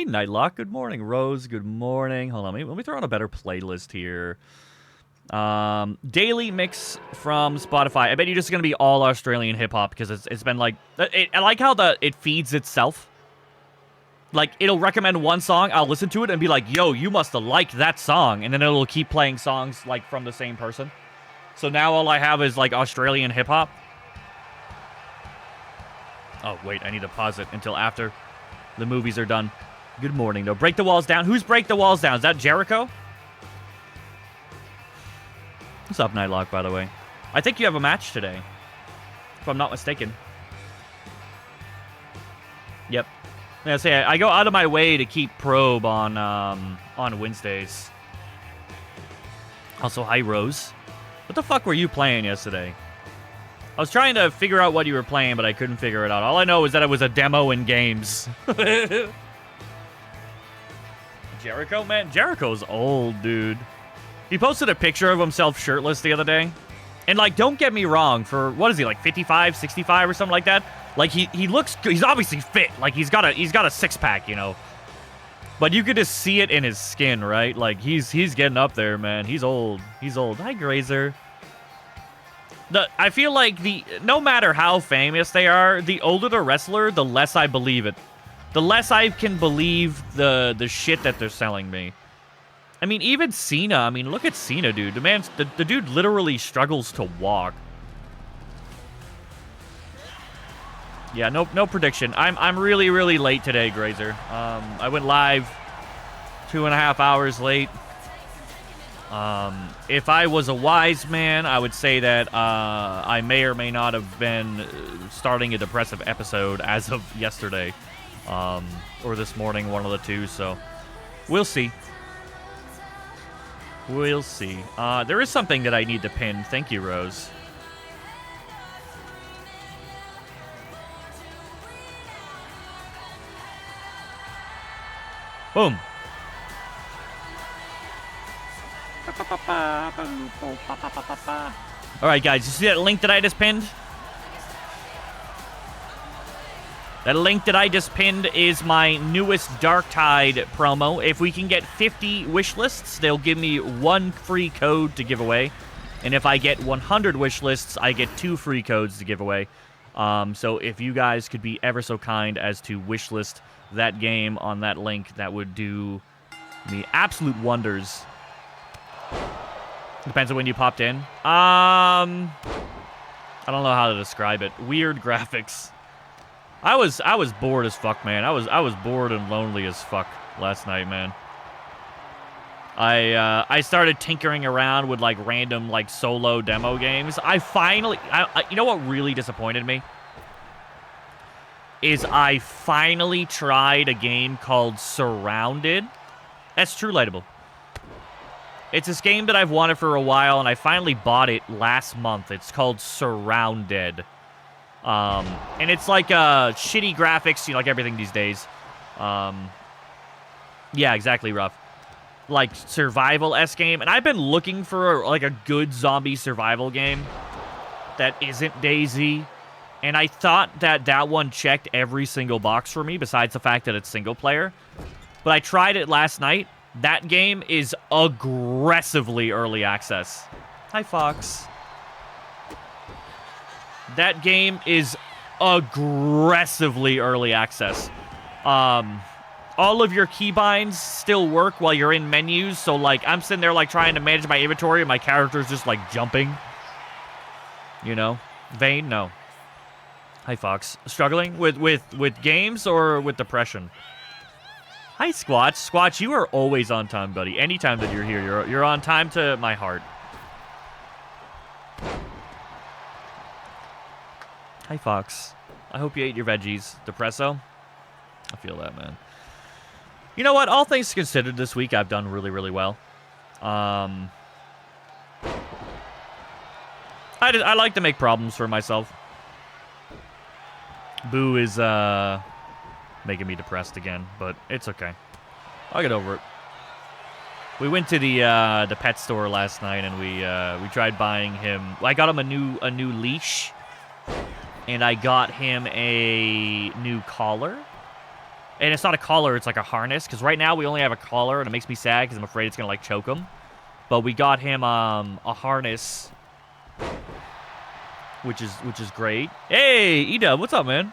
Nightlock. Good morning. Rose, good morning. Hold on, let me throw on a better playlist here. Daily mix from Spotify. I bet you're just gonna be all Australian hip-hop because it's been like... I like how it feeds itself. Like, it'll recommend one song, I'll listen to it and be like, yo, you must have liked that song. And then it'll keep playing songs, like, from the same person. So now all I have is, like, Australian hip-hop. Oh, wait, I need to pause it until after the movies are done. Good morning, though. Break the walls down. Who's Break the Walls Down? Is that Jericho? What's up, Nightlock, by the way? I think you have a match today, if I'm not mistaken. Yep. Yeah, say I go out of my way to keep probe on Wednesdays. Also, hi Rose. What the fuck were you playing yesterday? I was trying to figure out what you were playing, but I couldn't figure it out. All I know is that it was a demo in games. Jericho, man, Jericho's old, dude. He posted a picture of himself shirtless the other day. And, like, don't get me wrong, for, what is he, like 55, 65 or something like that? Like, he looks good. He's obviously fit. Like, he's got a six-pack, you know. But you could just see it in his skin, right? Like, he's getting up there, man. He's old. He's old. Hi, Grazer. I feel like no matter how famous they are, the older the wrestler, the less I believe it. The less I can believe the shit that they're selling me. I mean, even Cena. I mean, look at Cena, dude. The dude literally struggles to walk. Yeah, no prediction. I'm really, really late today, Grazer. I went live 2.5 hours late. If I was a wise man, I would say that I may or may not have been starting a depressive episode as of yesterday. Or this morning, one of the two, so we'll see. We'll see. There is something that I need to pin. Thank you, Rose. Boom. Alright, guys, you see that link that I just pinned? That link that I just pinned is my newest Darktide promo. If we can get 50 wish lists, they'll give me 1 free code to give away. And if I get 100 wish lists, I get 2 free codes to give away. So if you guys could be ever so kind as to wish list that game on that link, that would do me absolute wonders. Depends on when you popped in. I don't know how to describe it. Weird graphics. I was bored as fuck, man. I was bored and lonely as fuck last night, man. I started tinkering around with like random like solo demo games. You know what really disappointed me? Is I finally tried a game called Surrounded. That's True Lightable. It's this game that I've wanted for a while, and I finally bought it last month. It's called Surrounded. And it's like shitty graphics, you know, like everything these days. Yeah, exactly, Rough. Like survival-esque game. And I've been looking for like a good zombie survival game that isn't DayZ. And I thought that one checked every single box for me, besides the fact that it's single player. But I tried it last night. That game is aggressively early access. Hi, Fox. That game is aggressively early access. All of your keybinds still work while you're in menus. So, like, I'm sitting there, like, trying to manage my inventory, and my character's just, like, jumping. You know? Vane? No. Hi, Fox. Struggling with games or with depression? Hi, Squatch. Squatch, you are always on time, buddy. Anytime that you're here, you're on time to my heart. Hi, Fox. I hope you ate your veggies. Depresso? I feel that, man. You know what? All things considered, this week I've done really, really well. I like to make problems for myself. Boo is making me depressed again, but it's okay. I'll get over it. We went to the pet store last night, and we tried buying him. I got him a new leash, and I got him a new collar. And it's not a collar, it's like a harness. Because right now we only have a collar, and it makes me sad because I'm afraid it's going to, like, choke him. But we got him a harness, which is great. Hey, E-Dub, what's up, man?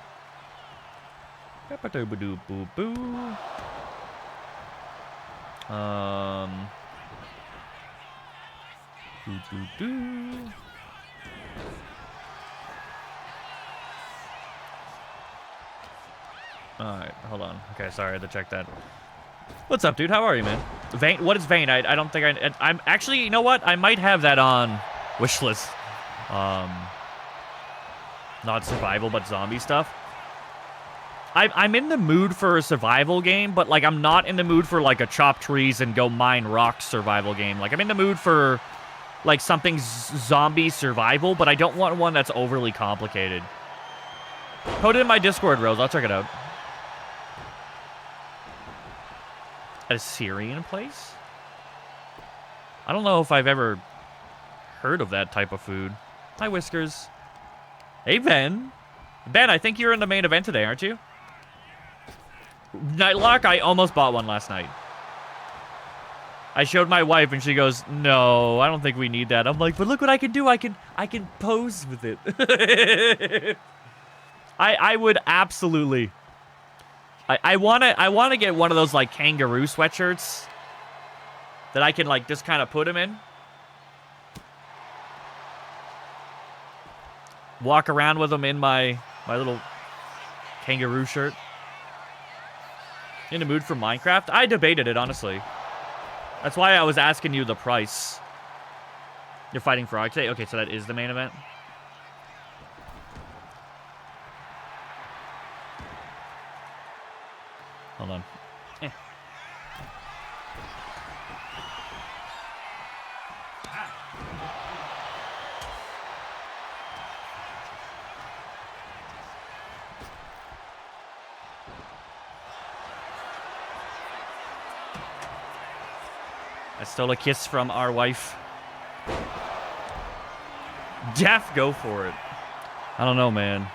Alright, hold on. Okay, sorry, I had to check that. What's up, dude? How are you, man? Vane? What is Vane? I don't think I'm actually, you know what? I might have that on wishlist. Not survival, but zombie stuff. I'm in the mood for a survival game, but, like, I'm not in the mood for, like, a chop trees and go mine rocks survival game. Like, I'm in the mood for, like, something zombie survival, but I don't want one that's overly complicated. Put it in my Discord, Rose. I'll check it out. At a Syrian place? I don't know if I've ever heard of that type of food. Hi, Whiskers. Hey, Ben. Ben, I think you're in the main event today, aren't you? Nightlock, I almost bought one last night. I showed my wife, and she goes, no, I don't think we need that. I'm like, but look what I can do. I can pose with it. I would absolutely... I wanna get one of those, like, kangaroo sweatshirts that I can, like, just kind of put them in. Walk around with them in my little kangaroo shirt. In the mood for Minecraft? I debated it, honestly. That's why I was asking you the price. You're fighting Frog today? Okay, so that is the main event. Hold on. I stole a kiss from our wife. Jeff, go for it. I don't know, man.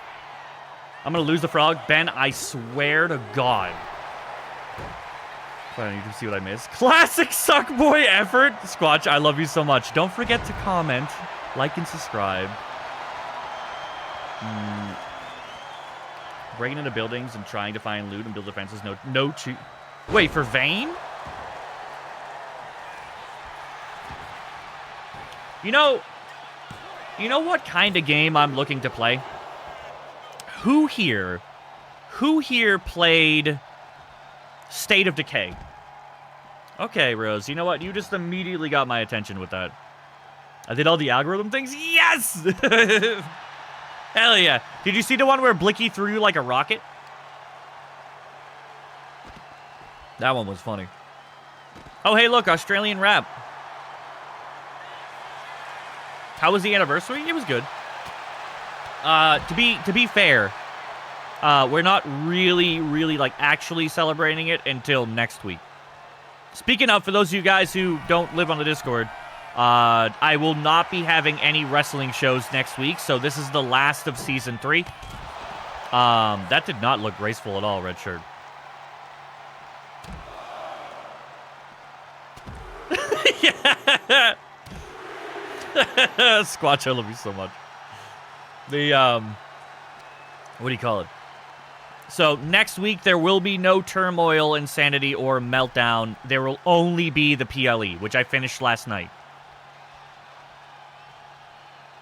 I'm gonna lose the frog. Ben, I swear to God. Well, you can see what I missed. Classic suckboy effort. Squatch, I love you so much. Don't forget to comment, like, and subscribe. Breaking into buildings and trying to find loot and build defenses. No cheat. Wait, for Vane? You know what kind of game I'm looking to play? Who here played State of Decay? Okay, Rose, you know what? You just immediately got my attention with that. I did all the algorithm things? Yes! Hell yeah. Did you see the one where Blicky threw you like a rocket? That one was funny. Oh, hey, look, Australian rap. How was the anniversary? It was good. To be fair, we're not really, like, actually celebrating it until next week. Speaking of, for those of you guys who don't live on the Discord, I will not be having any wrestling shows next week, so this is the last of Season 3. That did not look graceful at all, red shirt. Yeah. Squatch, I love you so much. The, what do you call it? So, next week, there will be no Turmoil, Insanity, or Meltdown. There will only be the PLE, which I finished last night.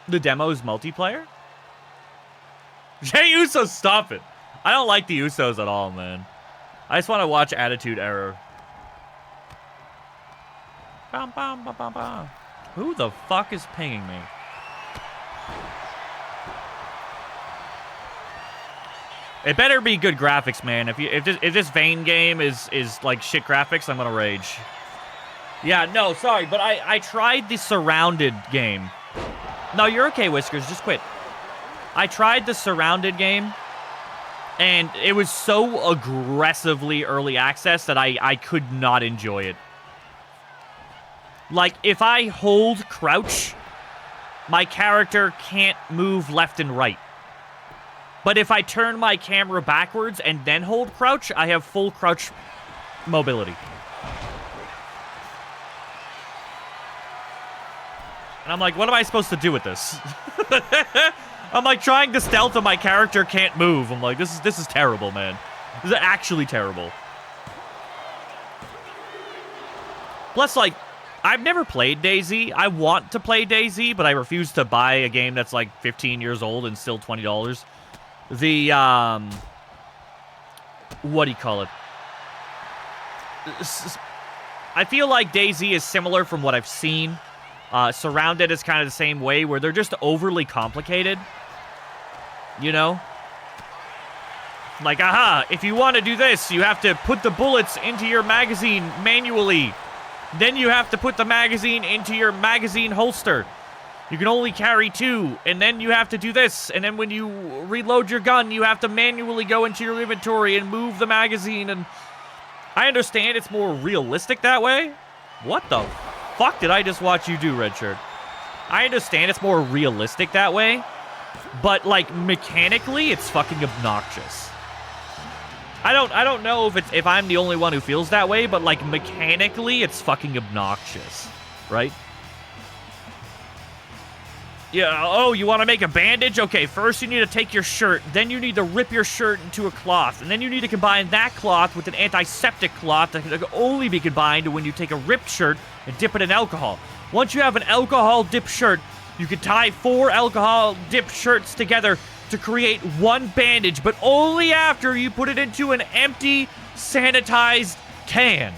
The demo is multiplayer? Jay Uso, stop it. I don't like the Usos at all, man. I just want to watch Attitude Error. Bum, bum, bum, bum, bum. Who the fuck is pinging me? It better be good graphics, man. If this Vane game is like shit graphics, I'm gonna rage. Yeah, no, sorry, but I tried the Surrounded game. No, you're okay, Whiskers. Just quit. I tried the Surrounded game, and it was so aggressively early access that I could not enjoy it. Like, if I hold crouch, my character can't move left and right. But if I turn my camera backwards and then hold crouch, I have full crouch mobility. And I'm like, what am I supposed to do with this? I'm like trying to stealth and my character can't move. I'm like, this is terrible, man. This is actually terrible. Plus, like, I've never played DayZ. I want to play DayZ, but I refuse to buy a game that's like 15 years old and still $20. The, what do you call it? I feel like DayZ is similar from what I've seen. Surrounded is kind of the same way, where they're just overly complicated. You know? Like, aha, if you want to do this, you have to put the bullets into your magazine manually. Then you have to put the magazine into your magazine holster. You can only carry 2, and then you have to do this. And then when you reload your gun, you have to manually go into your inventory and move the magazine. And I understand it's more realistic that way. What the fuck did I just watch you do, redshirt? I understand it's more realistic that way, but like mechanically, it's fucking obnoxious. I don't know if I'm the only one who feels that way, but like mechanically, it's fucking obnoxious, right? Yeah, oh, you want to make a bandage? Okay, first you need to take your shirt, then you need to rip your shirt into a cloth, and then you need to combine that cloth with an antiseptic cloth that can only be combined when you take a ripped shirt and dip it in alcohol. Once you have an alcohol-dipped shirt, you can tie 4 alcohol-dipped shirts together to create one bandage, but only after you put it into an empty, sanitized can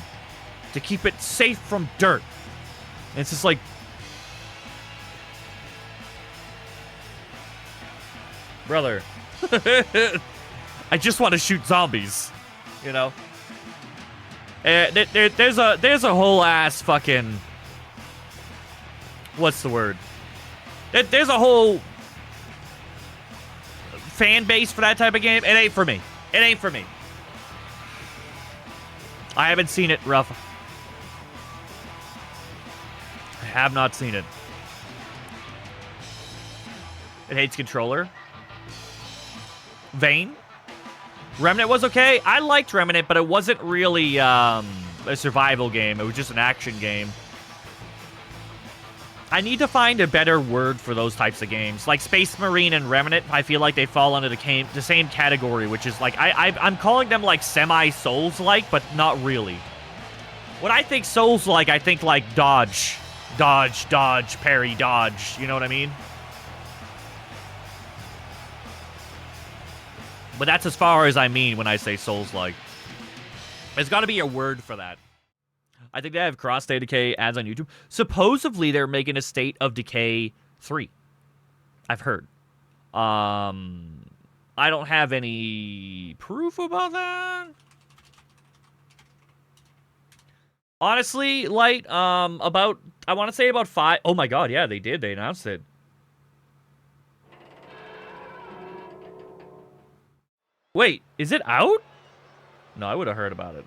to keep it safe from dirt. And it's just like... Brother. I just want to shoot zombies, you know? There's a whole ass fucking... What's the word? There's a whole fan base for that type of game. It ain't for me. It ain't for me. I haven't seen it, Ruff. I have not seen it. It hates controller. Vane. Remnant was okay. I liked Remnant, but it wasn't really a survival game. It was just an action game. I need to find a better word for those types of games. Like Space Marine and Remnant, I feel like they fall under the same category, which is like, I'm calling them like semi-Souls-like, but not really. When I think Souls-like, I think like dodge, parry, dodge. You know what I mean? But that's as far as I mean when I say Souls-like. There's got to be a word for that. I think they have Cross State of Decay ads on YouTube. Supposedly, they're making a State of Decay 3. I've heard. I don't have any proof about that. Honestly, Light, I want to say about 5... Oh my god, yeah, they did. They announced it. Wait, is it out? No, I would have heard about it.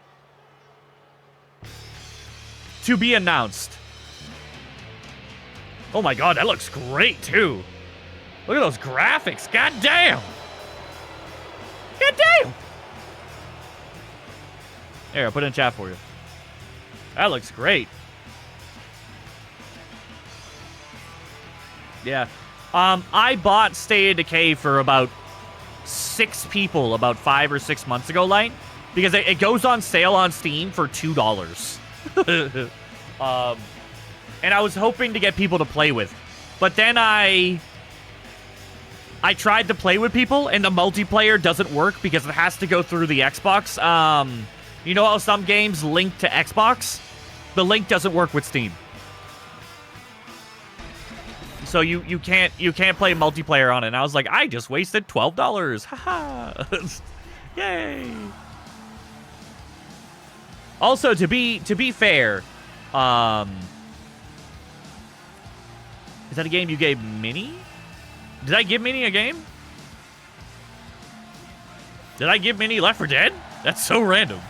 To be announced. Oh my god, that looks great, too. Look at those graphics. God damn. God damn. Here, I'll put it in chat for you. That looks great. Yeah. I bought State of Decay for about 6 people about 5 or 6 months ago, Light, because it goes on sale on Steam for $2. And I was hoping to get people to play with, but then I tried to play with people and the multiplayer doesn't work because it has to go through the Xbox. You know how some games link to Xbox? The link doesn't work with Steam. So you can't play multiplayer on it. And I was like, I just wasted $12. Haha. Yay. Also, to be fair, is that a game you gave Minnie? Did I give Minnie a game? Did I give Minnie Left 4 Dead? That's so random.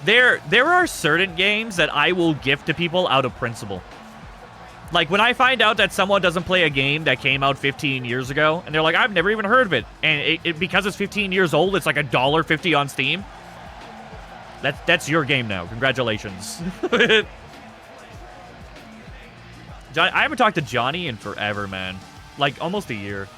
There are certain games that I will gift to people out of principle. Like, when I find out that someone doesn't play a game that came out 15 years ago, and they're like, I've never even heard of it, and because it's 15 years old, it's like $1.50 on Steam. That's your game now. Congratulations. I haven't talked to Johnny in forever, man. Like, almost a year.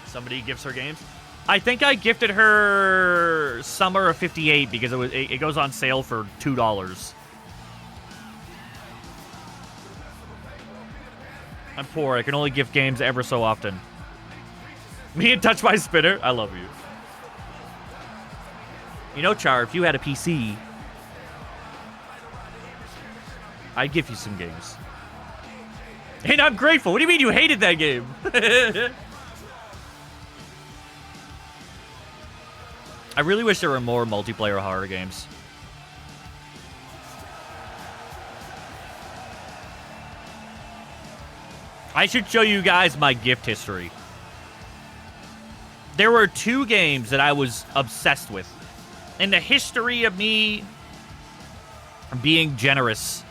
Somebody gifts her games. I think I gifted her Summer of 58 because it goes on sale for $2. I'm poor. I can only gift games ever so often. Me and Touch My Spinner. I love you. You know, Char, if you had a PC, I'd give you some games. And I'm grateful. What do you mean you hated that game? I really wish there were more multiplayer horror games. I should show you guys my gift history. There were 2 games that I was obsessed with. In the history of me being generous,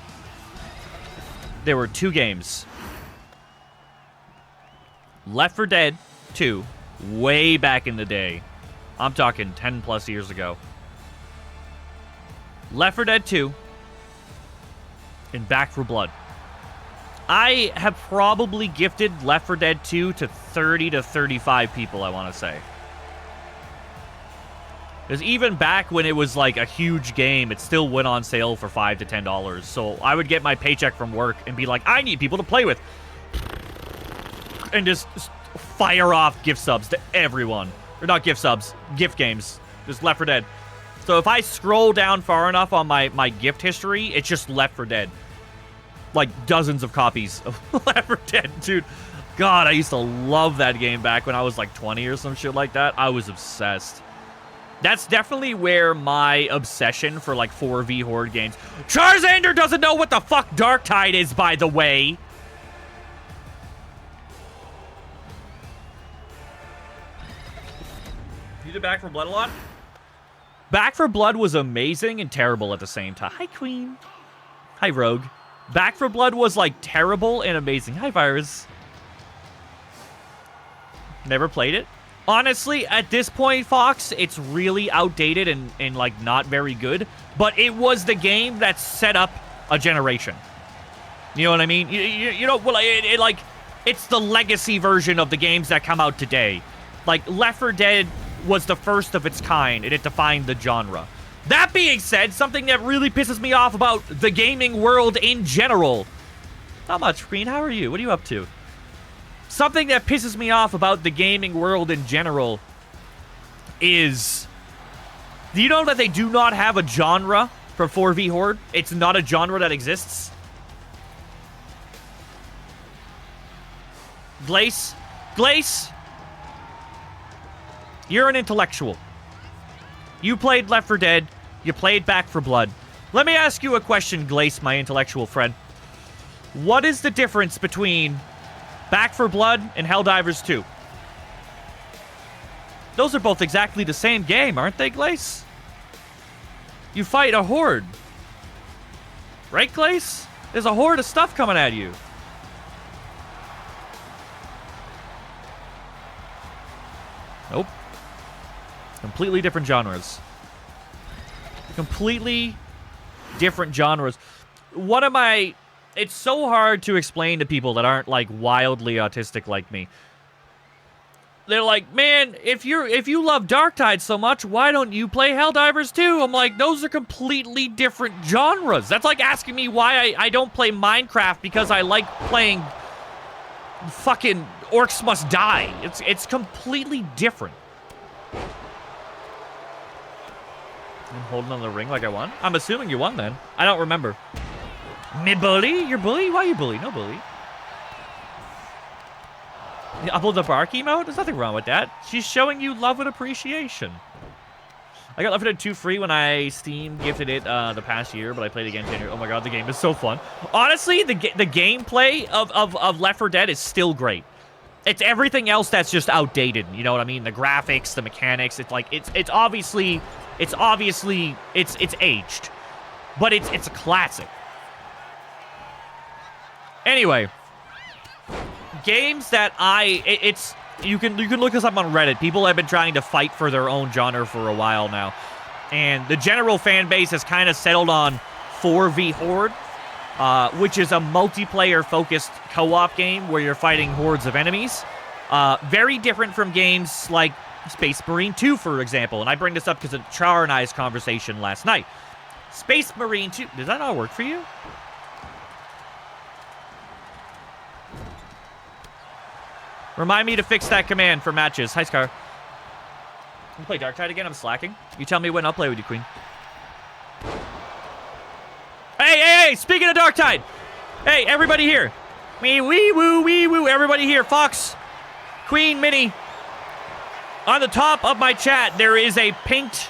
there were 2 games. Left 4 Dead 2, way back in the day. I'm talking 10 plus years ago. Left 4 Dead 2 and Back 4 Blood. I have probably gifted Left 4 Dead 2 to 30 to 35 people, I want to say. Because even back when it was like a huge game, it still went on sale for $5 to $10. So I would get my paycheck from work and be like, I need people to play with. And just fire off gift subs to everyone. Or not gift subs, gift games. Just Left 4 Dead. So if I scroll down far enough on my gift history, it's just Left 4 Dead. Like dozens of copies of Left 4 Dead, dude. God, I used to love that game back when I was like 20 or some shit like that. I was obsessed. That's definitely where my obsession for like 4v horde games. Charzander doesn't know what the fuck Darktide is, by the way. You did Back 4 Blood a lot? Back 4 Blood was amazing and terrible at the same time. Hi, Queen. Hi, Rogue. Back 4 Blood was like terrible and amazing. Hi, Virus. Never played it. Honestly, at this point, Fox, it's really outdated and like not very good. But it was the game that set up a generation. You know what I mean? You know, well, it's the legacy version of the games that come out today. Like Left 4 Dead was the first of its kind, and it defined the genre. That being said, something that really pisses me off about the gaming world in general. Not much, Queen. How are you? What are you up to? Something that pisses me off about the gaming world in general is... Do you know that they do not have a genre for 4v Horde? It's not a genre that exists. Glace? Glace? You're an intellectual. You played Left 4 Dead. You played Back 4 Blood. Let me ask you a question, Glace, my intellectual friend. What is the difference between Back 4 Blood and Helldivers 2? Those are both exactly the same game, aren't they, Glace? You fight a horde. Right, Glace? There's a horde of stuff coming at you. Nope. Completely different genres. Completely different genres. What am I... It's so hard to explain to people that aren't, like, wildly autistic like me. They're like, man, if you love Darktide so much, why don't you play Helldivers 2? I'm like, those are completely different genres. That's like asking me why I don't play Minecraft because I like playing fucking Orcs Must Die. It's completely different. I'm holding on the ring like I won? I'm assuming you won then. I don't remember. Me bully? You're bully? Why you bully? No bully. You upload the bark emote? There's nothing wrong with that. She's showing you love and appreciation. I got Left 4 Dead 2 free when I Steam gifted it the past year, but I played again 10 years. Oh my god, the game is so fun. Honestly, the gameplay of Left 4 Dead is still great. It's everything else that's just outdated. You know what I mean? The graphics, the mechanics. It's like it's obviously aged, but it's a classic. Anyway, games that you can look this up on Reddit. People have been trying to fight for their own genre for a while now. And the general fan base has kind of settled on 4v Horde, which is a multiplayer-focused co-op game where you're fighting hordes of enemies. Very different from games like Space Marine 2, for example. And I bring this up because of Char and I's conversation last night. Space Marine 2... Does that not work for you? Remind me to fix that command for matches. Hi, Scar. Can we play Darktide again? I'm slacking. You tell me when, I'll play with you, Queen. Hey! Speaking of Darktide! Hey, everybody here. Wee woo. Everybody here. Fox, Queen, Minnie. On the top of my chat, there is a pinned,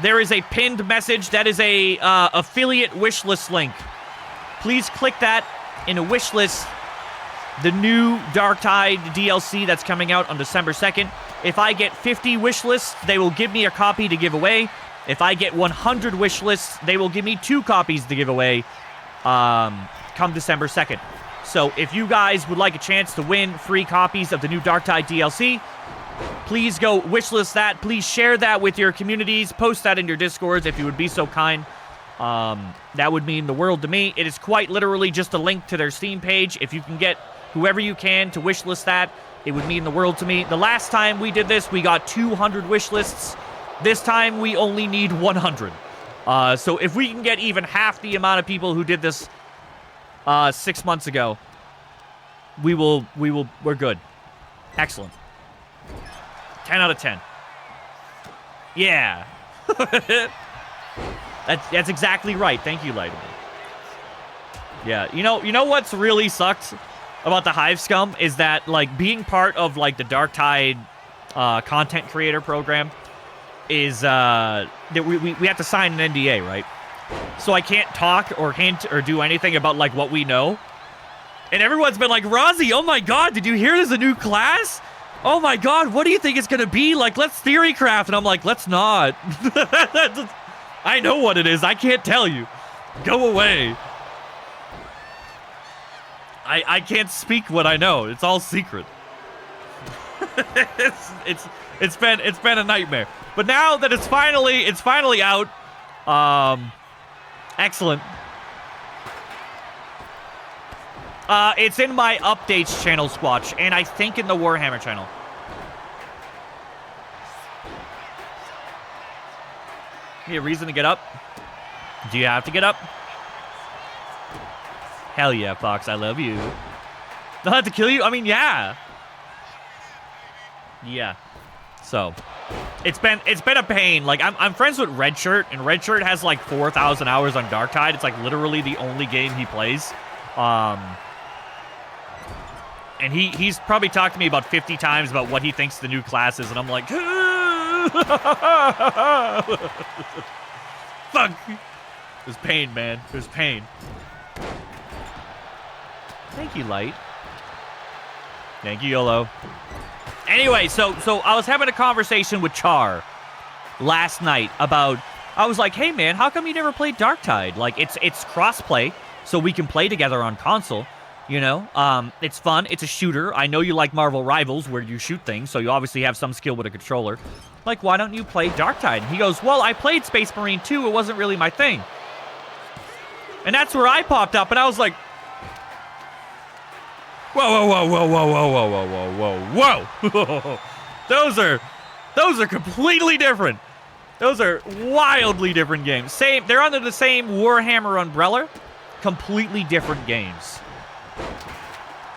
there is a pinned message. That is a affiliate wish list link. Please click that in a wish list. The new Darktide DLC that's coming out on December 2nd. If I get 50 wish lists, they will give me a copy to give away. If I get 100 wish lists, they will give me 2 copies to give away come December 2nd. So if you guys would like a chance to win free copies of the new Darktide DLC, please go wishlist that. Please share that with your communities. Post that in your Discords if you would be so kind. That would mean the world to me. It is quite literally just a link to their Steam page. If you can get whoever you can to wishlist that, it would mean the world to me. The last time we did this, we got 200 wish lists. This time, we only need 100. So if we can get even half the amount of people who did this 6 months ago, we're good. Excellent. 10 out of 10. Yeah. That's exactly right. Thank you, Light. Yeah, you know what's really sucked about the Hive Scum is that, like, being part of, like, the Darktide content creator program is that we have to sign an NDA, right? So I can't talk or hint or do anything about, like, what we know. And everyone's been like, Rozzy, oh my god, did you hear there's a new class? Oh my god, what do you think it's gonna be? Like, let's theorycraft. And I'm like, let's not. I know what it is. I can't tell you. Go away. I can't speak what I know. It's all secret. It's been a nightmare. But now that it's finally out, excellent. It's in my updates channel, Squatch, and I think in the Warhammer channel. Need a reason to get up? Do you have to get up? Hell yeah, Fox, I love you. They'll have to kill you? I mean, yeah. Yeah. So, it's been a pain. Like, I'm friends with Redshirt, and Redshirt has like 4,000 hours on Darktide. It's like literally the only game he plays. And he's probably talked to me about 50 times about what he thinks the new class is, and I'm like, fuck. There's pain, man. There's pain. Thank you, Light. Thank you, YOLO. Anyway, so I was having a conversation with Char last night about, I was like, hey man, how come you never played Darktide? Like, it's crossplay, so we can play together on console, you know? It's fun, it's a shooter. I know you like Marvel Rivals, where you shoot things, so you obviously have some skill with a controller. Like, why don't you play Darktide? And he goes, well, I played Space Marine 2, it wasn't really my thing. And that's where I popped up, and I was like, whoa, whoa, whoa, whoa, whoa, whoa, whoa, whoa, whoa, whoa. Those are completely different. Those are wildly different games. They're under the same Warhammer umbrella. Completely different games.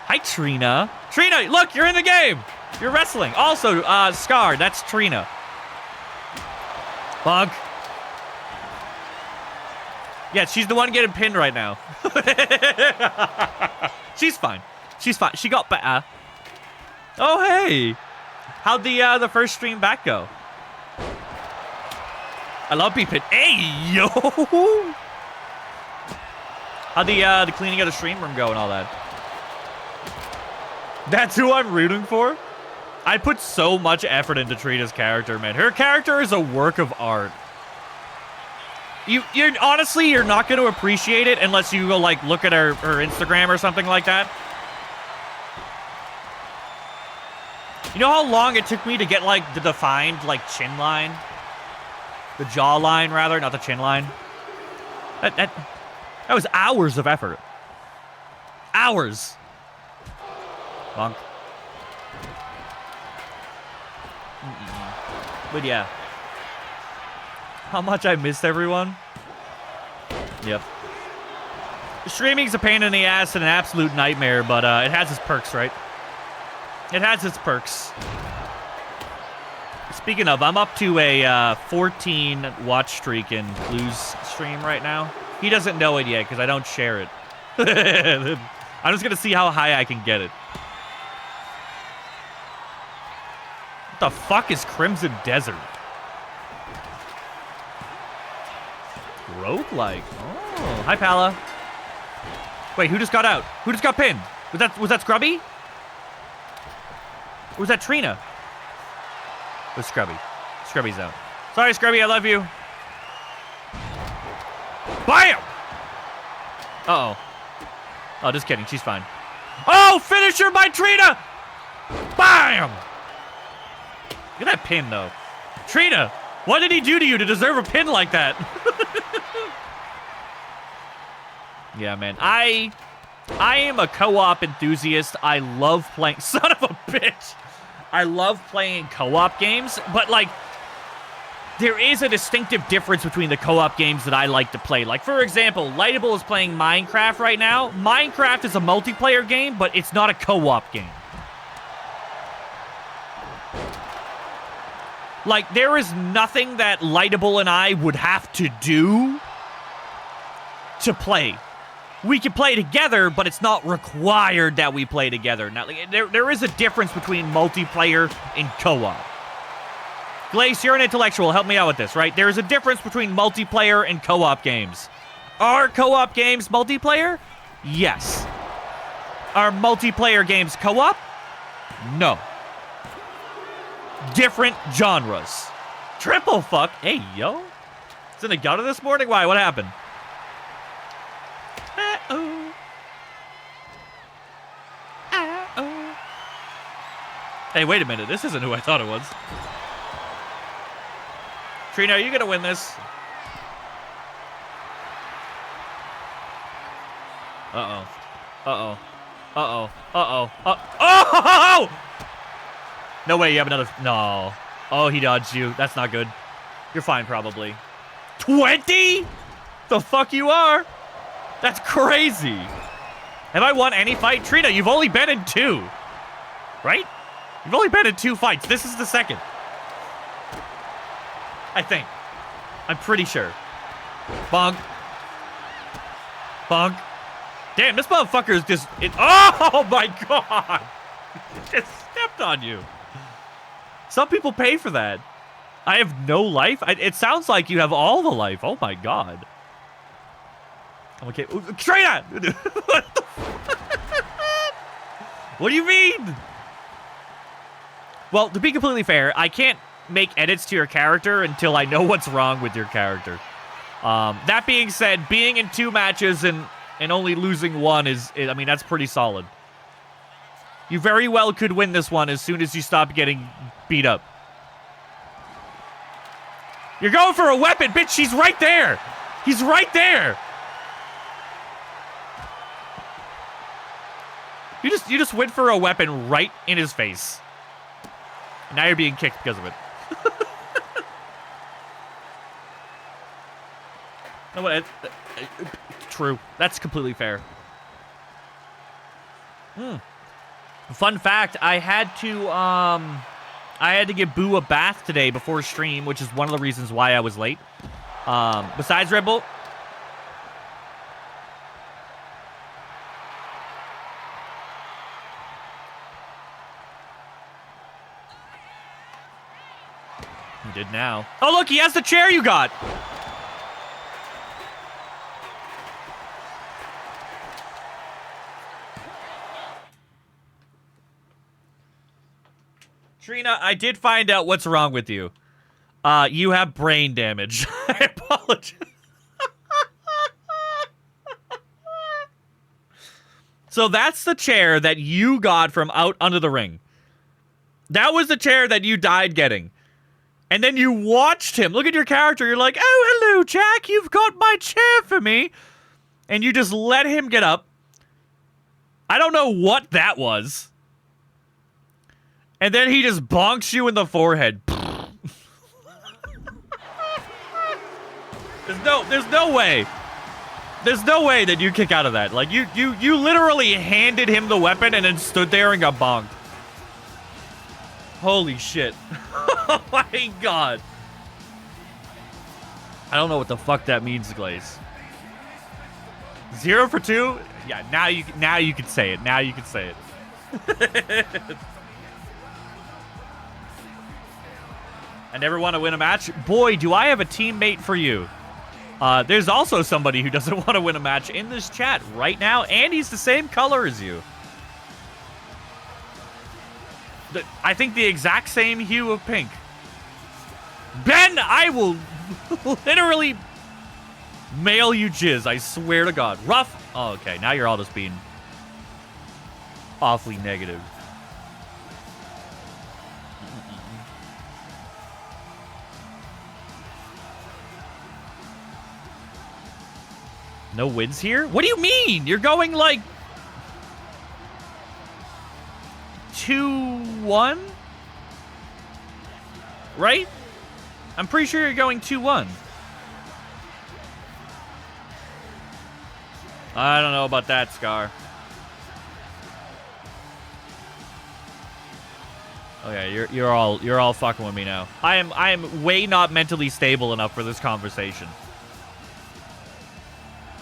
Hi, Trina. Trina, look, you're in the game. You're wrestling. Also, Scar, that's Trina. Bug. Yeah, she's the one getting pinned right now. She's fine. She's fine. She got better. Oh, hey. How'd the first stream back go? I love being pinned. Hey, yo. How'd the cleaning of the stream room go and all that? That's who I'm rooting for? I put so much effort into Trina's character, man. Her character is a work of art. You're honestly, you're not going to appreciate it unless you go, like, look at her Instagram or something like that. You know how long it took me to get, like, the defined, like, chin line? The jawline, rather, not the chin line. That was hours of effort. Hours. Bonk. But yeah. How much I missed everyone. Yep. Streaming's a pain in the ass and an absolute nightmare, but it has its perks, right? It has its perks. Speaking of, I'm up to a 14 watch streak in Blue's stream right now. He doesn't know it yet because I don't share it. I'm just going to see how high I can get it. What the fuck is Crimson Desert? Roguelike. Oh, hi, Pala. Wait, who just got out? Who just got pinned? Was that Scrubby? Or was that Trina? It was Scrubby. Scrubby's out. Sorry, Scrubby, I love you. Bam! Uh-oh. Oh, just kidding. She's fine. Oh, finisher by Trina! Bam! Look at that pin, though. Trina, what did he do to you to deserve a pin like that? Yeah, man. I am a co-op enthusiast. I love playing... Son of a bitch! I love playing co-op games, but, like, there is a distinctive difference between the co-op games that I like to play. Like, for example, Lightable is playing Minecraft right now. Minecraft is a multiplayer game, but it's not a co-op game. Like, there is nothing that Lightable and I would have to do to play. We can play together, but it's not required that we play together. Now, like, there is a difference between multiplayer and co-op. Glace, you're an intellectual. Help me out with this, right? There is a difference between multiplayer and co-op games. Are co-op games multiplayer? Yes. Are multiplayer games co-op? No. Different genres. Triple fuck. Hey, yo. It's in the gutter this morning? Why? What happened? Uh-oh. Uh-oh. Hey, wait a minute. This isn't who I thought it was. Trina, are you going to win this? Uh-oh. Uh-oh. Uh-oh. Uh-oh. Oh! No way, you have another... No. Oh, he dodged you. That's not good. You're fine, probably. 20? The fuck you are? That's crazy. Have I won any fight? Trina, you've only been in 2. Right? You've only been in 2 fights. This is the second. I think. I'm pretty sure. Bonk. Bonk. Damn, this motherfucker is just... Oh, my God. He just stepped on you. Some people pay for that. I have no life. It sounds like you have all the life. Oh, my God. I'm okay. Trina! What the What do you mean? Well, to be completely fair, I can't make edits to your character until I know what's wrong with your character. That being said, being in 2 matches and only losing 1 is, I mean, that's pretty solid. You very well could win this one as soon as you stop getting beat up. You're going for a weapon, bitch. She's right there. He's right there. You just went for a weapon right in his face. And now you're being kicked because of it. No, what? True. That's completely fair. Fun fact: I had to give Boo a bath today before stream, which is one of the reasons why I was late. Besides Red Bull. He did now. Oh, look, he has the chair you got. Trina, I did find out what's wrong with you. You have brain damage. I apologize. So that's the chair that you got from out under the ring. That was the chair that you died getting. And then you watched him. Look at your character. You're like, oh, hello, Jack. You've got my chair for me. And you just let him get up. I don't know what that was. And then he just bonks you in the forehead. There's no way. There's no way that you kick out of that. Like, you literally handed him the weapon and then stood there and got bonked. Holy shit. Oh my god. I don't know what the fuck that means, Glace. 0 for 2? Yeah, now you can say it. Now you can say it. I never want to win a match. Boy, do I have a teammate for you. There's also somebody who doesn't want to win a match in this chat right now, and he's the same color as you. I think the exact same hue of pink. Ben, I will literally mail you jizz, I swear to God. Rough. Oh, okay, now you're all just being awfully negative. No wins here? What do you mean? You're going like 2-1? Right? I'm pretty sure you're going 2-1. I don't know about that, Scar. Okay, you're all fucking with me now. I am way not mentally stable enough for this conversation.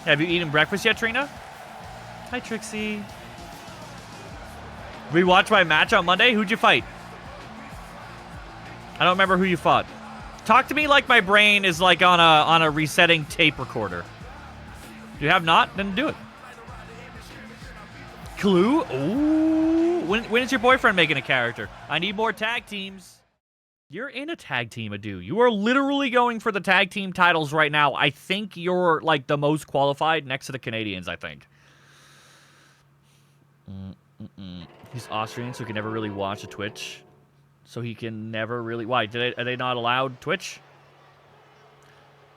Have you eaten breakfast yet, Trina? Hi, Trixie. Rewatch my match on Monday? Who'd you fight? I don't remember who you fought. Talk to me like my brain is like on a resetting tape recorder. If you have not, then do it. Clue? Ooh. When is your boyfriend making a character? I need more tag teams. You're in a tag team, Adu. You are literally going for the tag team titles right now. I think you're, like, the most qualified next to the Canadians, I think. He's Austrian, so he can never really watch a Twitch. So he can never really... Why? Are they not allowed Twitch?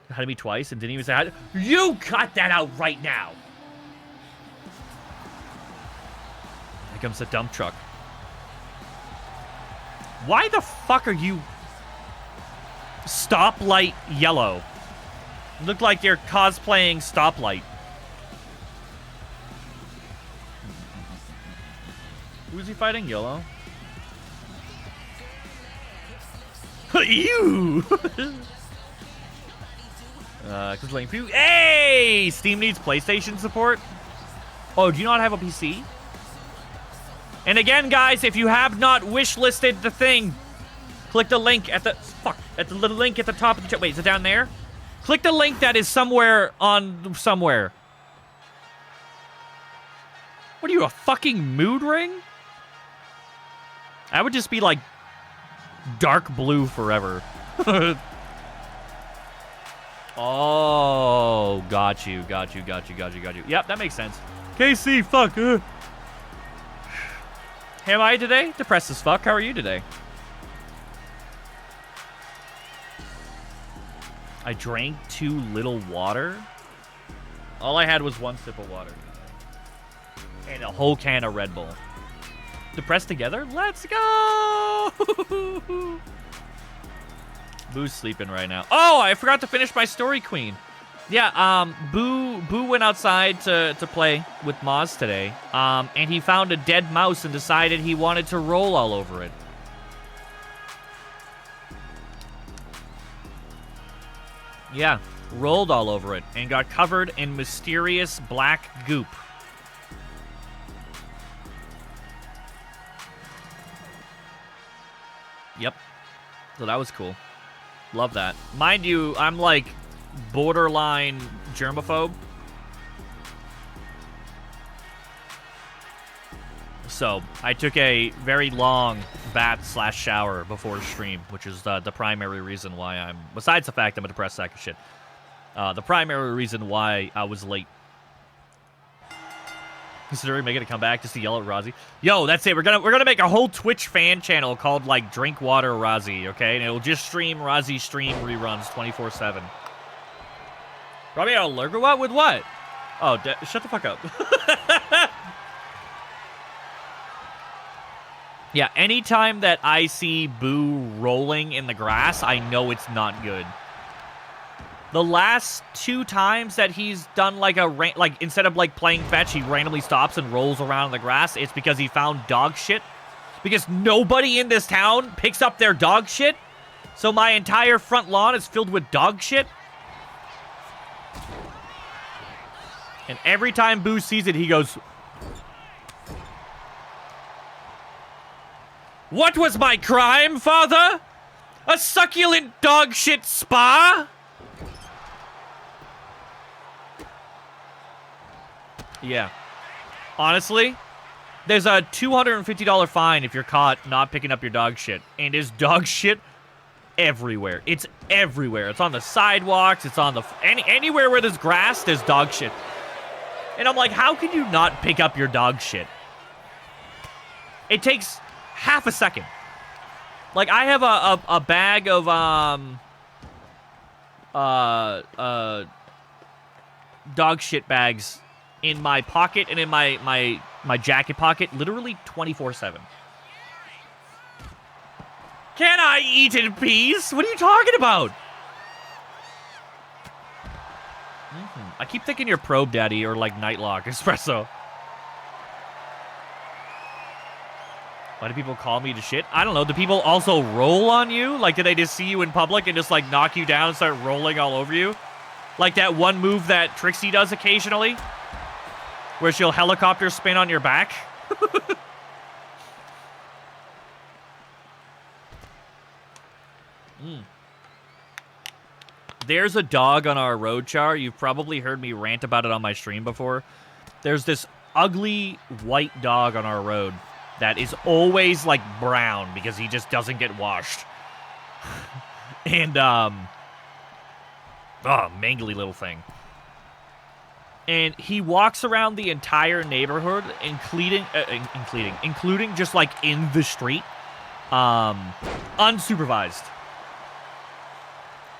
Had me twice and didn't even say hi. You cut that out right now! Here comes the dump truck. Why the fuck are you Stoplight Yellow? You look like you're cosplaying Stoplight. Who's he fighting? Yolo? Ew! Hey! Steam needs PlayStation support? Oh, do you not have a PC? And again, guys, if you have not wishlisted the thing, click the link at the... Fuck. At the little link at the top of the chat. Wait, is it down there? Click the link that is somewhere on... somewhere. What are you, a fucking mood ring? I would just be, like, dark blue forever. Oh, got you. Yep, that makes sense. KC, fuck. How am I today? Depressed as fuck. How are you today? I drank too little water. All I had was 1 sip of water. And a whole can of Red Bull. Depressed together? Let's go! Boo's sleeping right now. Oh, I forgot to finish my story, Queen. Yeah, Boo went outside to play with Moz today. And he found a dead mouse and decided he wanted to roll all over it. Yeah, rolled all over it and got covered in mysterious black goop. Yep. So that was cool. Love that. Mind you, I'm like borderline germaphobe. So I took a very long bath/shower before stream, which is the primary reason why I'm, besides the fact I'm a depressed sack of shit, the primary reason why I was late. Considering making a comeback just to yell at Rozzy. Yo, that's it. We're gonna make a whole Twitch fan channel called like Drink Water Rozzy, okay? And it'll just stream Rozzy stream reruns 24/7. Probably a lurker what with what? Oh, shut the fuck up. Yeah, anytime that I see Boo rolling in the grass, I know it's not good. The last 2 times that he's done like instead of like playing fetch, he randomly stops and rolls around in the grass, it's because he found dog shit. Because nobody in this town picks up their dog shit. So my entire front lawn is filled with dog shit. And every time Boo sees it, he goes, "What was my crime, father? A succulent dog shit spa?" Yeah. Honestly, there's a $250 fine if you're caught not picking up your dog shit. And there's dog shit everywhere. It's everywhere. It's on the sidewalks. It's on the... anywhere where there's grass, there's dog shit. And I'm like, how can you not pick up your dog shit? It takes half a second. Like, I have a bag of, dog shit bags in my pocket and in my jacket pocket, literally 24/7. Can I eat in peace? What are you talking about? I keep thinking you're Probe Daddy or like Nightlock Espresso. Why do people call me to shit? I don't know. Do people also roll on you? Like, do they just see you in public and just like knock you down and start rolling all over you? Like that one move that Trixie does occasionally? Where she'll helicopter spin on your back. There's a dog on our road, Char. You've probably heard me rant about it on my stream before. There's this ugly white dog on our road that is always like brown because he just doesn't get washed. And, mangly little thing. And he walks around the entire neighborhood, including just like in the street, unsupervised.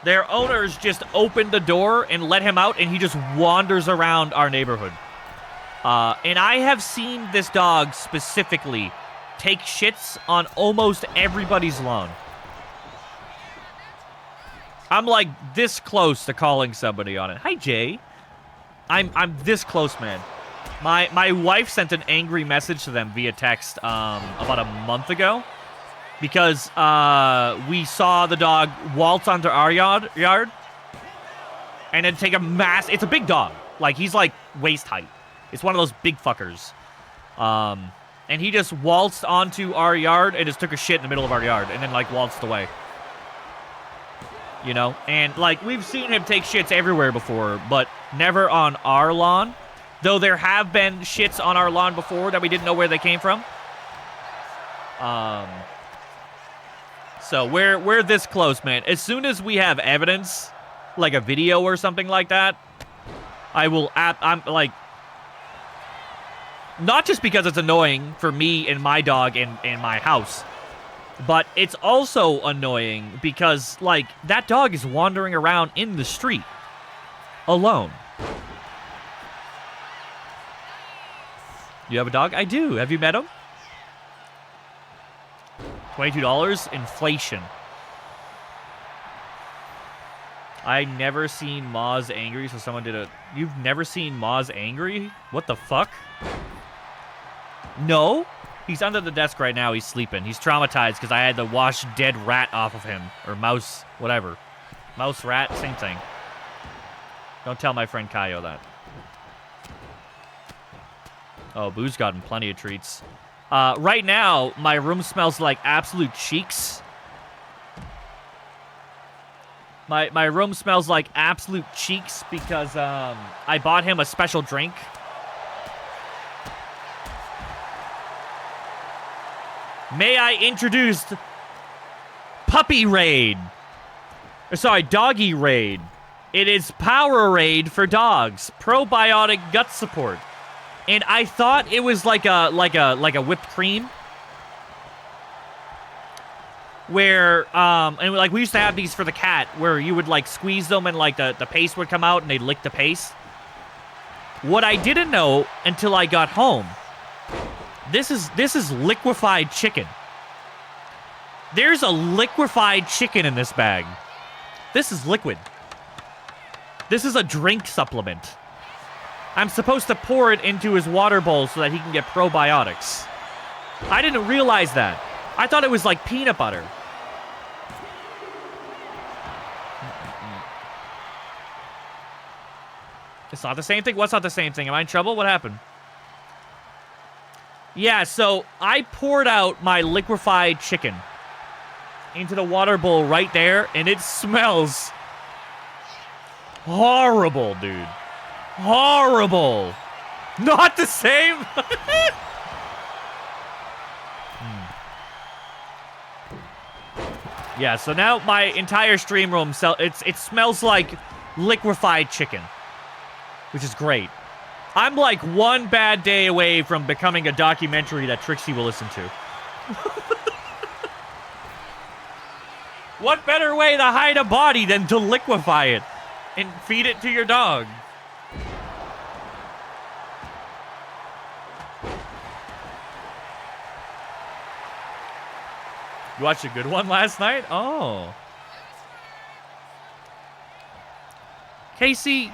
Their owners just opened the door and let him out, and he just wanders around our neighborhood. And I have seen this dog specifically take shits on almost everybody's lawn. I'm like this close to calling somebody on it. Hi, Jay. I'm this close, man. My wife sent an angry message to them via text about a month ago because we saw the dog waltz onto our yard and then take a it's a big dog. Like, he's like waist height. It's one of those big fuckers. And he just waltzed onto our yard and just took a shit in the middle of our yard and then like waltzed away. You know? And like, we've seen him take shits everywhere before, but never on our lawn. Though there have been shits on our lawn before that we didn't know where they came from. So we're this close, man. As soon as we have evidence, like a video or something like that, I'm like, not just because it's annoying for me and my dog in my house, but it's also annoying because, like, that dog is wandering around in the street alone. You have a dog? I do. Have you met him? $22? Inflation. I never seen Moz angry, so someone did a... You've never seen Moz angry? What the fuck? No? He's under the desk right now. He's sleeping. He's traumatized because I had to wash dead rat off of him. Or mouse, whatever. Mouse, rat, same thing. Don't tell my friend Kaio that. Oh, Boo's gotten plenty of treats. Right now, my room smells like absolute cheeks. My room smells like absolute cheeks because I bought him a special drink. May I introduce Puppy Raid. Sorry, Doggy Raid. It is Powerade for dogs. Probiotic gut support. And I thought it was like a whipped cream. Where, and like we used to have these for the cat, where you would like squeeze them and like the paste would come out and they'd lick the paste. What I didn't know until I got home, this is liquefied chicken. There's a liquefied chicken in this bag. This is liquid. This is a drink supplement. I'm supposed to pour it into his water bowl so that he can get probiotics. I didn't realize that. I thought it was like peanut butter. It's not the same thing? What's not the same thing? Am I in trouble? What happened? Yeah, so I poured out my liquefied chicken into the water bowl right there, and it smells horrible, dude. Horrible. Not the same. Yeah, so now my entire stream room, it smells like liquefied chicken, which is great. I'm like one bad day away from becoming a documentary that Trixie will listen to. What better way to hide a body than to liquefy it and feed it to your dog? You watched a good one last night? Oh. Casey,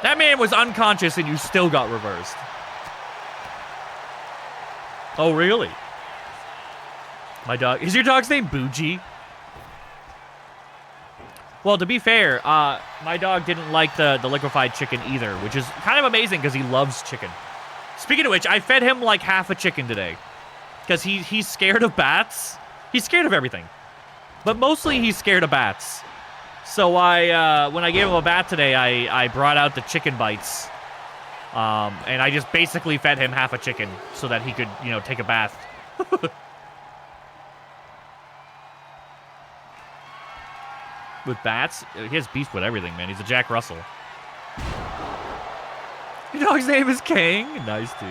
that man was unconscious and you still got reversed. Oh, really? My dog. Is your dog's name Bougie? Well, to be fair, my dog didn't like the liquefied chicken either, which is kind of amazing because he loves chicken. Speaking of which, I fed him like half a chicken today. Because he's scared of bats. He's scared of everything. But mostly he's scared of bats. So when I gave him a bat today, I brought out the chicken bites. And I just basically fed him half a chicken so that he could, you know, take a bath. With bats? He has beef with everything, man. He's a Jack Russell. Your dog's name is Kang? Nice, dude.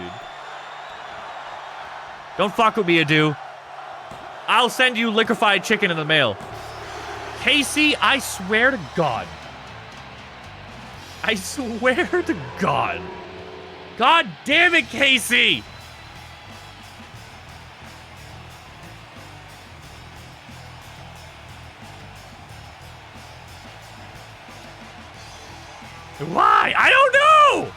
Don't fuck with me, Adu. I'll send you liquefied chicken in the mail. Casey, I swear to God. I swear to God. God damn it, Casey! Why? I don't know!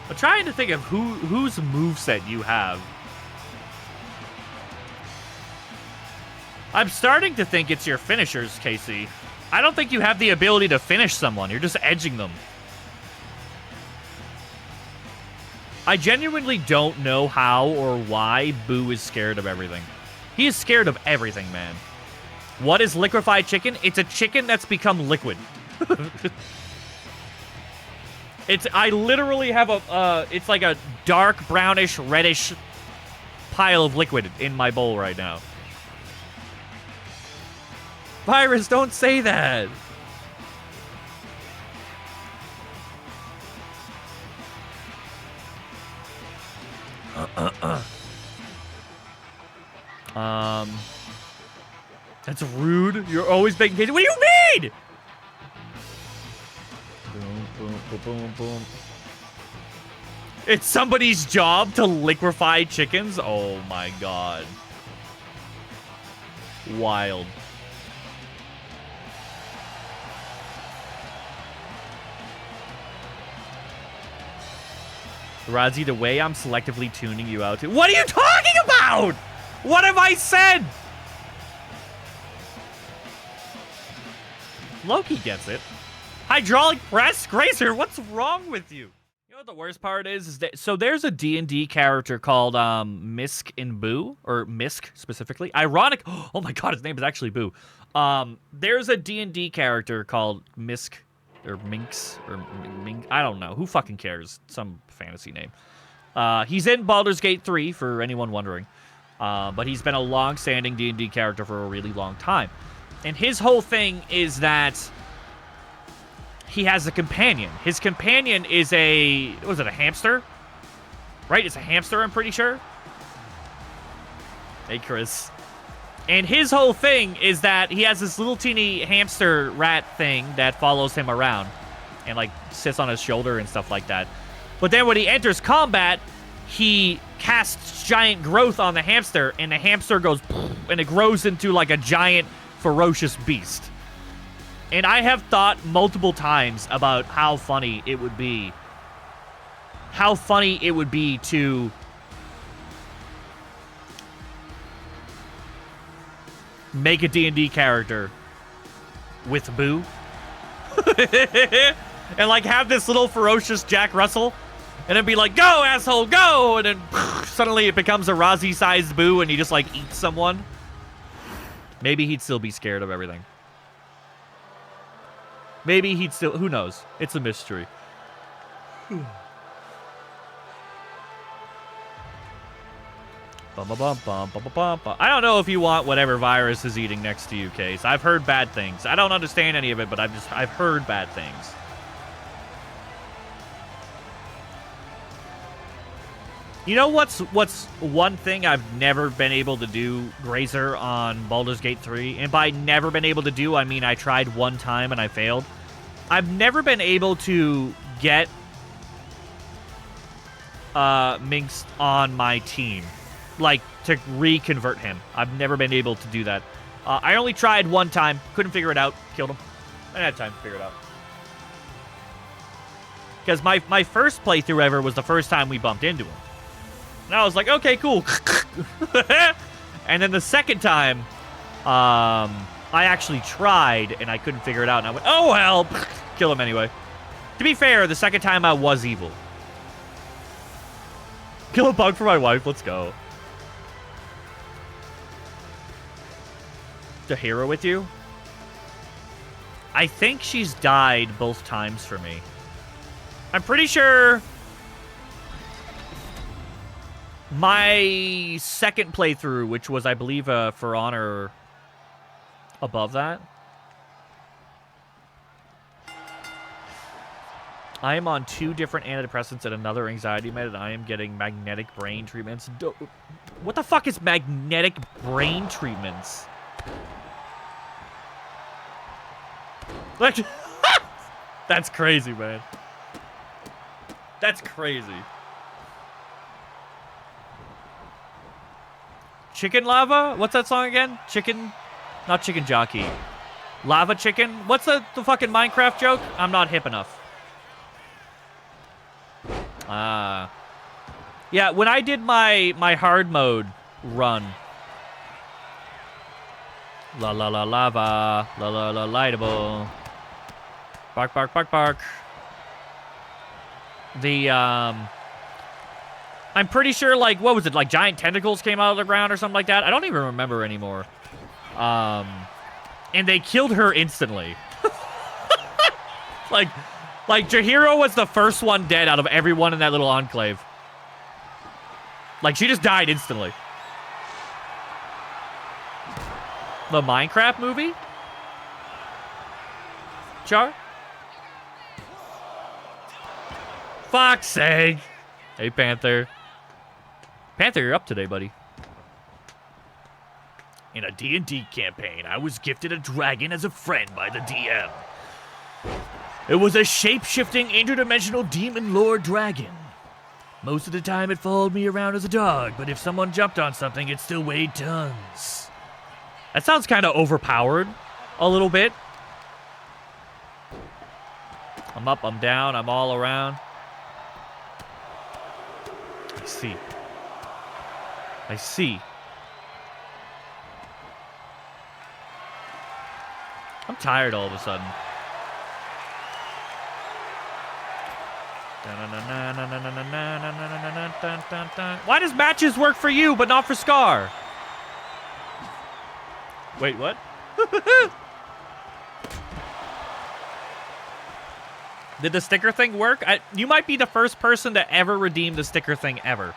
I'm trying to think of whose moveset you have. I'm starting to think it's your finishers, Casey. I don't think you have the ability to finish someone. You're just edging them. I genuinely don't know how or why Boo is scared of everything. He is scared of everything, man. What is liquefied chicken? It's a chicken that's become liquid. I literally have it's like a dark brownish, reddish pile of liquid in my bowl right now. Virus, don't say that. That's rude. You're always making cases. What do you mean? Boom, boom, boom, boom, boom. It's somebody's job to liquefy chickens? Oh my god. Wild. Razi, the way I'm selectively tuning you out. What are you talking about? What have I said? Lokee gets it. Hydraulic press? Gracer, what's wrong with you? You know what the worst part is that, so there's a D&D character called Misk in Boo, or Misk specifically. Ironic. Oh my god, his name is actually Boo. There's a D&D character called Misk, or Minx, or Mink. I don't know. Who fucking cares? Some fantasy name. He's in Baldur's Gate 3, for anyone wondering. But he's been a long-standing D&D character for a really long time. And his whole thing is that he has a companion. His companion is a, was it a hamster? Right, it's a hamster, I'm pretty sure. Hey, Chris. And his whole thing is that he has this little teeny hamster rat thing that follows him around and, like, sits on his shoulder and stuff like that. But then when he enters combat, he casts giant growth on the hamster, and the hamster goes, and it grows into, like, a giant, ferocious beast. And I have thought multiple times about how funny it would be. How funny it would be to make a D&D character with Boo. And, like, have this little ferocious Jack Russell. And then be like, go, asshole, go! And then suddenly it becomes a Rozzy-sized Boo and he just, like, eats someone. Maybe he'd still be scared of everything. Maybe he'd still... Who knows? It's a mystery. I don't know if you want whatever virus is eating next to you, Case. I've heard bad things. I don't understand any of it, but I've heard bad things. You know what's one thing I've never been able to do, Grazer, on Baldur's Gate 3? And by never been able to do, I mean I tried one time and I failed. I've never been able to get Minx on my team. Like, to reconvert him. I've never been able to do that. I only tried one time. Couldn't figure it out. Killed him. I didn't have time to figure it out. Because my first playthrough ever was the first time we bumped into him. And I was like, okay, cool. And then the second time, I actually tried, and I couldn't figure it out. And I went, oh, well. Kill him anyway. To be fair, the second time I was evil. Kill a bug for my wife. Let's go. The hero with you? I think she's died both times for me. I'm pretty sure my second playthrough, which was, I believe, For Honor above that. I am on 2 different antidepressants and another anxiety med, and I am getting magnetic brain treatments. What the fuck is magnetic brain treatments? Like, that's crazy, man. That's crazy. Chicken Lava? What's that song again? Chicken? Not Chicken Jockey. Lava Chicken? What's the fucking Minecraft joke? I'm not hip enough. Yeah, when I did my hard mode run. La la la lava. La la la lightable. Bark, bark, bark, bark. The, I'm pretty sure, like, what was it? Like, giant tentacles came out of the ground or something like that? I don't even remember anymore. And they killed her instantly. Like, Jahiro was the first one dead out of everyone in that little enclave. Like, she just died instantly. The Minecraft movie? Char? Fuck's sake. Hey, Panther. Panther, you're up today, buddy. In a D&D campaign, I was gifted a dragon as a friend by the DM. It was a shape-shifting, interdimensional demon lord dragon. Most of the time, it followed me around as a dog, but if someone jumped on something, it still weighed tons. That sounds kind of overpowered, a little bit. I'm up, I'm down, I'm all around. I see. I see. I'm tired all of a sudden. Why does matches work for you but not for Scar? Wait, what? Did the sticker thing work? You might be the first person to ever redeem the sticker thing ever.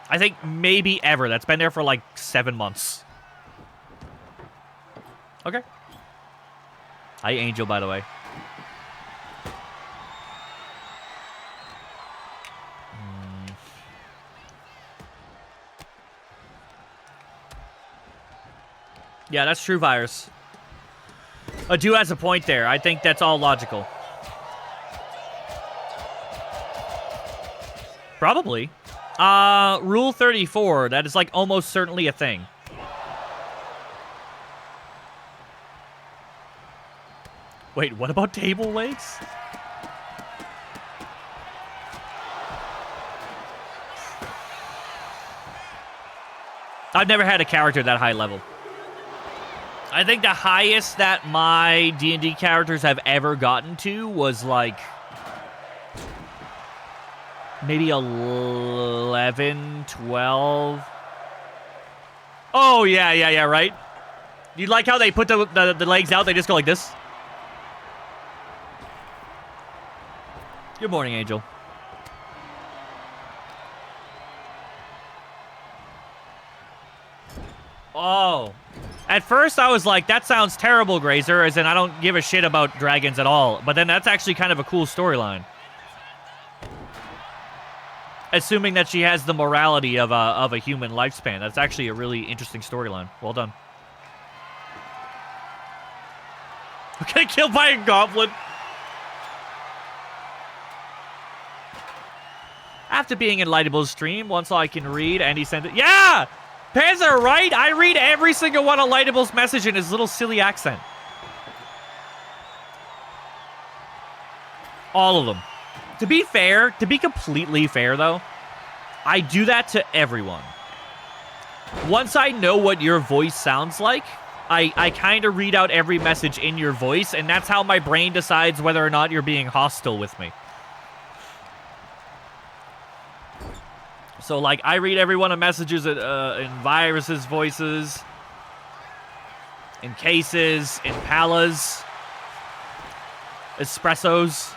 I think maybe ever. That's been there for like 7 months. Okay. Hi, Angel, by the way. Yeah, that's true, Virus. Adu has a point there. I think that's all logical. Probably. Rule 34. That is, like, almost certainly a thing. Wait, what about table legs? I've never had a character that high level. I think the highest that my D&D characters have ever gotten to was, like, maybe 11, 12. Oh, yeah, right? You like how they put the legs out? They just go like this? Good morning, Angel. Oh. At first, I was like, that sounds terrible, Grazer, as in I don't give a shit about dragons at all. But then that's actually kind of a cool storyline. Assuming that she has the morality of a human lifespan. That's actually a really interesting storyline. Well done. Okay, killed by a goblin. After being in Lightable's stream, once I can read, and he sent it. Yeah! Panzer, right? I read every single one of Lightable's message in his little silly accent. All of them. To be fair, to be completely fair, though, I do that to everyone. Once I know what your voice sounds like, I kind of read out every message in your voice, and that's how my brain decides whether or not you're being hostile with me. So, like, I read every one of messages in Virus's voices, in Cases, in Palas, Espressos.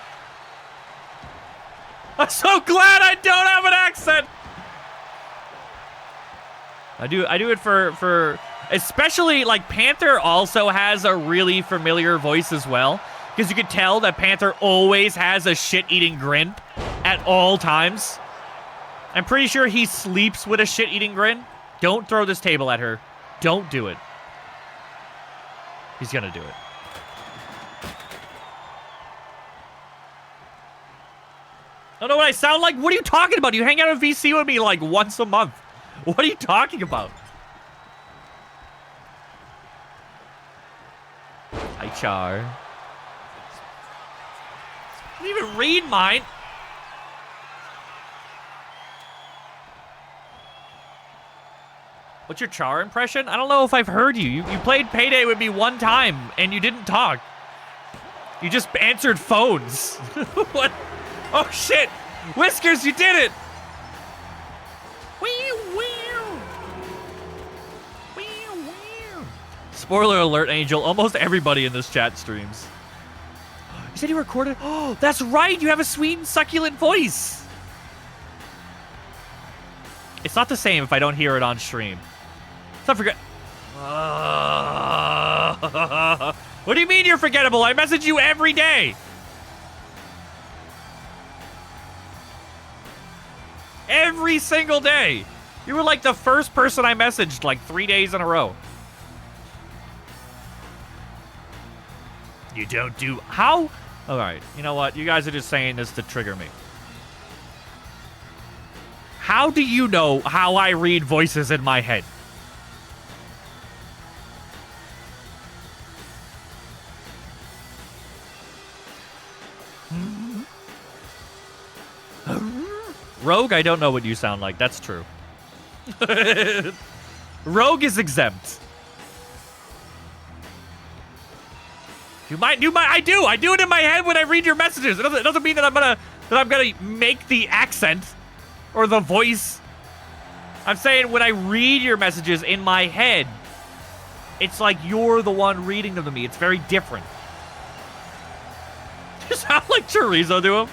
I'm so glad I don't have an accent! I do it for especially, like, Panther also has a really familiar voice as well. Because you can tell that Panther always has a shit-eating grin at all times. I'm pretty sure he sleeps with a shit-eating grin. Don't throw this table at her. Don't do it. He's gonna do it. I don't know what I sound like. What are you talking about? You hang out in VC with me like once a month. What are you talking about? Hi, Char. I didn't even read mine. What's your Char impression? I don't know if I've heard you. You played Payday with me one time, and you didn't talk. You just answered phones. What? Oh, shit. Whiskers, you did it. Spoiler alert, Angel. Almost everybody in this chat streams. You said you recorded? Oh, that's right. You have a sweet and succulent voice. It's not the same if I don't hear it on stream. So forget. What do you mean you're forgettable? I message you every day. Every single day. You were like the first person I messaged like 3 days in a row. You don't do... How? All right. You know what? You guys are just saying this to trigger me. How do you know how I read voices in my head? Rogue, I don't know what you sound like. That's true. Rogue is exempt. I do it in my head when I read your messages. It doesn't mean that I'm gonna make the accent or the voice. I'm saying when I read your messages in my head, it's like you're the one reading them to me. It's very different. You sound like chorizo to him.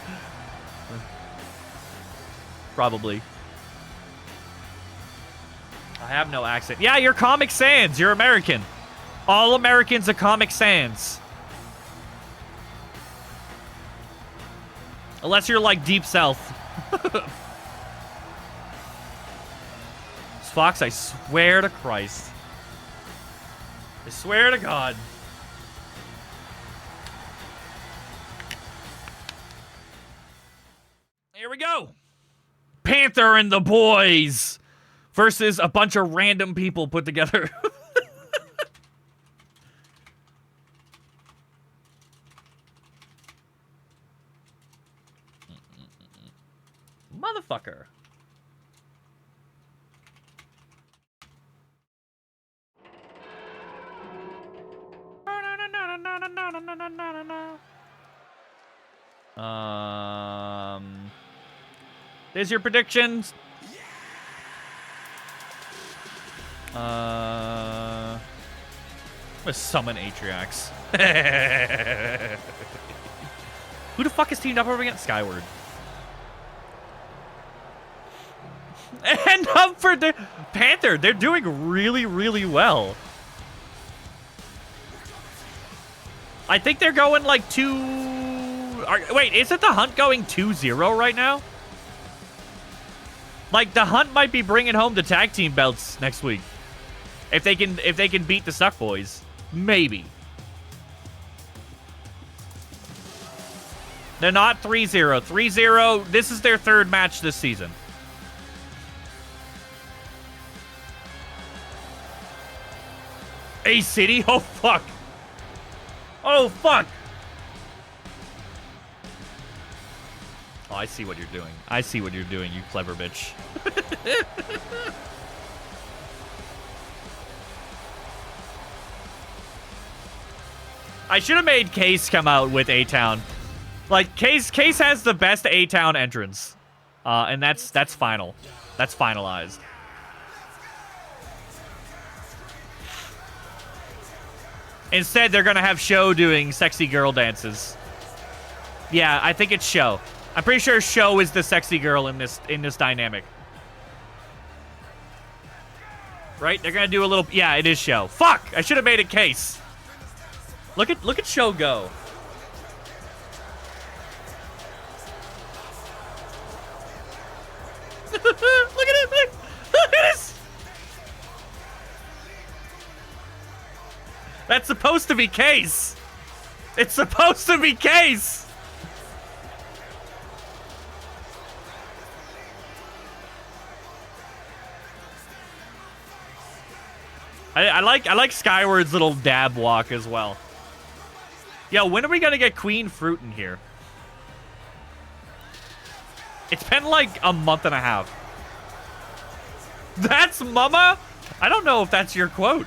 Probably. I have no accent. Yeah, you're Comic Sans. You're American. All Americans are Comic Sans. Unless you're like deep south. Fox, I swear to Christ. I swear to God. Here we go. Panther and the boys versus a bunch of random people put together. Motherfucker. There's your predictions. I'm gonna summon Atriox. Who the fuck is teamed up over against Skyward? And up for the Panther. They're doing really, really well. I think they're going like wait, isn't the Hunt going 2-0 right now? Like the Hunt might be bringing home the tag team belts next week. If they can beat the Suck Boys. Maybe. They're not 3-0. 3-0, this is their third match this season. A-City? Oh, fuck. Oh, fuck. Oh, I see what you're doing. I see what you're doing, you clever bitch. I should have made Case come out with A-Town. Like, Case has the best A-Town entrance. And that's final. That's finalized. Instead, they're gonna have Show doing sexy girl dances. Yeah, I think it's Show. I'm pretty sure Show is the sexy girl in this dynamic. Right? They're gonna do a little. Yeah, it is Show. Fuck! I should have made it Case. Look at Show go. Look at it! Look at this! That's supposed to be Case. It's supposed to be Case. I like Skyward's little dab walk as well. Yo, when are we gonna get Queen Fruit in here? It's been like a month and a half. That's Mama? I don't know if that's your quote.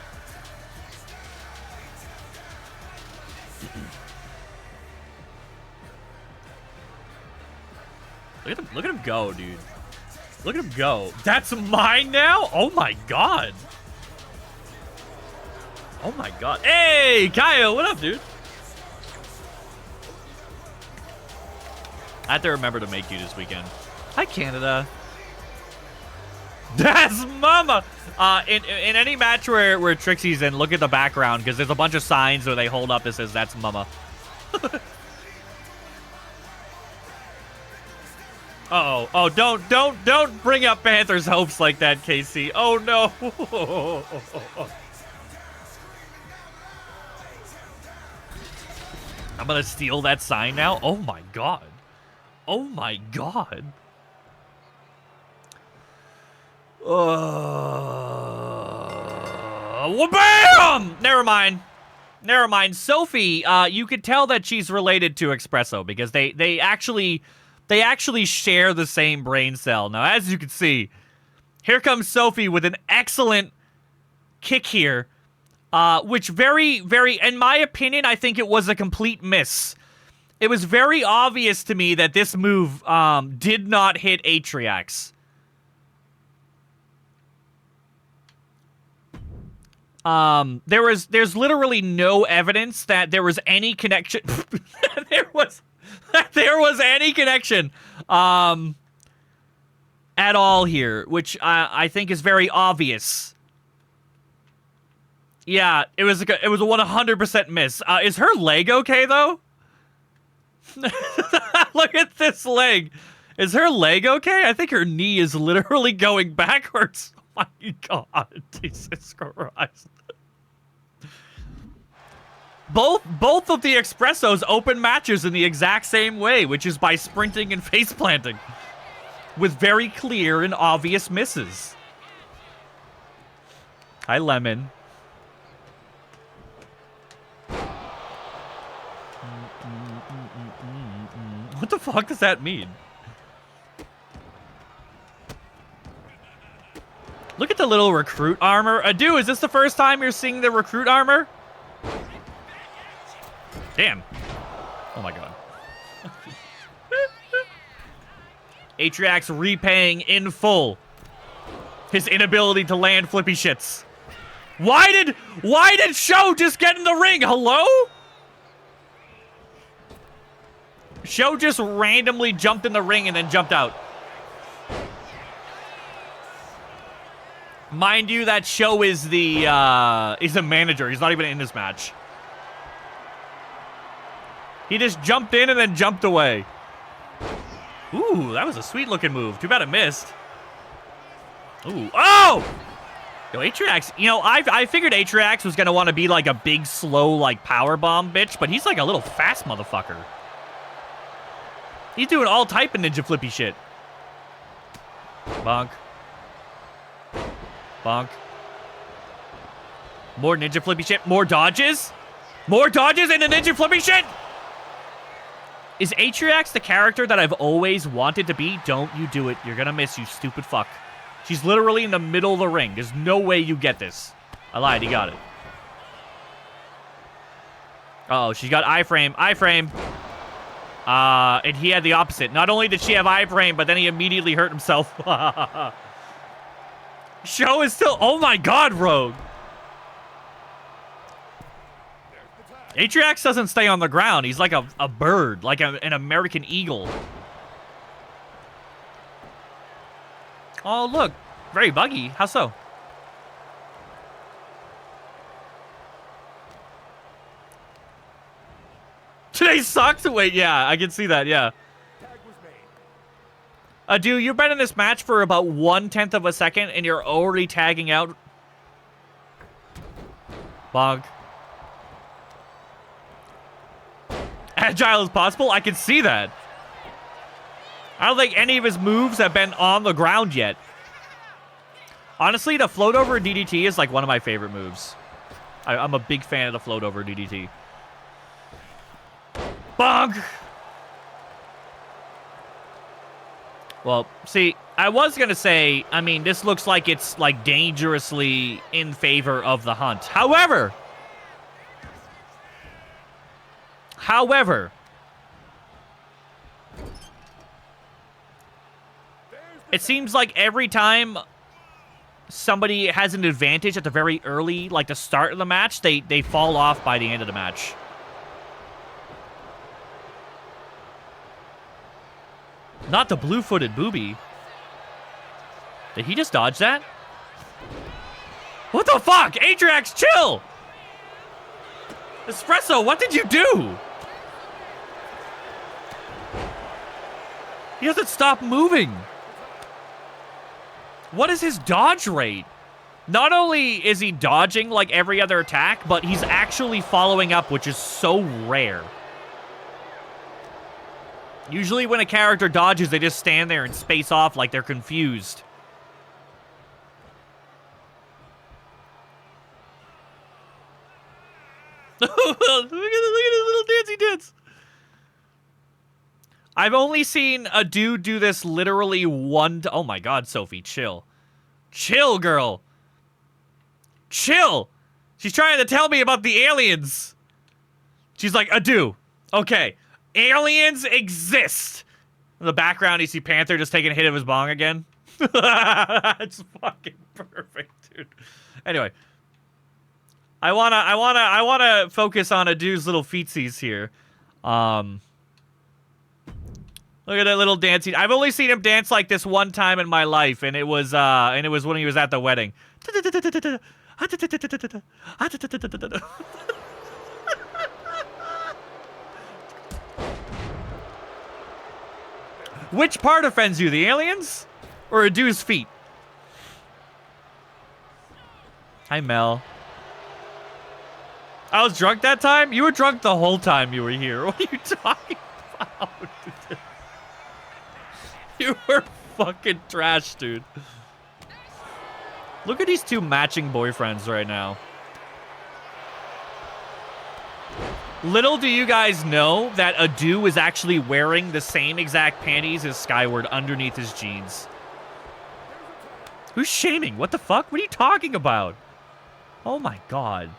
Look at him go, dude. Look at him go. That's mine now? Oh my god. Oh my god. Hey, Kyle, what up, dude? I have to remember to make you this weekend. Hi, Canada. That's Mama. In any match where Trixie's in, look at the background because there's a bunch of signs where they hold up that says that's Mama. Uh-oh. Oh, don't bring up Panther's hopes like that, Casey. Oh no. I'm gonna steal that sign now. Oh my god. Oh my god. Bam! Never mind. Never mind. Sophie, you could tell that she's related to Espresso because they actually share the same brain cell. Now, as you can see, here comes Sophie with an excellent kick here, which very, in my opinion, I think it was a complete miss. It was very obvious to me that this move did not hit Atriox. There's literally no evidence that there was any connection. there was any connection at all here, which I think is very obvious. Yeah, it was a 100% miss. Is her leg okay though? Look at this leg. Is her leg okay? I think her knee is literally going backwards. Oh my God, Jesus Christ. Both of the Espressos open matches in the exact same way, which is by sprinting and face planting, with very clear and obvious misses. Hi, Lemon. What the fuck does that mean? Look at the little recruit armor. Adu, is this the first time you're seeing the recruit armor? Damn. Oh my God. Atriax repaying in full his inability to land flippy shits. Why did Sho just get in the ring? Hello? Sho just randomly jumped in the ring and then jumped out. Mind you, that Sho is the manager. He's not even in this match. He just jumped in and then jumped away. Ooh, that was a sweet looking move. Too bad it missed. Ooh, oh! Yo, Atriax, you know, I figured Atriax was gonna want to be like a big, slow, like power bomb bitch, but he's like a little fast motherfucker. He's doing all type of ninja flippy shit. Bonk. Bonk. More ninja flippy shit. More dodges. More dodges and a ninja flippy shit. Is Atriax the character that I've always wanted to be? Don't you do it. You're gonna miss, you stupid fuck. She's literally in the middle of the ring. There's no way you get this. I lied. He got it. Uh-oh, she got iframe. Iframe. And he had the opposite. Not only did she have iframe, but then he immediately hurt himself. Sho is still... Oh my God, Rogue. Atriax doesn't stay on the ground. He's like a bird, like an American eagle. Oh, look. Very buggy. How so? Today sucks. Wait, yeah, I can see that, yeah. Dude, you've been in this match for about 1/10 of a second, and you're already tagging out. Bonk. Agile as possible? I can see that. I don't think any of his moves have been on the ground yet. Honestly, the float over DDT is like one of my favorite moves. I'm a big fan of the float over DDT. Bonk! Well, see, I was going to say, I mean, this looks like it's like dangerously in favor of the Hunt. However, it seems like every time somebody has an advantage at the very early, like the start of the match, they fall off by the end of the match. Not the blue-footed booby. Did he just dodge that? What the fuck? Atriax, chill! Espresso, what did you do? He doesn't stop moving. What is his dodge rate? Not only is he dodging like every other attack, but he's actually following up, which is so rare. Usually when a character dodges, they just stand there and space off like they're confused. Look at his little dancey dance. I've only seen a dude do this literally oh my God, Sophie, chill. Chill, girl. Chill. She's trying to tell me about the aliens. She's like, Adu. Okay. Aliens exist. In the background, you see Panther just taking a hit of his bong again. That's fucking perfect, dude. Anyway. I wanna focus on Adu's little feetsies here. Look at that little dancing. I've only seen him dance like this one time in my life, and it was when he was at the wedding. Which part offends you, the aliens or a dude's feet? Hi, Mel. I was drunk that time? You were drunk the whole time you were here. What are you talking about? You were fucking trash, dude. Look at these two matching boyfriends right now. Little do you guys know that Adu is actually wearing the same exact panties as Skyward underneath his jeans. Who's shaming? What the fuck? What are you talking about? Oh my god.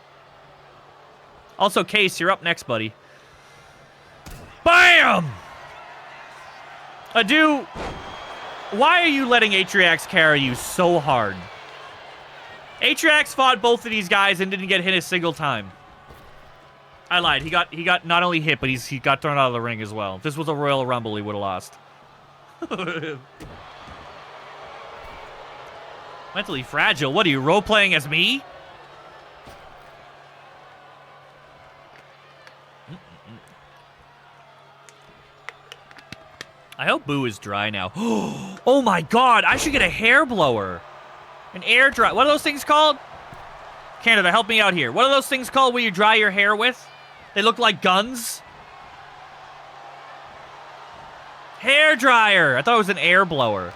Also, Case, you're up next, buddy. BAM! Adu, why are you letting Atriox carry you so hard? Atriox fought both of these guys and didn't get hit a single time. I lied. He got not only hit, but he got thrown out of the ring as well. If this was a Royal Rumble, he would have lost. Mentally fragile. What are you, role-playing as me? I hope Boo is dry now. Oh my god, I should get a hair blower. An air dry. What are those things called? Canada, help me out here. What are those things called where you dry your hair with? They look like guns. Hair dryer. I thought it was an air blower.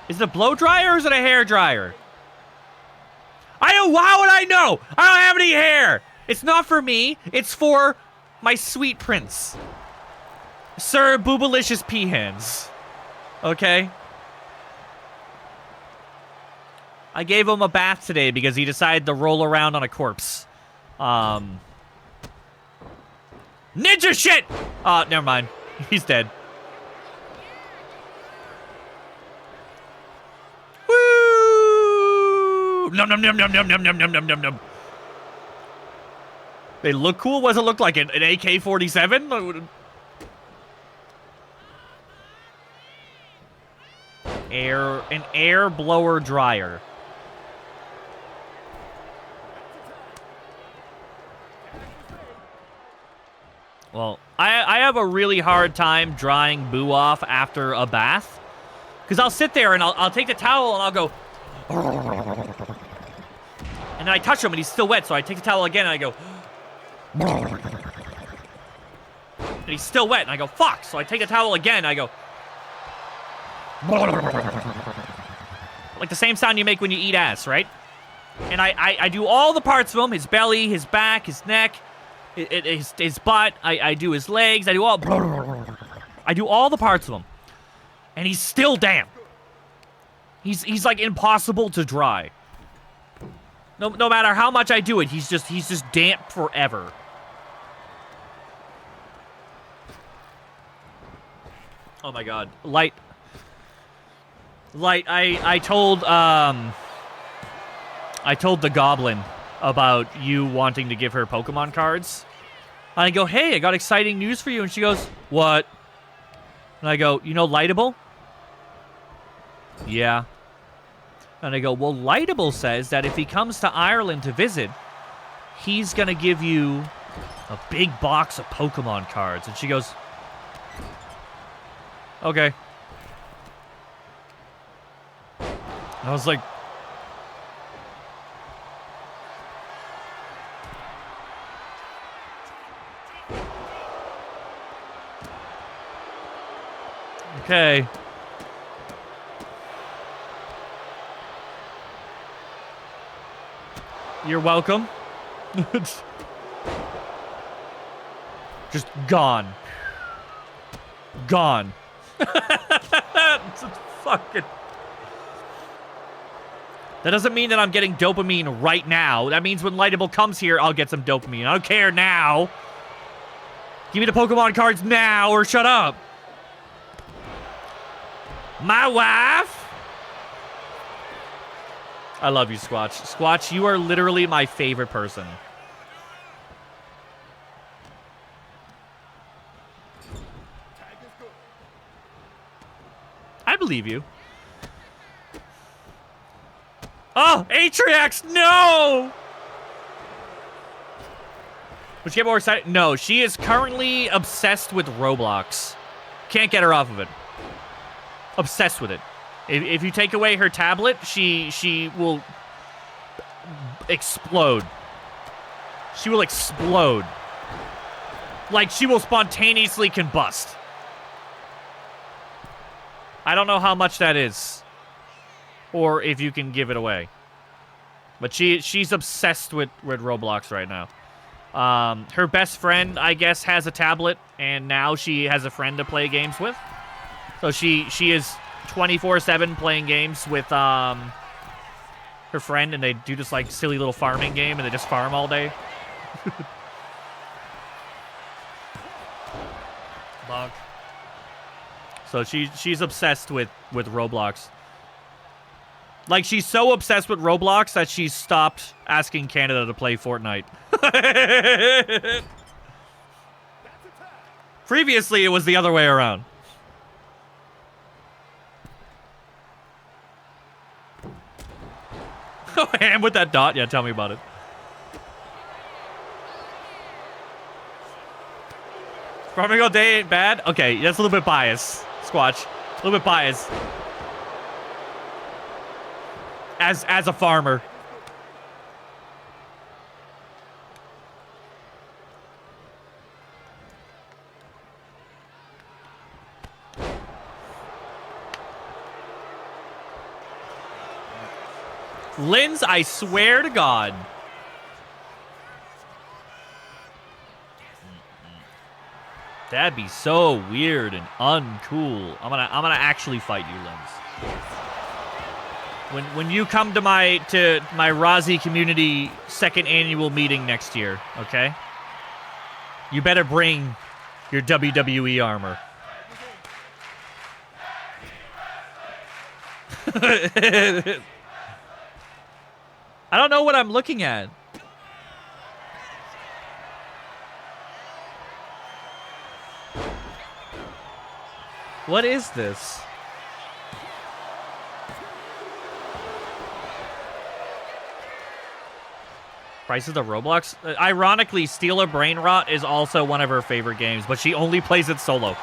Is it a blow dryer or is it a hair dryer? How would I know? I don't have any hair. It's not for me. It's for my sweet prince. Sir Boobalicious Peahens. Okay? I gave him a bath today because he decided to roll around on a corpse. Ninja shit! Never mind. He's dead. Woo! Num num num num num num num num num num num. They look cool? What does it look like? An AK-47? An air blower dryer. Well, I have a really hard time drying Boo off after a bath. Because I'll sit there and I'll take the towel and I'll go... And then I touch him and he's still wet, so I take the towel again and I go... And he's still wet and I go, fuck! So I take the towel again and I go... Like the same sound you make when you eat ass, right? And I do all the parts of him. His belly, his back, his neck, his butt. I do his legs. I do all the parts of him. And he's still damp. He's like impossible to dry. No matter how much I do it, he's just damp forever. Oh my god. Light, I told the goblin about you wanting to give her Pokemon cards. And I go, hey, I got exciting news for you. And she goes, what? And I go, you know Lightable? Yeah. And I go, well, Lightable says that if he comes to Ireland to visit, he's going to give you a big box of Pokemon cards. And she goes, okay. I was like... Okay. You're welcome. Just gone. Gone. It's fucking... That doesn't mean that I'm getting dopamine right now. That means when Lightable comes here, I'll get some dopamine. I don't care now. Give me the Pokemon cards now or shut up. My wife. I love you, Squatch. Squatch, you are literally my favorite person. I believe you. Oh, Atriox, no! Would she get more excited? No, she is currently obsessed with Roblox. Can't get her off of it. Obsessed with it. If you take away her tablet, she will explode. She will explode. Like, she will spontaneously combust. I don't know how much that is. Or if you can give it away. But she's obsessed with Roblox right now. Her best friend, I guess, has a tablet, and now she has a friend to play games with. So she is 24/7 playing games with her friend, and they do this like silly little farming game, and they just farm all day. Bonk. So she's obsessed with Roblox. Like, she's so obsessed with Roblox that she's stopped asking Canada to play Fortnite. Previously, it was the other way around. Oh, ham with that dot? Yeah, tell me about it. Farming all day ain't bad? Okay, that's a little bit biased, Squatch. A little bit biased. As a farmer. Linz, I swear to God. That'd be so weird and uncool. I'm gonna actually fight you, Linz. When you come to my Rozzy community 2nd annual meeting next year, okay? You better bring your WWE armor. I don't know what I'm looking at. What is this? Prices of Roblox? Ironically, Stealer Brain Rot is also one of her favorite games, but she only plays it solo.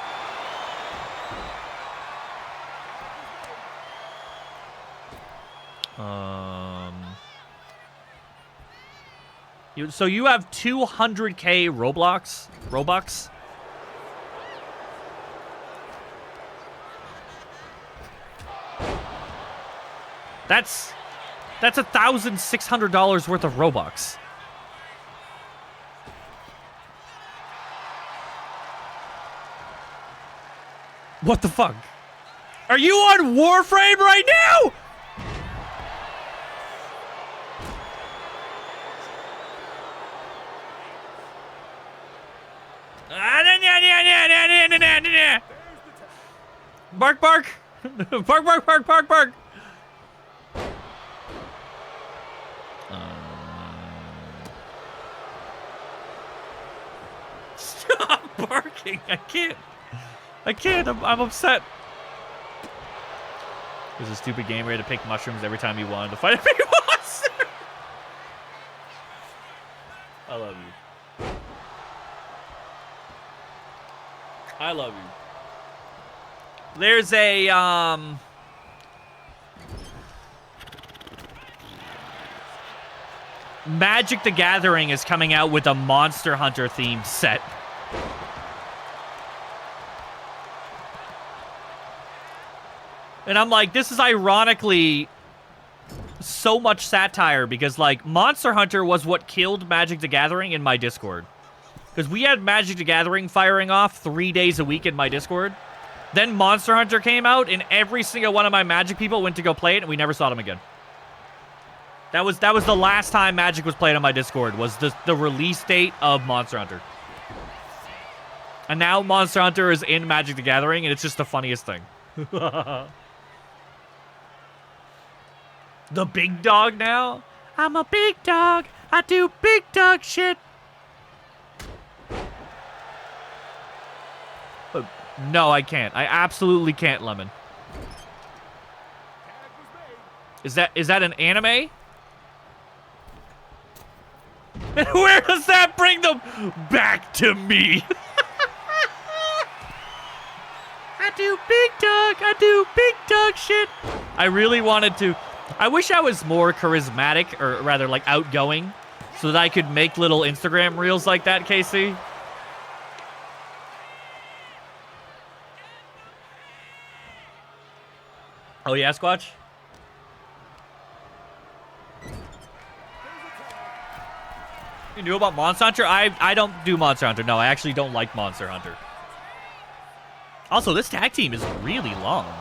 So you have 200k Robux? That's $1,600 worth of Robux. What the fuck? Are you on Warframe right now? Bark, bark. Bark, bark, bark, bark, bark. Stop barking. I can't. I'm upset. There's a stupid game where you had to pick mushrooms every time you wanted to fight a big monster. I love you. I love you. There's a, Magic the Gathering is coming out with a Monster Hunter themed set. And I'm like, this is ironically so much satire because, like, Monster Hunter was what killed Magic the Gathering in my Discord. Because we had Magic the Gathering firing off 3 days a week in my Discord. Then Monster Hunter came out, and every single one of my Magic people went to go play it, and we never saw them again. That was the last time Magic was played on my Discord, was the release date of Monster Hunter. And now Monster Hunter is in Magic the Gathering, and it's just the funniest thing. The big dog now? I'm a big dog. I do big dog shit. No, I can't. I absolutely can't, Lemon. Is that an anime? And where does that bring them? Back to me. do big dog. I do big dog shit. I really wanted to. I wish I was more charismatic, or rather like outgoing, so that I could make little Instagram reels like that, Casey. Oh yeah, Squatch? You knew about Monster Hunter? I don't do Monster Hunter. No, I actually don't like Monster Hunter. Also, this tag team is really long.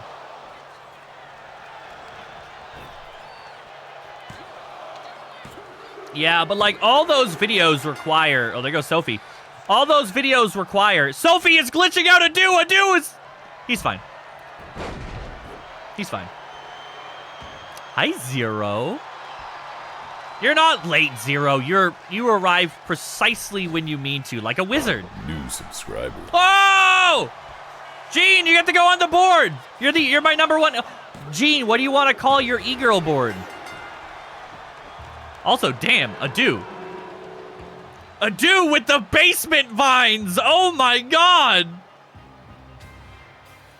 Yeah, but like all those videos require... Oh, there goes Sophie. All those videos require... Sophie is glitching out Adu! Adu is... He's fine. He's fine. Hi, Zero. You're not late, Zero. You arrive precisely when you mean to, like a wizard. New subscriber. Oh! Gene, you get to go on the board. You're my number one. Gene, what do you want to call your e-girl board? Also, damn, Adu. Adu with the basement vines. Oh my god.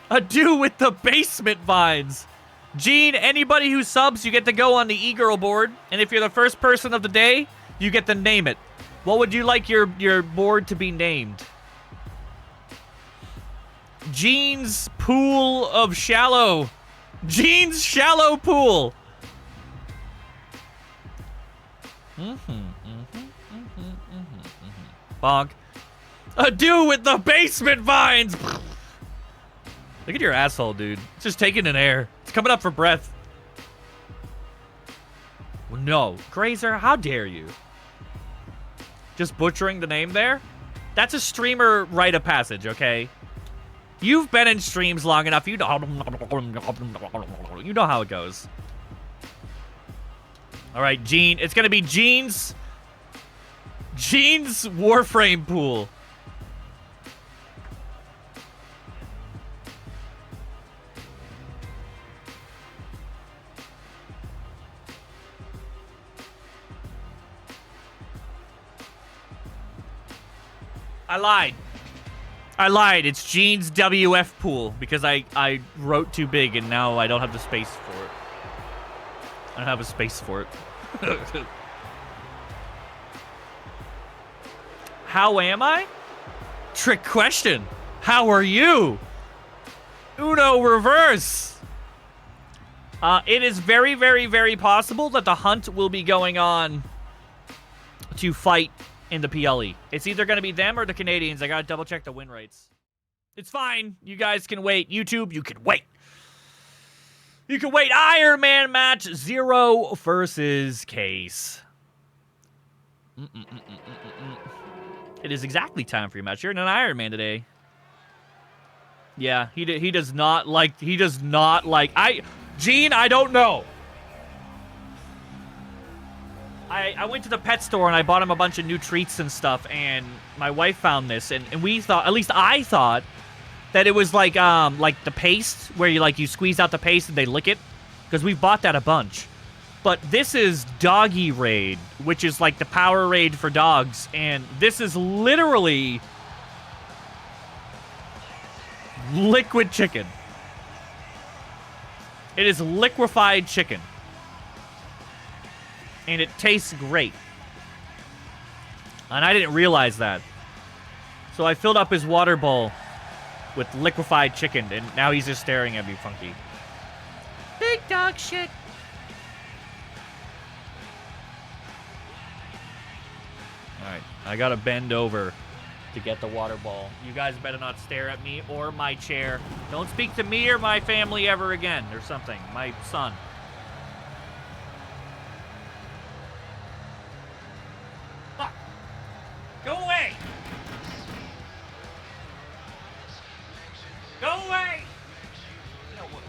Adu with the basement vines. Gene, anybody who subs, you get to go on the e-girl board. And if you're the first person of the day, you get to name it. What would you like your board to be named? Gene's Pool of Shallow. Gene's Shallow Pool. Bonk. Adu with the basement vines. Look at your asshole, dude. It's just taking an air. It's coming up for breath. No. Grazer, how dare you? Just butchering the name there? That's a streamer rite of passage, okay? You've been in streams long enough. You know how it goes. All right, Gene. It's going to be Gene's Warframe Pool. I lied. It's Gene's WF Pool because I wrote too big and now I don't have the space for it. I don't have a space for it. How am I? Trick question. How are you? Uno reverse. It is very, very, very possible that the hunt will be going on to fight in the PLE. It's either going to be them or the Canadians. I got to double check the win rates. It's fine. You guys can wait. YouTube, you can wait. You can wait. Iron Man match 0 versus Case. It is exactly time for your match. You're in an Iron Man today. Yeah, he does not like... Gene, I don't know. I went to the pet store and I bought him a bunch of new treats and stuff, and my wife found this, and we thought, at least I thought, that it was like the paste, where you squeeze out the paste and they lick it, because we've bought that a bunch. But this is Doggy Raid, which is like the Power Raid for dogs, and this is literally liquid chicken. It is liquefied chicken. And it tastes great. And I didn't realize that. So I filled up his water bowl with liquefied chicken, and now he's just staring at me funky. Big dog shit. Alright, I gotta bend over to get the water ball. You guys better not stare at me or my chair. Don't speak to me or my family ever again, or something. My son. Go away! Go away! No, what?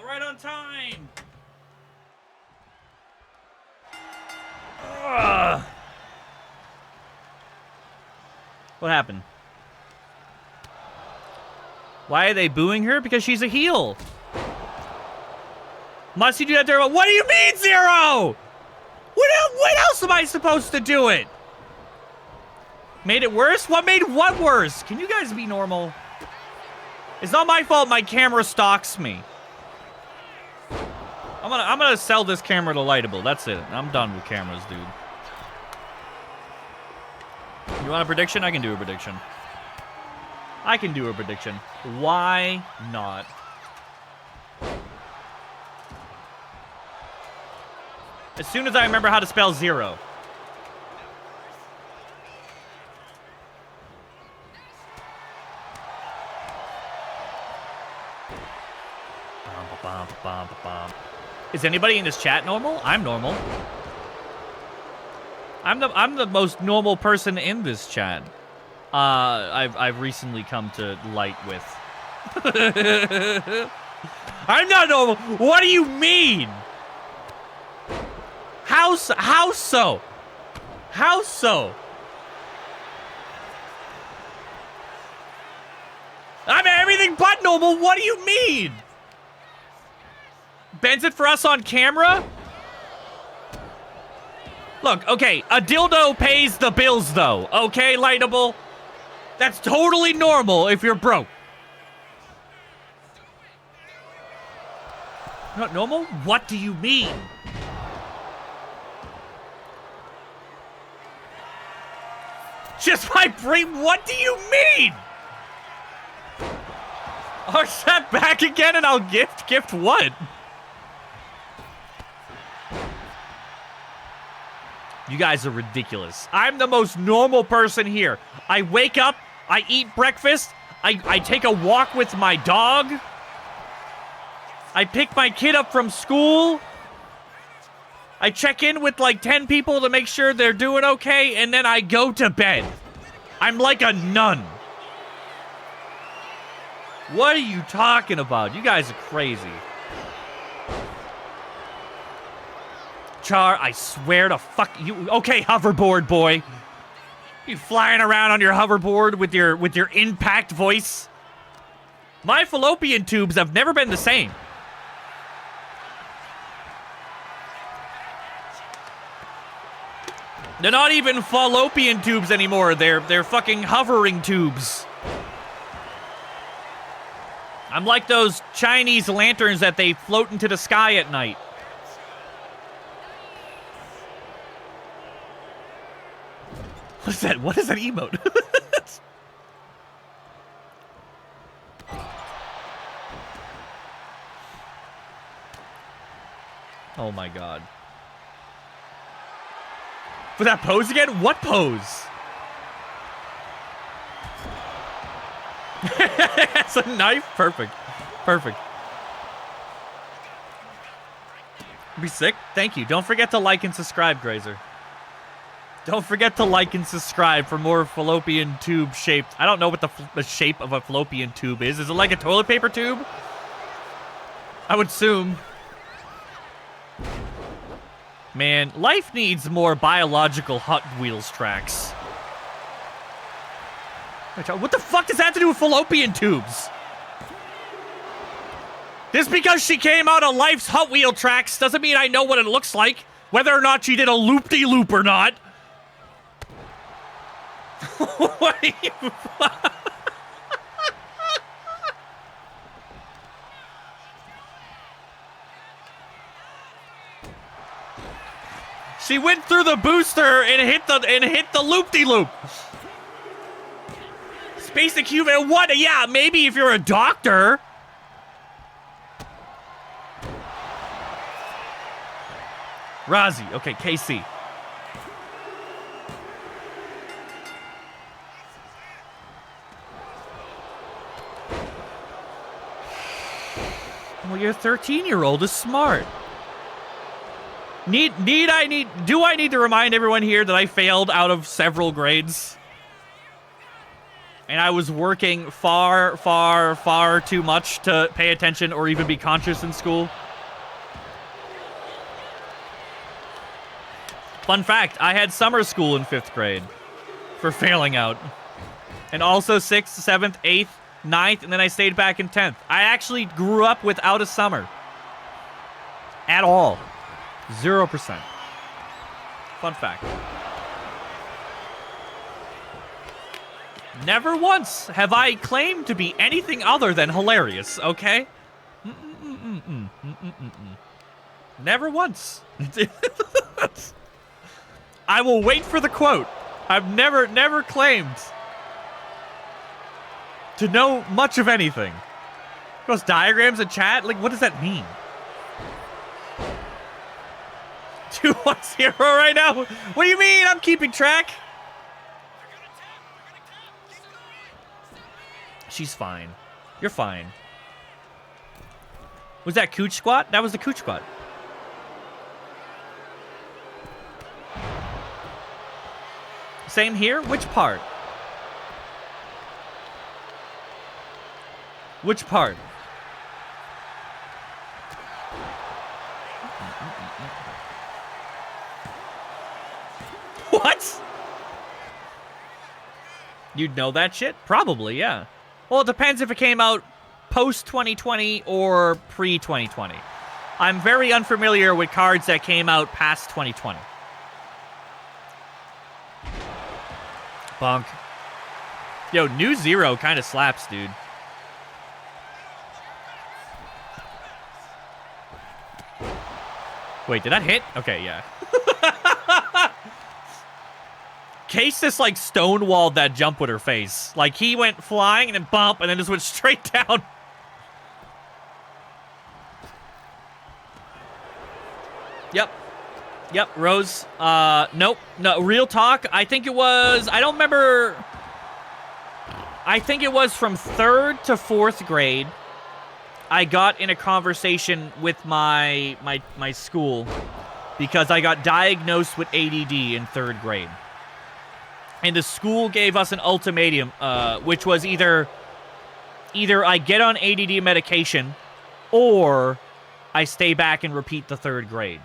right on time. Ugh. What happened? Why are they booing her? Because she's a heel. Must you do that, Turmoil? What do you mean, Zero? What else am I supposed to do it? Made it worse? What made what worse? Can you guys be normal? It's not my fault my camera stalks me. I'm gonna sell this camera to Lightable. That's it. I'm done with cameras, dude. You want a prediction? I can do a prediction. I can do a prediction. Why not? As soon as I remember how to spell zero. Is anybody in this chat normal? I'm normal. I'm the most normal person in this chat. I've recently come to light with. I'm not normal. What do you mean? How so? How so? How so? I'm everything but normal. What do you mean? Bends it for us on camera? Look, okay, a dildo pays the bills, though. Okay, Lightable? That's totally normal if you're broke. Not normal? What do you mean? Just my brain? What do you mean? I'll step back again and I'll gift? Gift what? You guys are ridiculous. I'm the most normal person here. I wake up, I eat breakfast, I take a walk with my dog, I pick my kid up from school, I check in with like 10 people to make sure they're doing okay, and then I go to bed. I'm like a nun. What are you talking about? You guys are crazy. Char, I swear to fuck you. Okay, hoverboard boy. You flying around on your hoverboard with your impact voice. My fallopian tubes have never been the same. They're not even fallopian tubes anymore. They're fucking hovering tubes. I'm like those Chinese lanterns that they float into the sky at night. What is that? What is that emote? Oh my god. For that pose again? What pose? It's a knife? Perfect. Perfect. Be sick? Thank you. Don't forget to like and subscribe, Grazer. Don't forget to like and subscribe for more fallopian tube shaped. I don't know what the shape of a fallopian tube is. Is it like a toilet paper tube? I would assume. Man, life needs more biological Hot Wheels tracks. What the fuck does that have to do with fallopian tubes? Just because she came out of life's Hot Wheel tracks doesn't mean I know what it looks like. Whether or not she did a loop-de-loop or not. What are you... She went through the booster and hit the loop-de-loop. Space Human, what? Yeah, maybe if you're a doctor. Razi, okay, KC. Well, your 13-year-old is smart. Do I need to remind everyone here that I failed out of several grades? And I was working far, far, far too much to pay attention or even be conscious in school. Fun fact, I had summer school in 5th grade for failing out. And also 6th, 7th, 8th, 9th, and then I stayed back in 10th. I actually grew up without a summer. At all. 0%. Fun fact. Never once have I claimed to be anything other than hilarious, okay? Never once. I will wait for the quote. I've never claimed to know much of anything. Those diagrams in chat, like, what does that mean? 2-1-0 right now? What do you mean? I'm keeping track. She's fine. You're fine. Was that cooch squat? That was the cooch squat. Same here? Which part? Which part? What? You'd know that shit? Probably, yeah. Well, it depends if it came out post-2020 or pre-2020. I'm very unfamiliar with cards that came out past 2020. Bonk. Yo, New Zero kind of slaps, dude. Wait, did that hit? Okay, yeah. Case just, like, stonewalled that jump with her face. Like, he went flying and then bump and then just went straight down. Yep. Yep, Rose. Nope. No, real talk. I think it was... I don't remember... I think it was from 3rd to 4th grade. I got in a conversation with my school because I got diagnosed with ADD in 3rd grade. And the school gave us an ultimatum, which was either I get on ADD medication or I stay back and repeat the 3rd grade.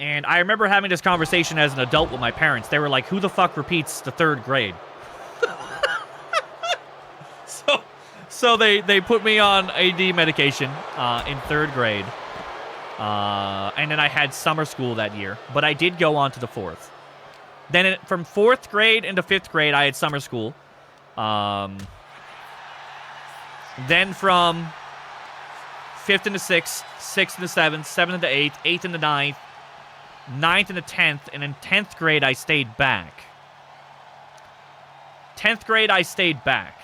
And I remember having this conversation as an adult with my parents. They were like, who the fuck repeats the 3rd grade? So they put me on AD medication in 3rd grade. And then I had summer school that year. But I did go on to the 4th. Then from 4th grade into 5th grade, I had summer school. Then from 5th into 6th, 6th into 7th, 7th into 8th, 8th into 9th, 9th into 10th, and in 10th grade, I stayed back. 10th grade, I stayed back.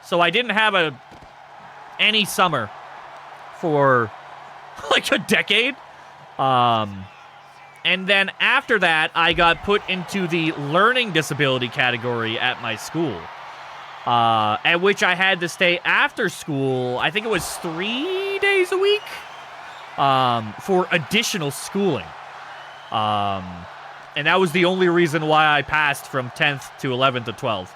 So I didn't have any summer for like a decade. And then after that, I got put into the learning disability category at my school, at which I had to stay after school. I think it was 3 days a week for additional schooling. And that was the only reason why I passed from 10th to 11th to 12th,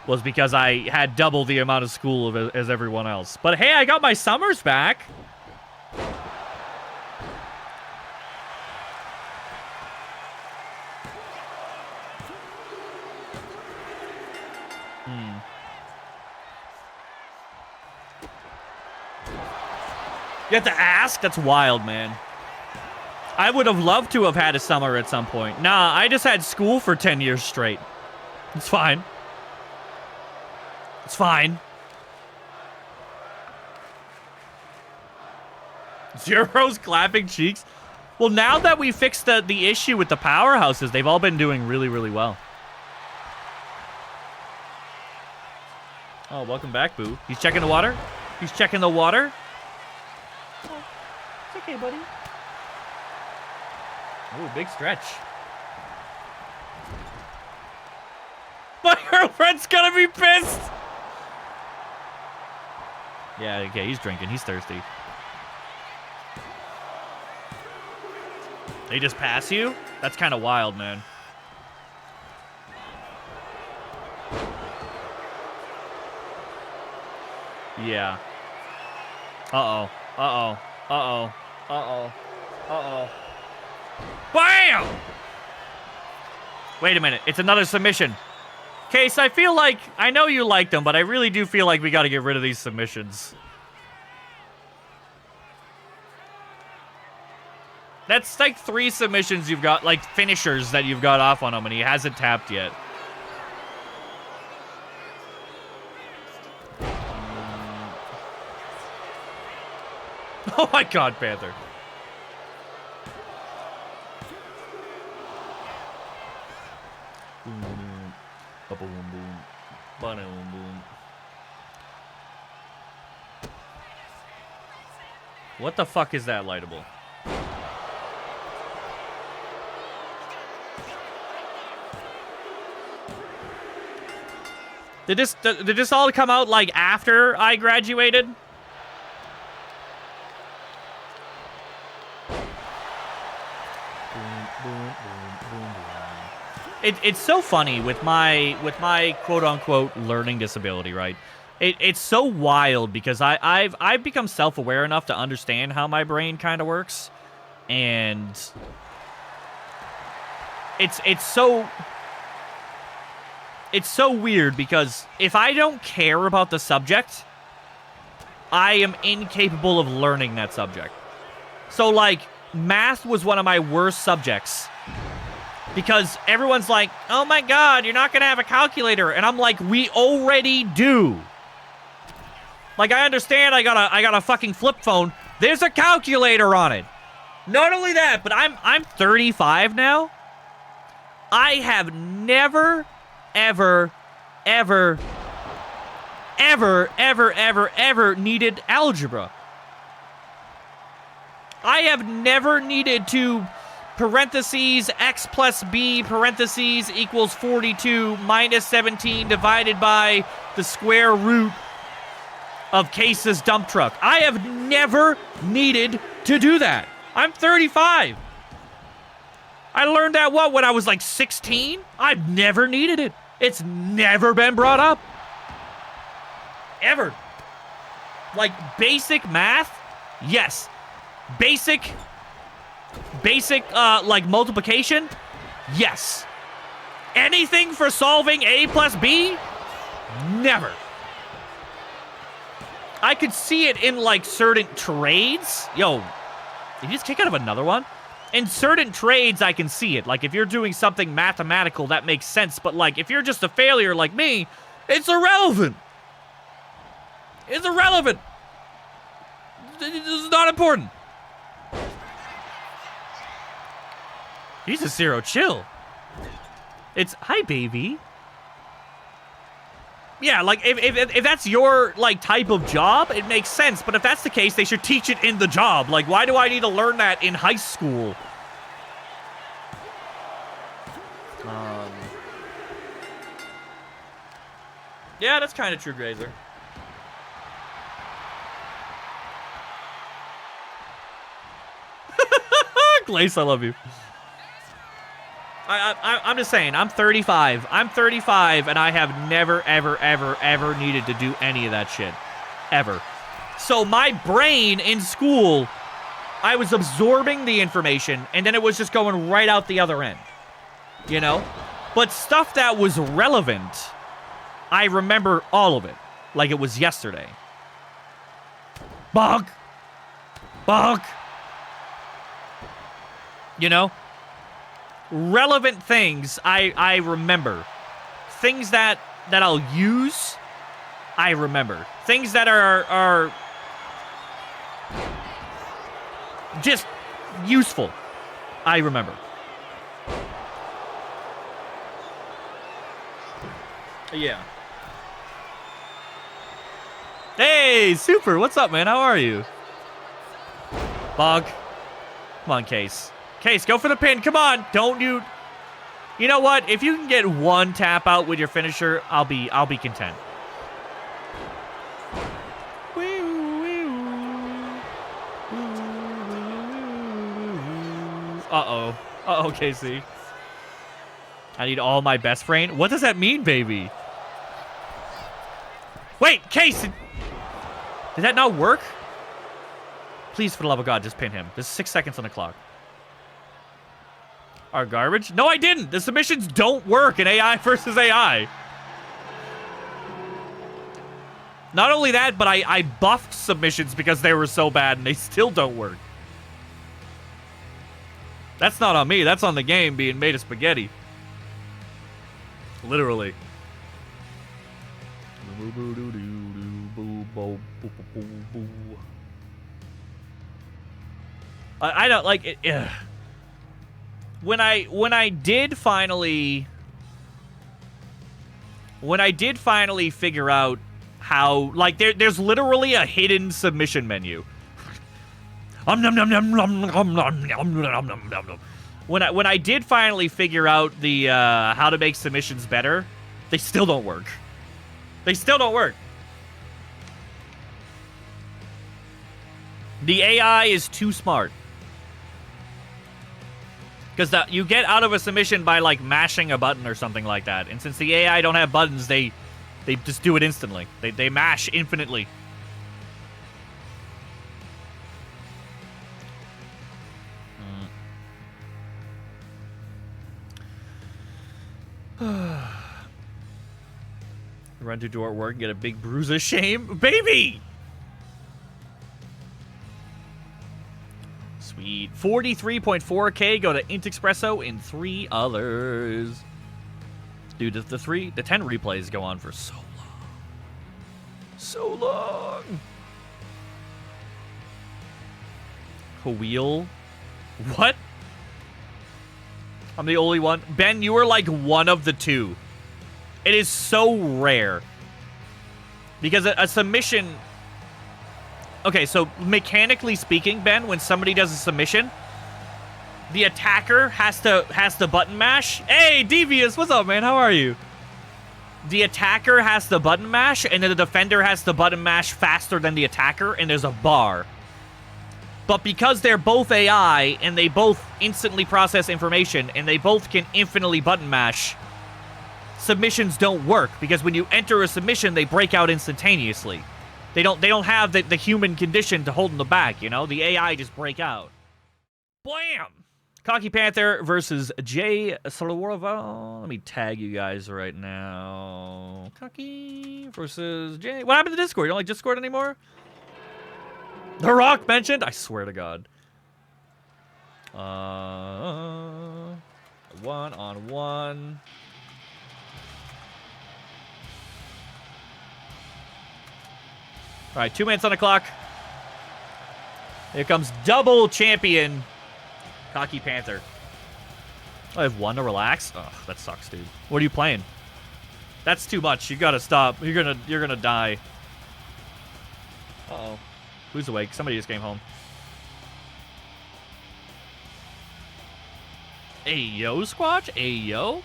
was because I had double the amount of school as everyone else. But hey, I got my summers back. You have to ask? That's wild, man. I would have loved to have had a summer at some point. Nah, I just had school for 10 years straight. It's fine. It's fine. Zero's clapping cheeks. Well, now that we fixed the issue with the powerhouses, they've all been doing really, really well. Oh, welcome back, Boo. He's checking the water? He's checking the water? Oh, it's okay, buddy. Ooh, big stretch. My girlfriend's gonna be pissed! Yeah, okay, he's drinking. He's thirsty. They just pass you? That's kind of wild, man. Yeah. Uh-oh. Uh-oh. Uh-oh. Uh-oh. Uh-oh. BAM! Wait a minute. It's another submission. Case, I feel like... I know you like them, but I really do feel like we got to get rid of these submissions. That's like 3 submissions you've got, like finishers that you've got off on him, and he hasn't tapped yet. Oh my God, Panther. Boom, boom, boom, boom, boom. What the fuck is that lightable? Did this all come out like after I graduated? It's so funny with my quote unquote learning disability, right? It's so wild because I've become self-aware enough to understand how my brain kind of works, and it's so weird because if I don't care about the subject, I am incapable of learning that subject. So, like, math was one of my worst subjects because everyone's like, oh my God, you're not going to have a calculator. And I'm like, we already do. Like, I understand I got a fucking flip phone. There's a calculator on it. Not only that, but I'm 35 now. I have never... ever needed algebra. I have never needed to parentheses x plus b parentheses equals 42 minus 17 divided by the square root of Case's dump truck. I have never needed to do that. I'm 35. I learned that, when I was like 16? I've never needed it. It's never been brought up. Ever. Like, basic math? Yes. Basic, like, multiplication? Yes. Anything for solving A plus B? Never. I could see it in, like, certain trades. Yo, did you just kick out of another one? In certain trades, I can see it. Like, if you're doing something mathematical, that makes sense. But, like, if you're just a failure like me, it's irrelevant. It's irrelevant. This is not important. Jesus, Zero, chill. It's, hi, baby. Yeah, like, if that's your, like, type of job, it makes sense. But if that's the case, they should teach it in the job. Like, why do I need to learn that in high school? Yeah, that's kind of true, Grazer. Glace, I love you. I'm just saying, I'm 35. I'm 35, and I have never, ever needed to do any of that shit. Ever. So my brain in school, I was absorbing the information, and then it was just going right out the other end. You know? But stuff that was relevant, I remember all of it. Like it was yesterday. Bonk! Bonk! You know? Relevant things I remember. Things that I'll use, I remember. Things that are just useful, I remember. Yeah. Hey, Super, what's up, man? How are you? Bog. Come on, Case. Case, go for the pin. Come on. Don't you... You know what? If you can get one tap out with your finisher, I'll be content. Uh-oh. Uh-oh, Casey. I need all my best brain. What does that mean, baby? Wait, Casey! Did that not work? Please, for the love of God, just pin him. There's 6 seconds on the clock. Our garbage? No, I didn't. The submissions don't work in AI versus AI. Not only that, but I buffed submissions because they were so bad and they still don't work. That's not on me. That's on the game being made of spaghetti. Literally. I don't like it. Ugh. When I did finally figure out how, like, there's literally a hidden submission menu. When I did finally figure out the how to make submissions better, they still don't work. They still don't work. The AI is too smart. Because you get out of a submission by, like, mashing a button or something like that. And since the AI don't have buttons, they just do it instantly. They mash infinitely. Run to door at work and get a big bruise of shame. Baby! Sweet. 43.4K go to Int Espresso and 3 others. Dude, the 10 replays go on for so long. So long. A wheel? What? I'm the only one. Ben, you are like one of the two. It is so rare. Because a submission... Okay, so mechanically speaking, Ben, when somebody does a submission, the attacker has to button mash. Hey, Devious, what's up, man? How are you? The attacker has to button mash, and then the defender has to button mash faster than the attacker, and there's a bar. But because they're both AI, and they both instantly process information, and they both can infinitely button mash, submissions don't work, because when you enter a submission, they break out instantaneously. They don't have the human condition to hold them back, you know? The AI just break out. Blam! Cocky Panther versus Jay Solorova. Let me tag you guys right now. Cocky versus Jay. What happened to Discord? You don't like Discord anymore? The Rock mentioned? I swear to God. 1-on-1. All right, 2 minutes on the clock. Here comes double champion Cocky Panther. I have 1 to relax. Ugh, that sucks, dude. What are you playing? That's too much. You gotta stop. You're gonna die. Uh-oh. Who's awake? Somebody just came home. Ayo, Squatch? Ayo?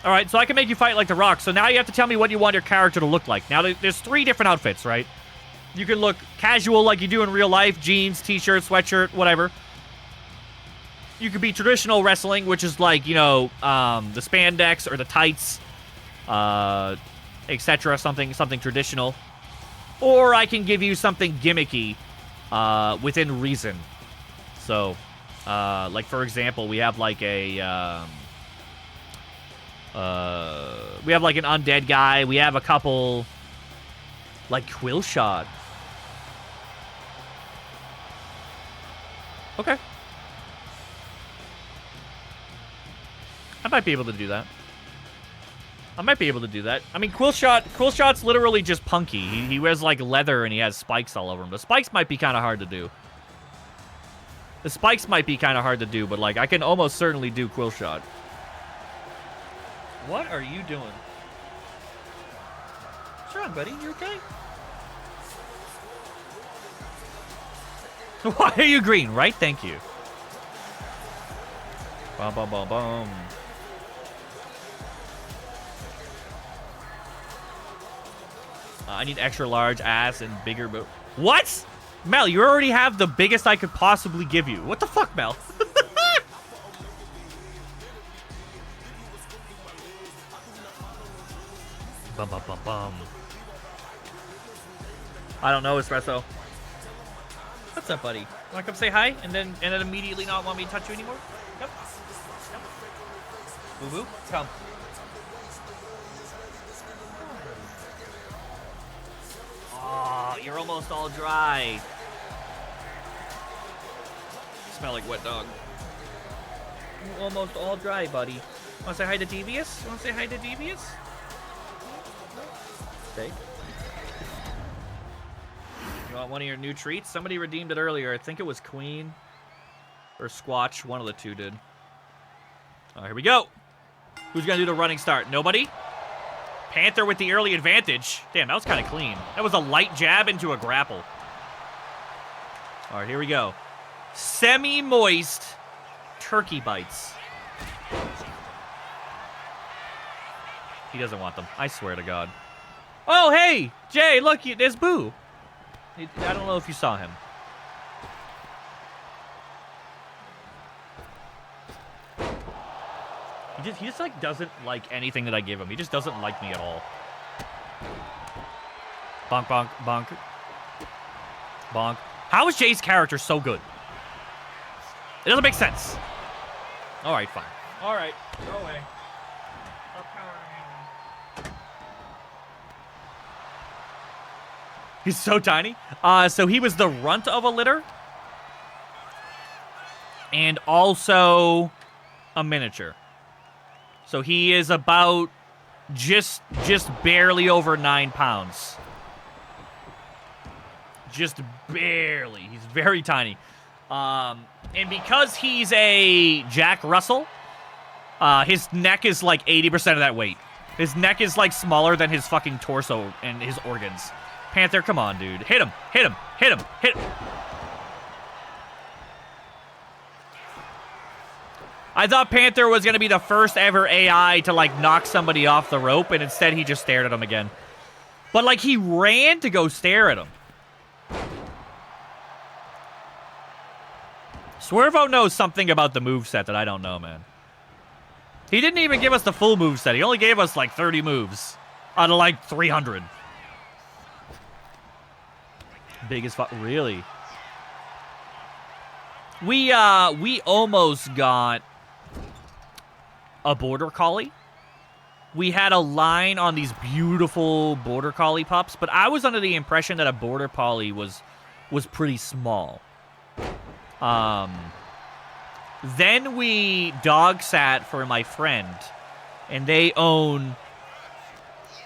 All right, so I can make you fight like The Rock. So now you have to tell me what you want your character to look like. Now, there's 3 different outfits, right? You can look casual like you do in real life. Jeans, t-shirt, sweatshirt, whatever. You could be traditional wrestling, which is like, you know, the spandex or the tights, etc. Something traditional. Or I can give you something gimmicky within reason. So, like, for example, we have like a... we have like an undead guy. We have a couple... Like Quill Shot. Okay. I might be able to do that. I mean, Quill Shot's literally just punky. He wears like leather and he has spikes all over him. The spikes might be kind of hard to do. But like I can almost certainly do Quill Shot. What are you doing? What's wrong, buddy? You okay? Why are you green? Right? Thank you. Bum, bum, bum, bum. I need extra large ass and bigger boot. What? Mel, you already have the biggest I could possibly give you. What the fuck, Mel? Bum, bum, bum, bum. I don't know, Espresso. What's up, buddy? Want to come say hi and then immediately not want me to touch you anymore? Come. Come. Boo boo, come. Oh, you're almost all dry. You smell like wet dog. You're almost all dry, buddy. Want to say hi to Devious? Want to say hi to Devious? Okay. You want one of your new treats? Somebody redeemed it earlier. I think it was Queen or Squatch. One of the two did. All right, here we go. Who's going to do the running start? Nobody? Panther with the early advantage. Damn, that was kind of clean. That was a light jab into a grapple. All right, here we go. Semi-moist turkey bites. He doesn't want them. I swear to God. Oh, hey! Jay, look, there's Boo. I don't know if you saw him. He just like doesn't like anything that I give him. He just doesn't like me at all. Bonk, bonk, bonk. Bonk. How is Jay's character so good? It doesn't make sense. All right, fine. All right, go away. He's so tiny. So he was the runt of a litter. And also a miniature. So he is about just barely over 9 pounds. Just barely. He's very tiny. And because he's a Jack Russell, his neck is like 80% of that weight. His neck is like smaller than his fucking torso and his organs. Panther, come on, dude. Hit him. Hit him. Hit him. Hit him. I thought Panther was going to be the first ever AI to, like, knock somebody off the rope, and instead he just stared at him again. But, like, he ran to go stare at him. Swervo knows something about the moveset that I don't know, man. He didn't even give us the full moveset. He only gave us, like, 30 moves out of, like, 300. Big as fuck. Really? We almost got a border collie. We had a line on these beautiful border collie pups, but I was under the impression that a border collie was pretty small. Then we dog sat for my friend, and they own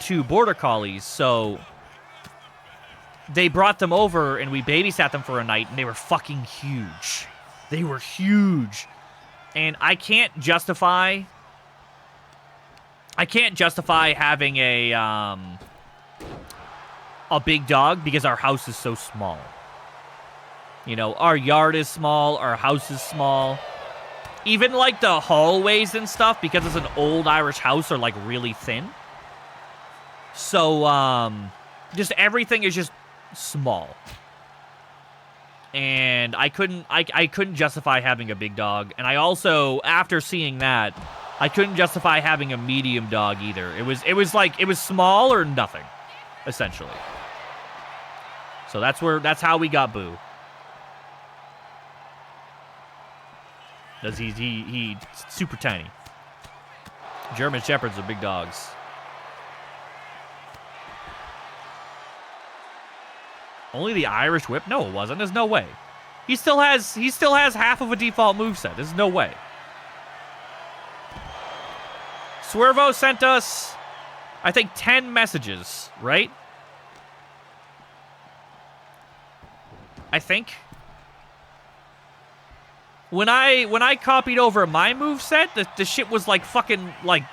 2 border collies, so they brought them over, and we babysat them for a night, and they were fucking huge. They were huge. And I can't justify having a big dog because our house is so small. You know, our yard is small, our house is small. Even like the hallways and stuff, because it's an old Irish house, are like really thin. So just everything is just small. And I couldn't justify having a big dog. And I also, after seeing that, I couldn't justify having a medium dog either. It was small or nothing, essentially. So that's how we got Boo. Because he's super tiny. German Shepherds are big dogs. Only the Irish Whip? No, it wasn't. There's no way. He still has half of a default moveset. There's no way. Swervo sent us, I think, 10 messages, right? I think. When I copied over my moveset, the shit was like fucking like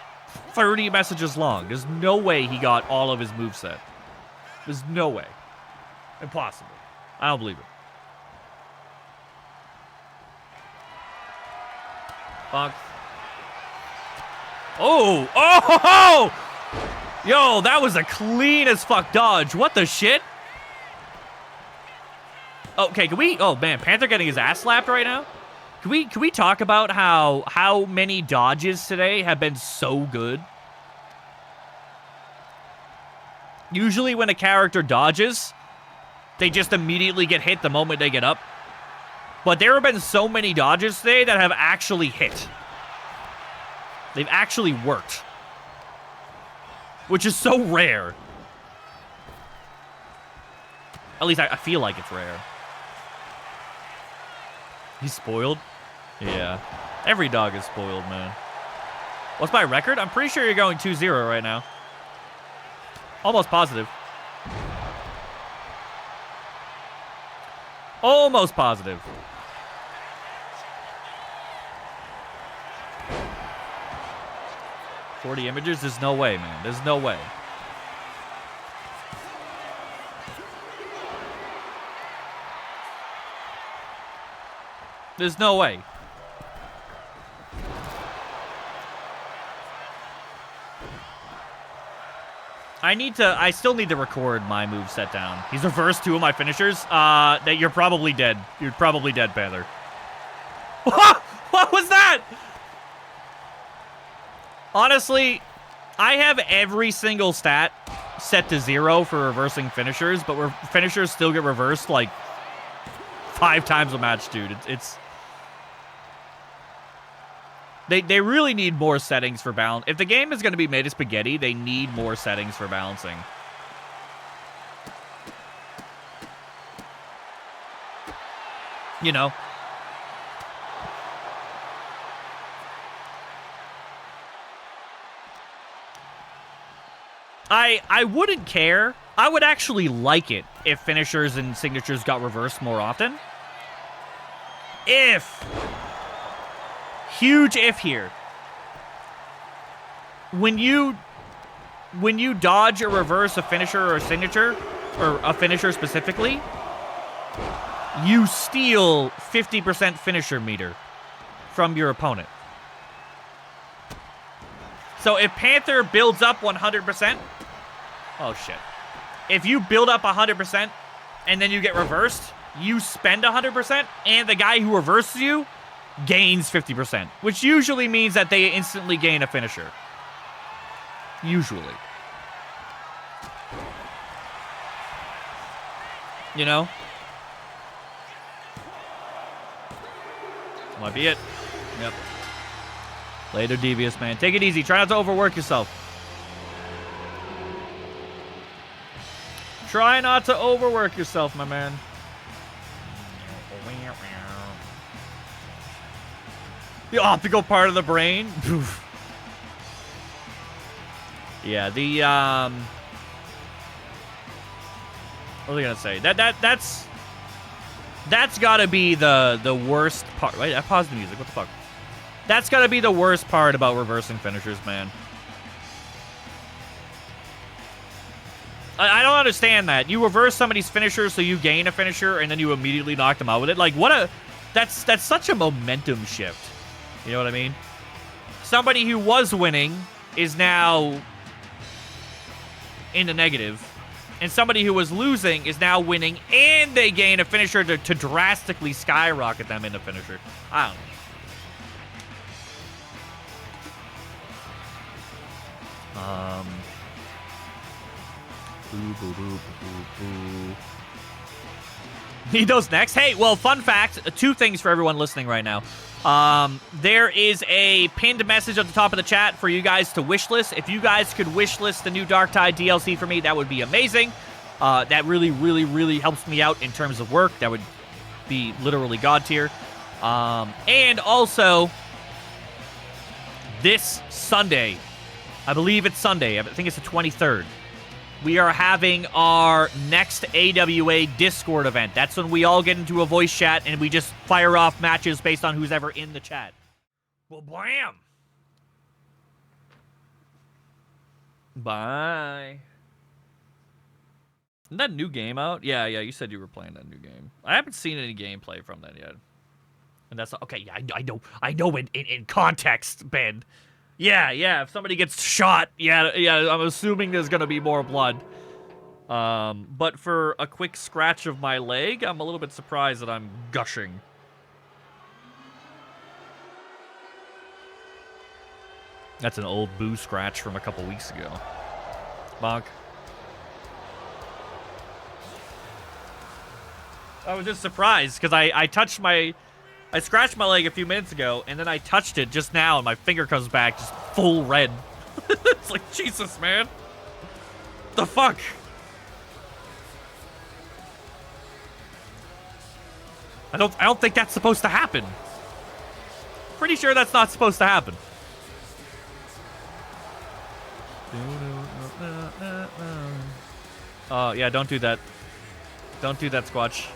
30 messages long. There's no way he got all of his moveset. There's no way. Impossible. I don't believe it. Bonk. Oh! Oh! Yo, that was a clean as fuck dodge. What the shit? Okay, can we... Oh, man, Panther getting his ass slapped right now? Can we talk about how many dodges today have been so good? Usually when a character dodges, They just immediately get hit the moment they get up. But there have been so many dodges today that have actually hit. They've actually worked. Which is so rare. At least I feel like it's rare. He's spoiled? Yeah. Every dog is spoiled, man. What's my record? I'm pretty sure you're going 2-0 right now. Almost positive. Almost positive. $40 images? There's no way, man. There's no way. There's no way. I still need to record my move set down. He's reversed 2 of my finishers. That you're probably dead. You're probably dead, Panther. What was that? Honestly, I have every single stat set to 0 for reversing finishers, but finishers still get reversed like 5 times a match, dude. They really need more settings for balance. If the game is going to be made of spaghetti, they need more settings for balancing. You know? I wouldn't care. I would actually like it if finishers and signatures got reversed more often. Huge if here. When you dodge or reverse a finisher or a signature, or a finisher specifically, you steal 50% finisher meter from your opponent. So if Panther builds up 100%, oh shit. If you build up 100% and then you get reversed, you spend 100%, and the guy who reverses you gains 50%, which usually means that they instantly gain a finisher. Usually. You know? Might be it. Yep. Later, Devious, man. Take it easy. Try not to overwork yourself. Try not to overwork yourself, my man. The optical part of the brain. Yeah, the what was I gonna say? That's gotta be the worst part. Wait, I paused the music. What the fuck? That's gotta be the worst part about reversing finishers, man. I don't understand that. You reverse somebody's finisher so you gain a finisher and then you immediately knock them out with it. Like, what a... That's such a momentum shift. You know what I mean? Somebody who was winning is now in the negative. And somebody who was losing is now winning, and they gain a finisher to drastically skyrocket them in the finisher. I don't know. Nido's next. Hey, well, fun fact, 2 things for everyone listening right now. There is a pinned message at the top of the chat for you guys to wishlist. If you guys could wishlist the new Darktide DLC for me, that would be amazing. That really, really, really helps me out in terms of work. That would be literally God tier. And also, this Sunday, I believe it's Sunday, I think it's the 23rd, we are having our next AWA Discord event. That's when we all get into a voice chat and we just fire off matches based on who's ever in the chat. Well, blam! Bye. Isn't that new game out? Yeah, you said you were playing that new game. I haven't seen any gameplay from that yet. And that's... Okay, yeah, I know in context, Ben. Yeah, if somebody gets shot, yeah, I'm assuming there's gonna be more blood. But for a quick scratch of my leg, I'm a little bit surprised that I'm gushing. That's an old boo scratch from a couple weeks ago. Bonk. I was just surprised because I touched my... I scratched my leg a few minutes ago, and then I touched it just now, and my finger comes back just full red. It's like, Jesus, man. What the fuck? I don't think that's supposed to happen. Pretty sure that's not supposed to happen. Oh, yeah, don't do that. Don't do that, Squatch.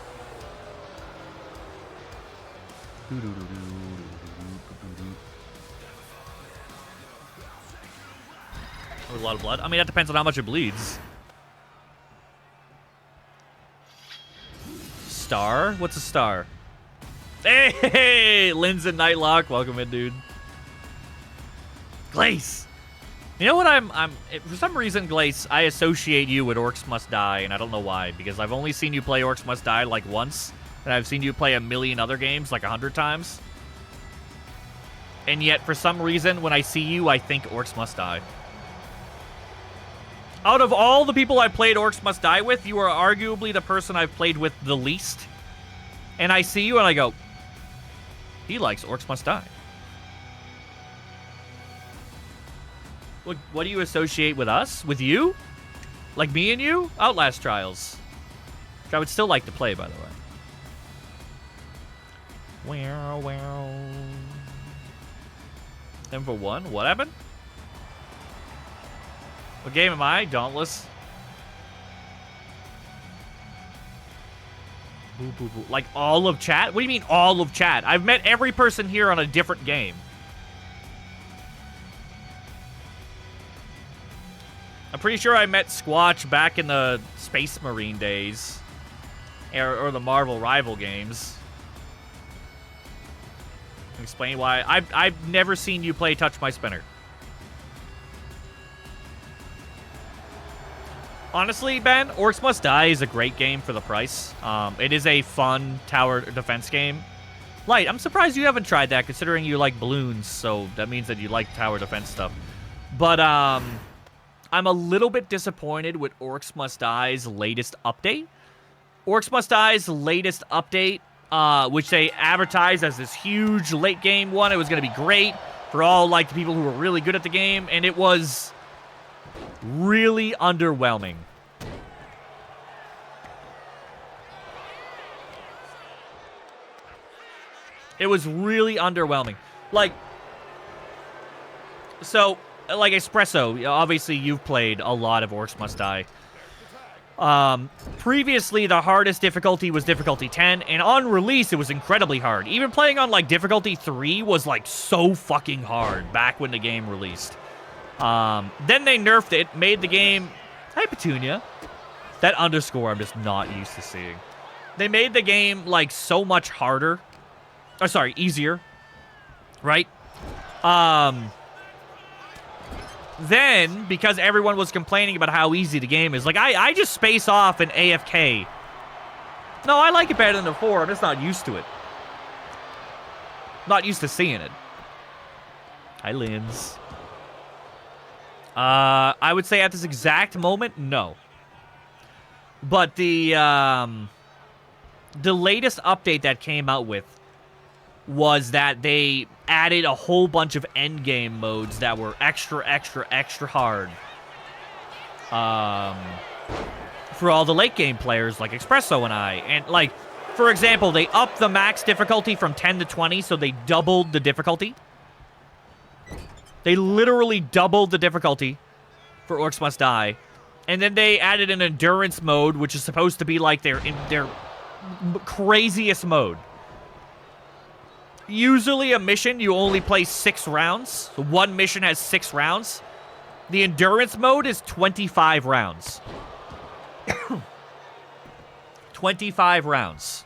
A lot of blood. I mean, that depends on how much it bleeds. Star? What's a star? Hey, Lynn's in Nightlock. Welcome in, dude. Glace. You know what for some reason, Glace, I associate you with Orcs Must Die, and I don't know why, because I've only seen you play Orcs Must Die like once, and I've seen you play a million other games like 100 times. And yet, for some reason, when I see you, I think Orcs Must Die. Out of all the people I played Orcs Must Die with, you are arguably the person I've played with the least. And I see you and I go, he likes Orcs Must Die. What do you associate with us? With you? Like me and you? Outlast Trials. Which I would still like to play, by the way. Wow. M for 1? What happened? What game am I? Dauntless. Boo, boo, boo. Like all of chat? What do you mean all of chat? I've met every person here on a different game. I'm pretty sure I met Squatch back in the Space Marine days. Or the Marvel Rival games. Explain why. I've never seen you play Touch My Spinner. Honestly, Ben, Orcs Must Die is a great game for the price. It is a fun tower defense game. Light, I'm surprised you haven't tried that, considering you like balloons, so that means that you like tower defense stuff. But, I'm a little bit disappointed with Orcs Must Die's latest update. Orcs Must Die's latest update, which they advertised as this huge late-game one. It was going to be great for all, like, the people who were really good at the game, and it was really underwhelming. It was really underwhelming. Like Espresso, obviously you've played a lot of Orcs Must Die. Previously, the hardest difficulty was difficulty 10, and on release, it was incredibly hard. Even playing on, like, difficulty 3 was, like, so fucking hard back when the game released. Then they nerfed it, made the game... Hi, Petunia. That underscore I'm just not used to seeing. They made the game, like, so much harder. Oh, sorry, easier. Right? Then, because everyone was complaining about how easy the game is, like, I just space off and AFK. No, I like it better than the 4. I'm just not used to it. Not used to seeing it. Hi, Lins. I would say at this exact moment, no. But the latest update that came out with was that they added a whole bunch of endgame modes that were extra hard. For all the late game players like Espresso and I. And, like, for example, they upped the max difficulty from 10 to 20, so they doubled the difficulty. They literally doubled the difficulty for Orcs Must Die. And then they added an endurance mode, which is supposed to be like their craziest mode. Usually a mission, you only play 6 rounds. So one mission has 6 rounds. The endurance mode is 25 rounds. 25 rounds.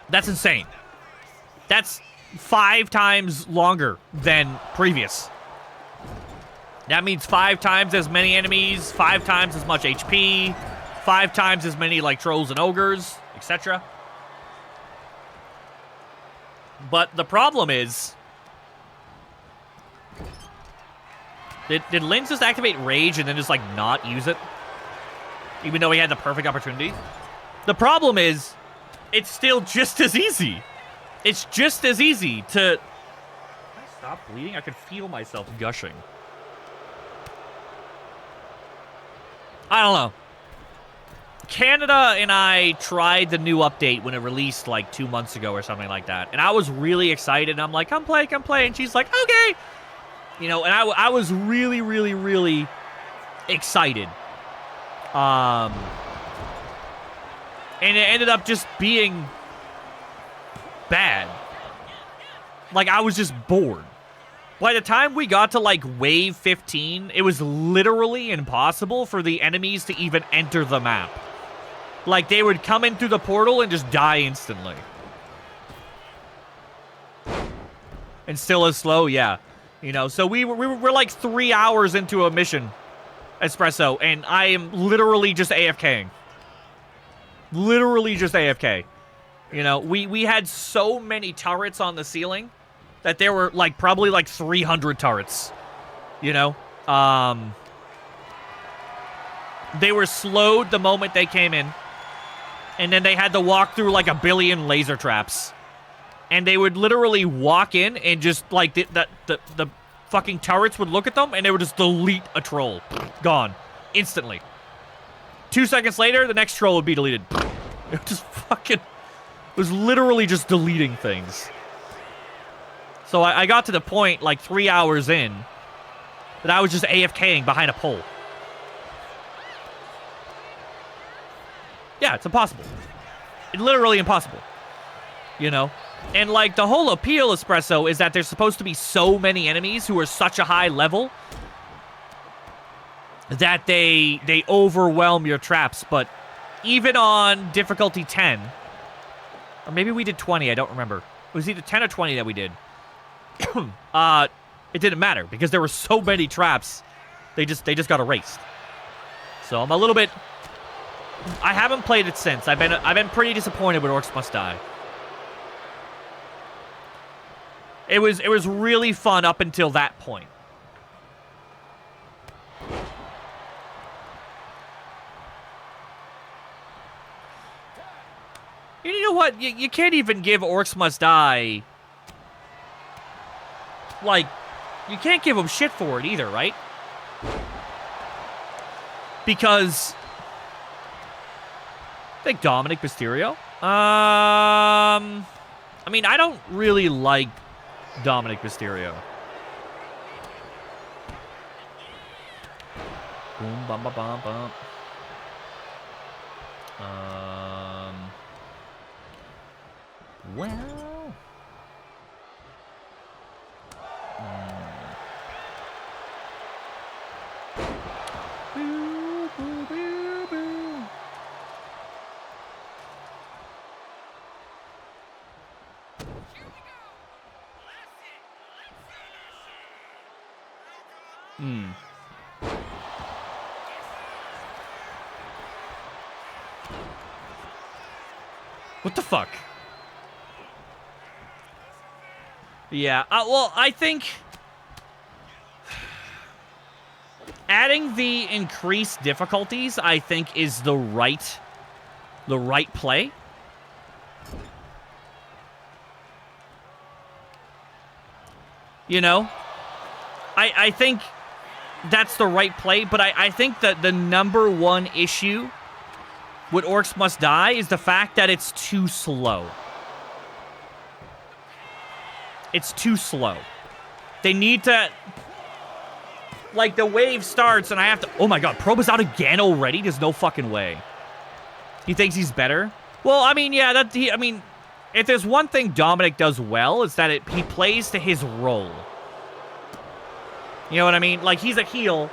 That's insane. That's 5 times longer than previous. That means 5 times as many enemies, 5 times as much HP, 5 times as many, like, trolls and ogres, etc. But the problem is, Did Lynn just activate Rage and then just, like, not use it? Even though he had the perfect opportunity? The problem is, it's still just as easy. It's just as easy to... Can I stop bleeding? I could feel myself gushing. I don't know. Canada and I tried the new update when it released, like, 2 months ago or something like that. And I was really excited. And I'm like, come play. And she's like, okay. You know, and I was really, really, really excited. And it ended up just being bad. Like, I was just bored. By the time we got to, like, wave 15, it was literally impossible for the enemies to even enter the map. Like, they would come in through the portal and just die instantly. And still as slow, yeah. You know, so we're like 3 hours into a mission, Espresso, and I am literally just AFKing. Literally just AFK. You know, we had so many turrets on the ceiling that there were, like, probably, like, 300 turrets. You know? They were slowed the moment they came in. And then they had to walk through, like, 1 billion laser traps. And they would literally walk in and just, like, the fucking turrets would look at them and they would just delete a troll. Gone. Instantly. 2 seconds later, the next troll would be deleted. It just fucking... It was literally just deleting things. So I got to the point, like, 3 hours in, that I was just AFKing behind a pole. Yeah, it's impossible. It's literally impossible. You know? And, like, the whole appeal, Espresso, is that there's supposed to be so many enemies who are such a high level that they overwhelm your traps. But even on difficulty 10, or maybe we did 20, I don't remember. It was either 10 or 20 that we did. It didn't matter because there were so many traps. They just got erased. So I'm a little bit... I haven't played it since. I've been pretty disappointed with Orcs Must Die. It was really fun up until that point. You know what? You can't even give Orcs Must Die... Like, you can't give them shit for it either, right? Because... I think Dominic Mysterio? I mean, I don't really like Dominic Mysterio. Boom, bum, bum, bum, bum. Well... Boo, boo, boo, boo. What the fuck? Yeah, well, I think... Adding the increased difficulties, I think, is the right play. You know? I think that's the right play, but I think that the number one issue with Orcs Must Die is the fact that it's too slow. It's too slow. They need to... Like, the wave starts, and I have to... Oh, my God. Probe is out again already? There's no fucking way. He thinks he's better? Well, I mean, yeah, I mean, if there's one thing Dominic does well, it's that he plays to his role. You know what I mean? Like, he's a heel,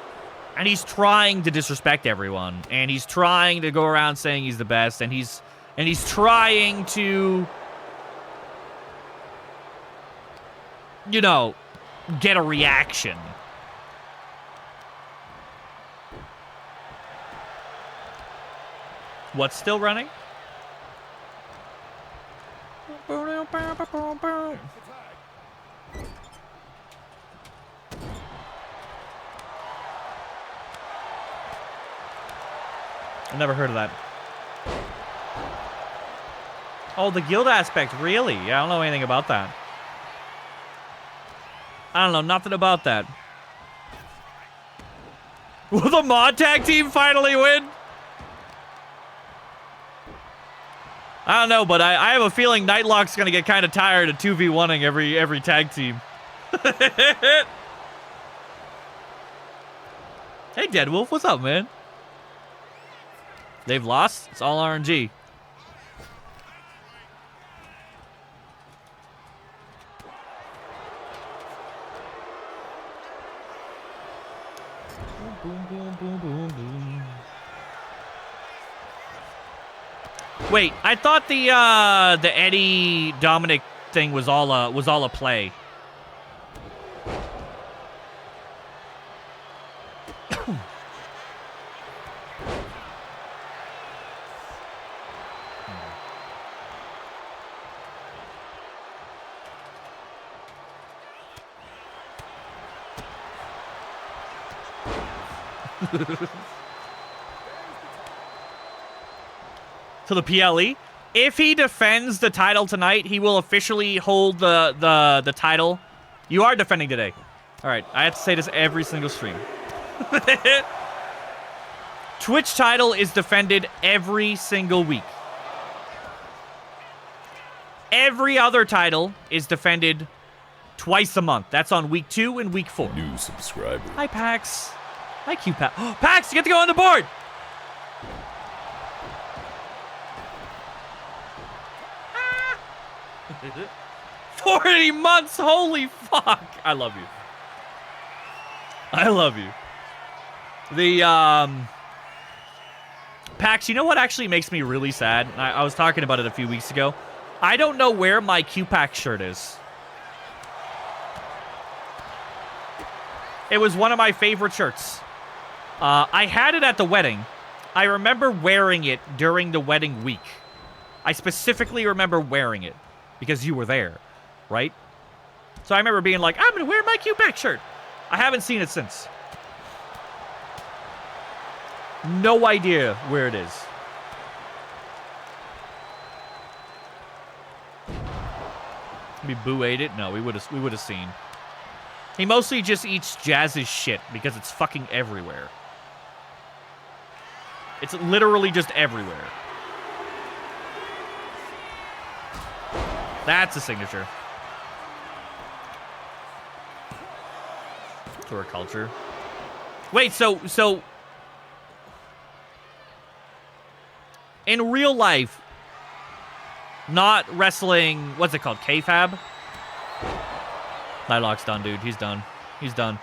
and he's trying to disrespect everyone. And he's trying to go around saying he's the best, and he's trying to... You know, get a reaction. What's still running? I never heard of that. Oh, the guild aspect, really? Yeah, I don't know anything about that. I don't know, nothing about that. Will the mod tag team finally win? I don't know, but I have a feeling Nightlock's gonna get kind of tired of 2v1ing every tag team. Hey, Deadwolf, what's up, man? They've lost? It's all RNG. Boom, boom, boom, boom, boom. Wait, I thought the Eddie Dominic thing was all a play. To the PLE. If he defends the title tonight, he will officially hold the title. You are defending today. All right, I have to say this every single stream. Twitch title is defended every single week. Every other title is defended twice a month. That's on week 2 and week 4. New subscriber. Hi, Pax. Hi, Q Pax. Oh, Pax, you get to go on the board. Ah. 40 months. Holy fuck. I love you. I love you. The, Pax, you know what actually makes me really sad? I was talking about it a few weeks ago. I don't know where my Q-Pax shirt is. It was one of my favorite shirts. I had it at the wedding. I remember wearing it during the wedding week. I specifically remember wearing it because you were there, right? So I remember being like, I'm going to wear my Q-Pax shirt. I haven't seen it since. No idea where it is. Maybe Boo ate it? No, we would have seen. He mostly just eats Jazz's shit because it's fucking everywhere. It's literally just everywhere. That's a signature. Tour culture. Wait, so in real life, not wrestling, what's it called? K-Fab? Nightlock's done, dude. He's done. He's done.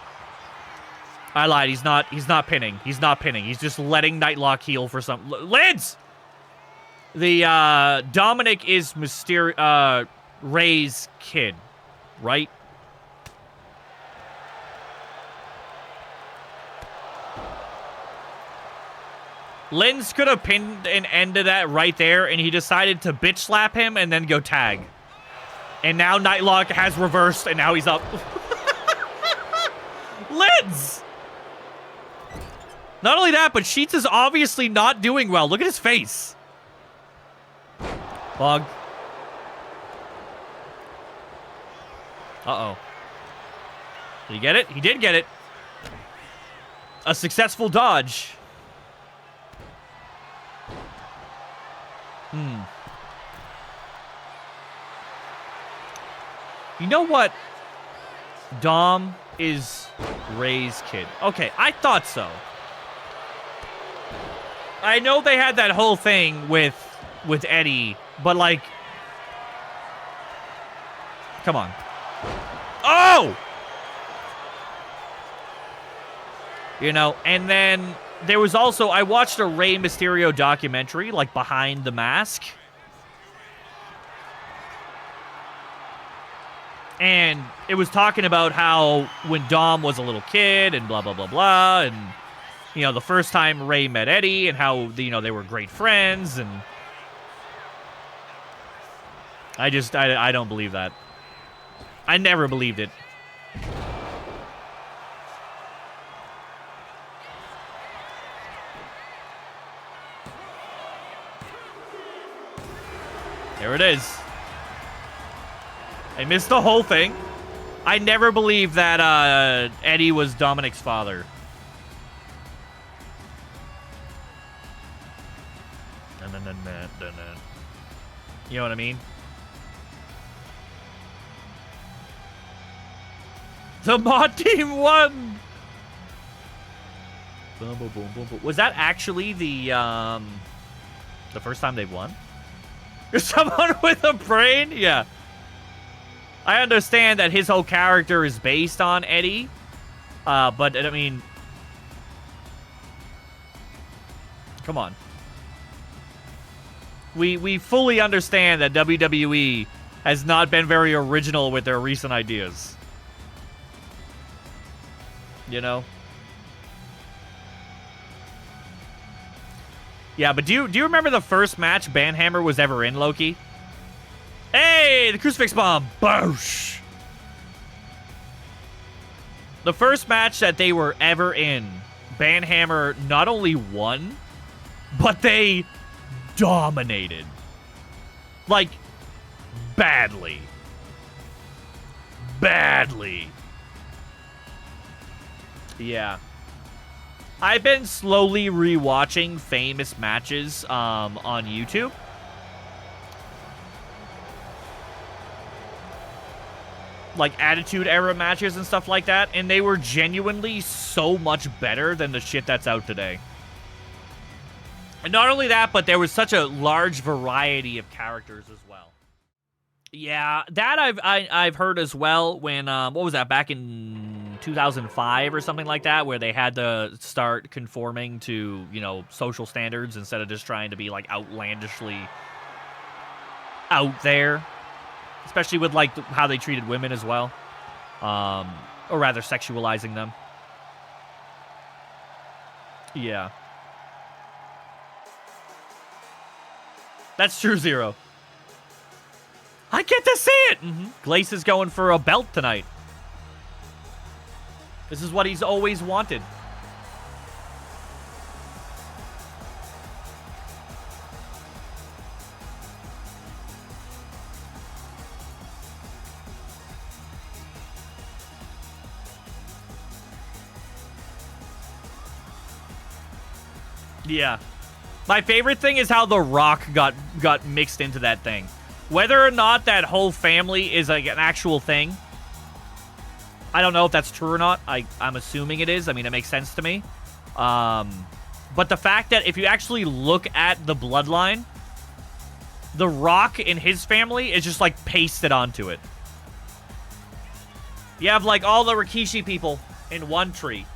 I lied. He's not pinning. He's not pinning. He's just letting Nightlock heal for some... Lids! The, Dominic is Ray's kid, right? Linz could have pinned an end to that right there, and he decided to bitch slap him and then go tag. And now Nightlock has reversed, and now he's up. Linz! Not only that, but Sheets is obviously not doing well. Look at his face. Bug. Uh-oh. Did he get it? He did get it. A successful dodge. You know what? Dom is Ray's kid. Okay, I thought so. I know they had that whole thing with Eddie, but like... Come on. Oh! You know, and then there was also... I watched a Rey Mysterio documentary, like Behind the Mask. And it was talking about how when Dom was a little kid and blah, blah, blah, blah. And, you know, the first time Rey met Eddie and how, you know, they were great friends. And I don't believe that. I never believed it. There it is. I missed the whole thing. I never believed that Eddie was Dominic's father. You know what I mean? The mod team won! Boom, boom, boom, boom, boom. Was that actually the first time they've won? Someone with a brain? Yeah. I understand that his whole character is based on Eddie. But, I mean... Come on. We fully understand that WWE has not been very original with their recent ideas. You know? Yeah, but do you remember the first match Banhammer was ever in, Loki? Hey, the crucifix bomb. Boosh. The first match that they were ever in, Banhammer not only won, but they dominated. Like, badly. Badly. Yeah. I've been slowly rewatching famous matches on YouTube. Like Attitude Era matches and stuff like that, and they were genuinely so much better than the shit that's out today. And not only that, but there was such a large variety of characters as well. Yeah, that I've heard as well when, what was that, back in 2005 or something like that, where they had to start conforming to, you know, social standards instead of just trying to be, like, outlandishly out there. Especially with, like, how they treated women as well. Or rather, sexualizing them. Yeah. That's true, Zero. I get to see it! Glace is going for a belt tonight. This is what he's always wanted. Yeah. My favorite thing is how The Rock got mixed into that thing. Whether or not that whole family is like an actual thing, I don't know if that's true or not. I'm assuming it is. I mean, it makes sense to me. But the fact that if you actually look at the bloodline, The Rock and his family is just like pasted onto it. You have like all the Rikishi people in one tree.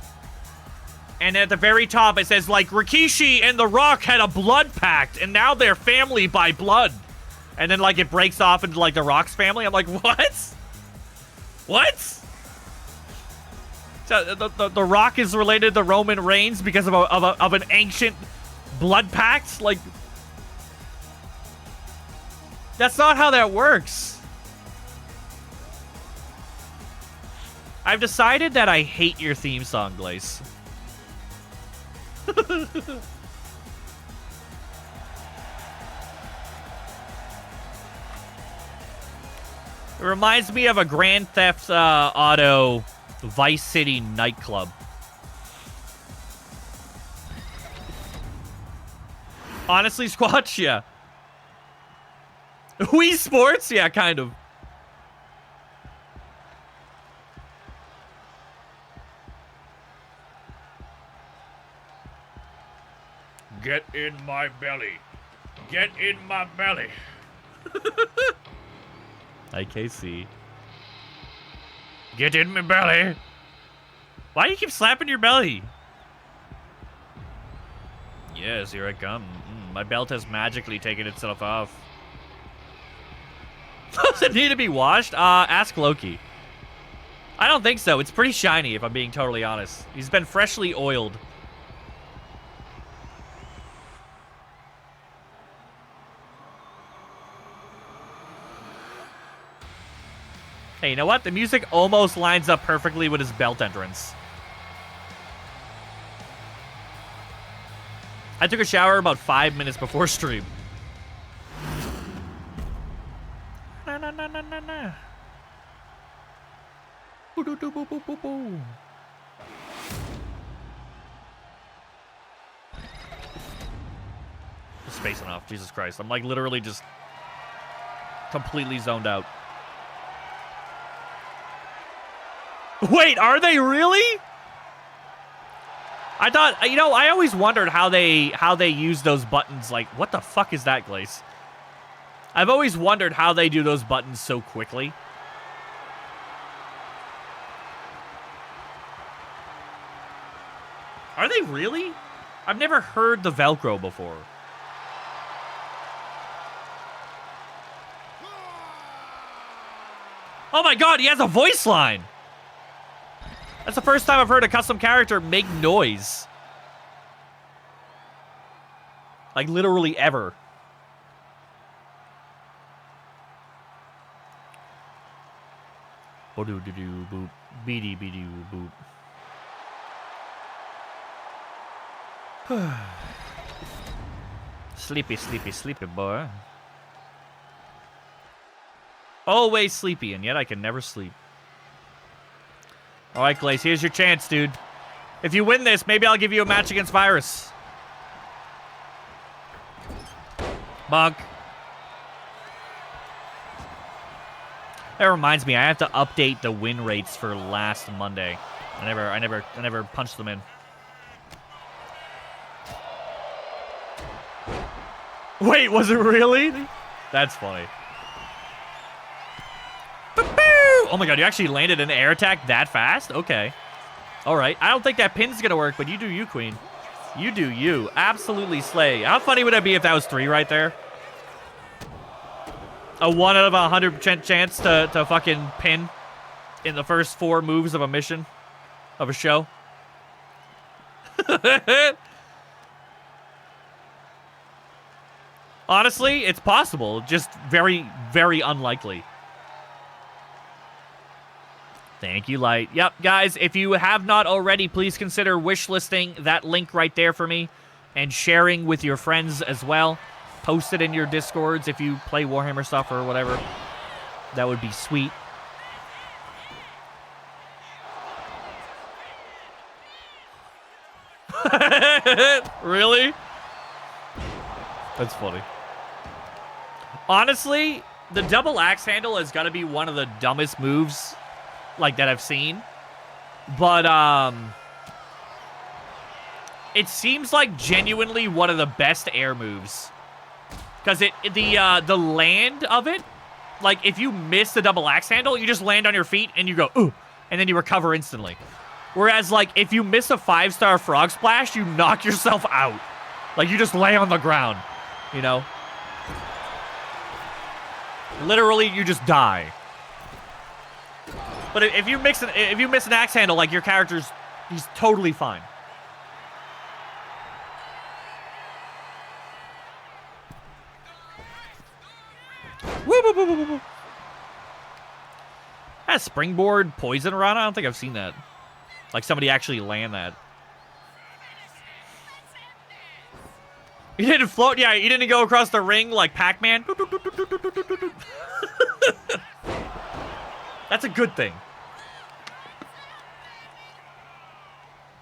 And at the very top, it says, like, Rikishi and The Rock had a blood pact, and now they're family by blood. And then, like, it breaks off into, like, The Rock's family. I'm like, what? What? So, the Rock is related to Roman Reigns because of an ancient blood pact? Like, that's not how that works. I've decided that I hate your theme song, Glace. It reminds me of a Grand Theft Auto Vice City nightclub. Honestly, Squatch, yeah. Wii Sports? Yeah, kind of. Get in my belly. Get in my belly. IKC. Get in my belly. Why do you keep slapping your belly? Yes, here I come. My belt has magically taken itself off. Does it need to be washed? Ask Loki. I don't think so. It's pretty shiny, if I'm being totally honest. He's been freshly oiled. Hey, you know what? The music almost lines up perfectly with his belt entrance. I took a shower about 5 minutes before stream. na. Spacing off, Jesus Christ. I'm like literally just completely zoned out. Wait, are they really? I thought, you know, I always wondered how they use those buttons. Like, what the fuck is that, Glace? I've always wondered how they do those buttons so quickly. Are they really? I've never heard the Velcro before. Oh my god, he has a voice line! That's the first time I've heard a custom character make noise. Like, literally ever. Bo-doo-doo-doo, boop. Beady-beady-boop. Sleepy, sleepy, sleepy, boy. Always sleepy, and yet I can never sleep. All right, Glace, here's your chance, dude. If you win this, maybe I'll give you a match against Virus. Monk. That reminds me, I have to update the win rates for last Monday. I never punched them in. Wait, was it really? That's funny. Oh my god, you actually landed an air attack that fast? Okay. Alright, I don't think that pin's gonna work, but you do you, Queen. You do you. Absolutely slay. How funny would that be if that was 3 right there? A 1 out of 100% chance to fucking pin in the first 4 moves of a mission. Of a show. Honestly, it's possible. Just very, very unlikely. Thank you, Light. Yep, guys, if you have not already, please consider wishlisting that link right there for me and sharing with your friends as well. Post it in your Discords if you play Warhammer stuff or whatever. That would be sweet. Really? That's funny. Honestly, the double axe handle has got to be one of the dumbest moves like that I've seen. But it seems like genuinely one of the best air moves. Because the land of it, like if you miss the double axe handle, you just land on your feet and you go, ooh, and then you recover instantly. Whereas like if you miss a 5-star frog splash, you knock yourself out. Like you just lay on the ground, you know? Literally, you just die. But if you miss an axe handle, like your character's, he's totally fine. Woo, woo, woo, woo, woo. That springboard poison around? I don't think I've seen that. Like somebody actually land that. You didn't float? Yeah, you didn't go across the ring like Pac-Man? That's a good thing.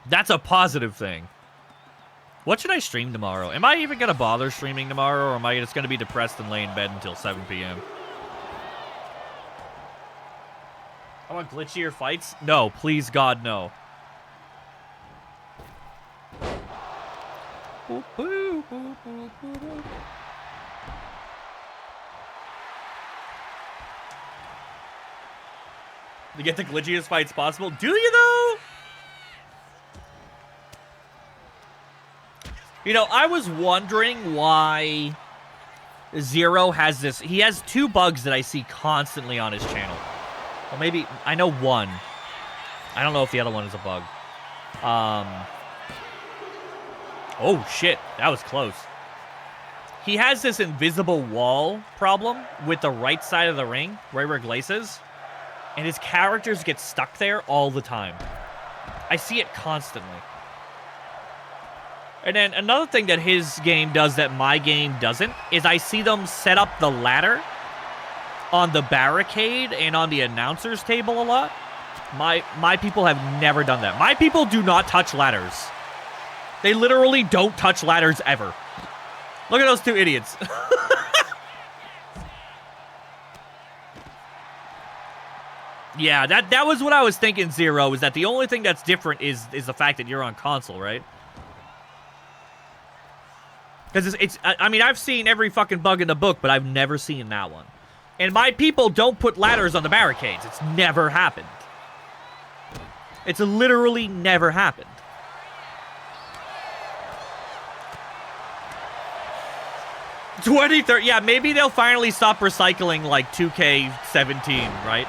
That's a positive thing. What should I stream tomorrow? Am I even going to bother streaming tomorrow, or am I just going to be depressed and lay in bed until 7 p.m.? I want glitchier fights? No, please, God, no. To get the glitchiest fights possible? Do you, though? You know, I was wondering why Zero has this. He has 2 bugs that I see constantly on his channel. Well, maybe, I know one. I don't know if the other one is a bug. Oh, shit. That was close. He has this invisible wall problem with the right side of the ring, right where Glace is. And his characters get stuck there all the time. I see it constantly. And then another thing that his game does that my game doesn't is I see them set up the ladder on the barricade and on the announcer's table a lot. My people have never done that. My people do not touch ladders. They literally don't touch ladders ever. Look at those two idiots. Yeah, that was what I was thinking, Zero, is that the only thing that's different is the fact that you're on console, right? Because I mean, I've seen every fucking bug in the book, but I've never seen that one. And my people don't put ladders on the barricades. It's never happened. It's literally never happened. '23, yeah, maybe they'll finally stop recycling like 2K17, right?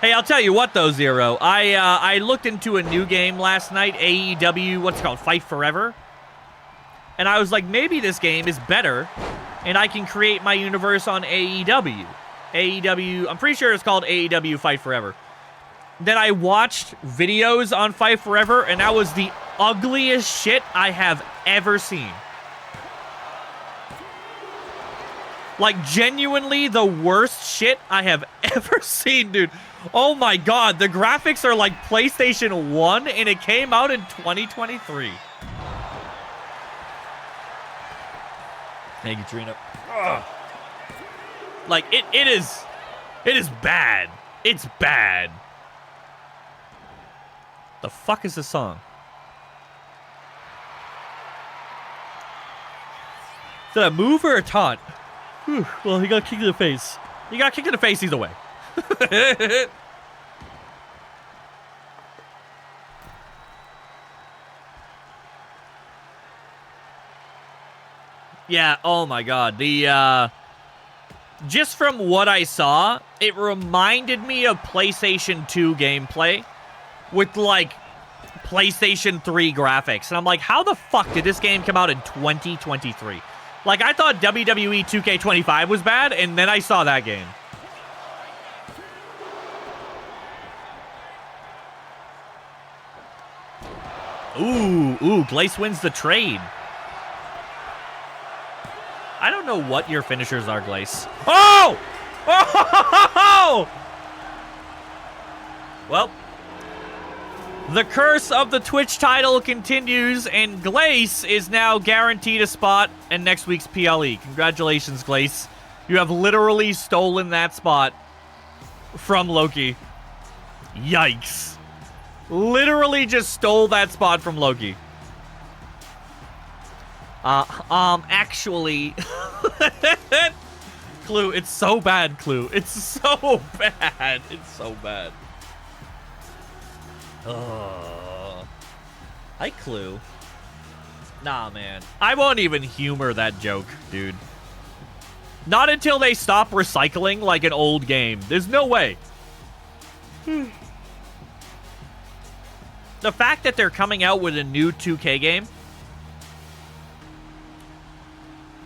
Hey, I'll tell you what though, Zero. I looked into a new game last night, AEW, what's it called, Fight Forever. And I was like, maybe this game is better, and I can create my universe on AEW. AEW, I'm pretty sure it's called AEW Fight Forever. Then I watched videos on Fight Forever, and that was the ugliest shit I have ever seen. Like, genuinely the worst shit I have ever seen, dude. Oh my god, the graphics are like PlayStation 1, and it came out in 2023. Thank you, Trina. Ugh. Like, it is bad. It's bad. The fuck is this song? Is that a move or a taunt? Whew, well, he got kicked in the face. He got kicked in the face either way. Yeah, oh my god. The, just from what I saw, it reminded me of PlayStation 2 gameplay with, like, PlayStation 3 graphics. And I'm like, how the fuck did this game come out in 2023? Like, I thought WWE 2K25 was bad, and then I saw that game. Ooh, Glace wins the trade. I don't know what your finishers are, Glace. Oh! Oh! Well, the curse of the Twitch title continues, and Glace is now guaranteed a spot in next week's PLE. Congratulations, Glace. You have literally stolen that spot from Lokee. Yikes. Literally just stole that spot from Lokee. Actually... Clue, it's so bad, Clue. It's so bad. It's so bad. Hi, Clue. Nah, man. I won't even humor that joke, dude. Not until they stop recycling like an old game. There's no way. The fact that they're coming out with a new 2K game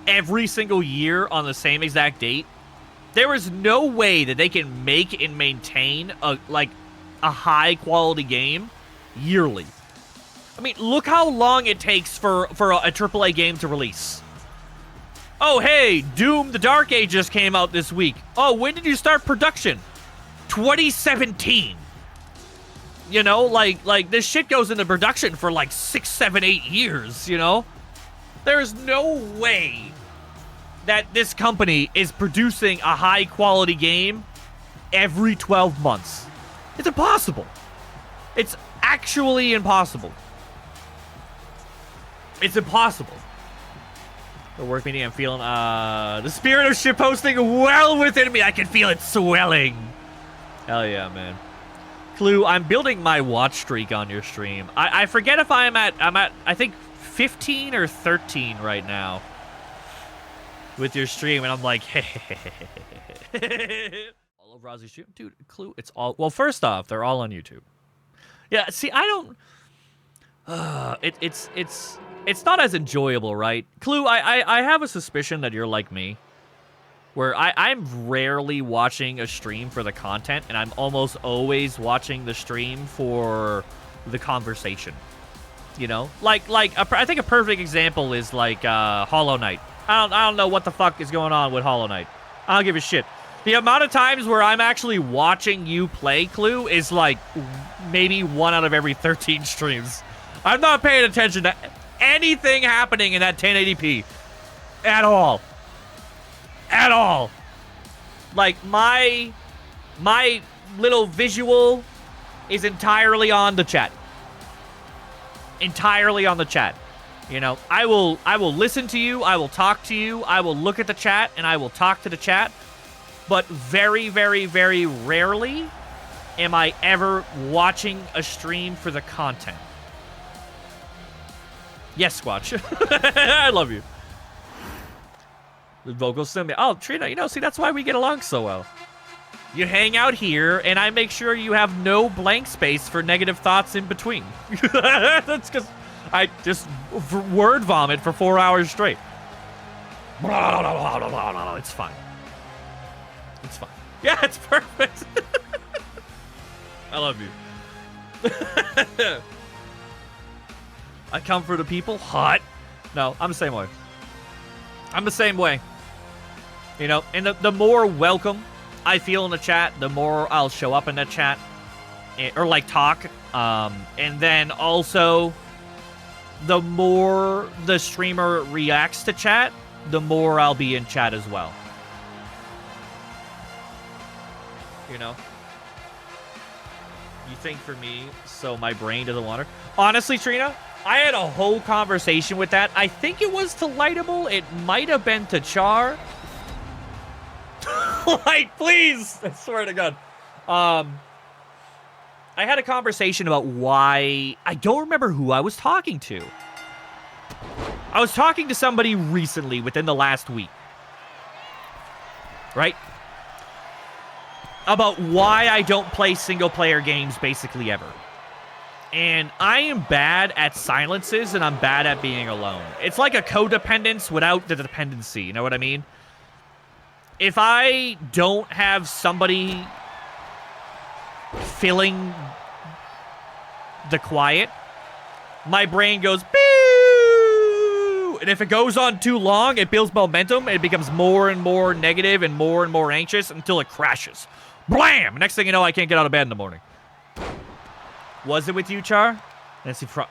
every single year on the same exact date, there is no way that they can make and maintain a high quality game yearly. I mean, look how long it takes for a AAA game to release. Oh, hey, Doom the Dark Age just came out this week. Oh, when did you start production? 2017. You know, like this shit goes into production for like 6, 7, 8 years, you know? There's no way that this company is producing a high-quality game every 12 months. It's impossible. It's actually impossible. It's impossible. The work meeting, I'm feeling, the spirit of shitposting well within me. I can feel it swelling. Hell yeah, man. Clue, I'm building my watch streak on your stream. I forget if I'm at, I think, 15 or 13 right now with your stream, and I'm like, all over Ozzy's stream, dude. Clue, it's all, well, first off, they're all on YouTube. Yeah, see, I don't, it's not as enjoyable, right? Clue, I have a suspicion that you're like me, where I'm rarely watching a stream for the content, and I'm almost always watching the stream for the conversation. You know, I think a perfect example is like Hollow Knight. I don't know what the fuck is going on with Hollow Knight. I don't give a shit. The amount of times where I'm actually watching you play Clue is like maybe 1 out of every 13 streams. I'm not paying attention to anything happening in that 1080p at all. At all. Like, my little visual is entirely on the chat. Entirely on the chat. You know, I will listen to you, I will talk to you, I will look at the chat, and I will talk to the chat. But very, very, very rarely am I ever watching a stream for the content. Yes, Squatch. I love you. The vocal sim. Oh, Trina, you know, see, that's why we get along so well. You hang out here, and I make sure you have no blank space for negative thoughts in between. That's because I just word vomit for 4 hours straight. It's fine. It's fine. Yeah, it's perfect. I love you. I come for the people. Hot. No, I'm the same way. I'm the same way. You know, and the more welcome I feel in the chat, the more I'll show up in the chat. Or, like, talk. And then also, the more the streamer reacts to chat, the more I'll be in chat as well. You know? You think for me, so my brain doesn't want her? Honestly, Trina, I had a whole conversation with that. I think it was to Lightable. It might have been to Char. Like, please! I swear to God. I had a conversation about why... I don't remember who I was talking to. I was talking to somebody recently within the last week. Right? About why I don't play single-player games basically ever. And I am bad at silences, and I'm bad at being alone. It's like a codependence without the dependency, you know what I mean? If I don't have somebody filling the quiet, my brain goes, boo! And if it goes on too long, it builds momentum, and it becomes more and more negative and more anxious until it crashes. Blam! Next thing you know, I can't get out of bed in the morning. Was it with you, Char?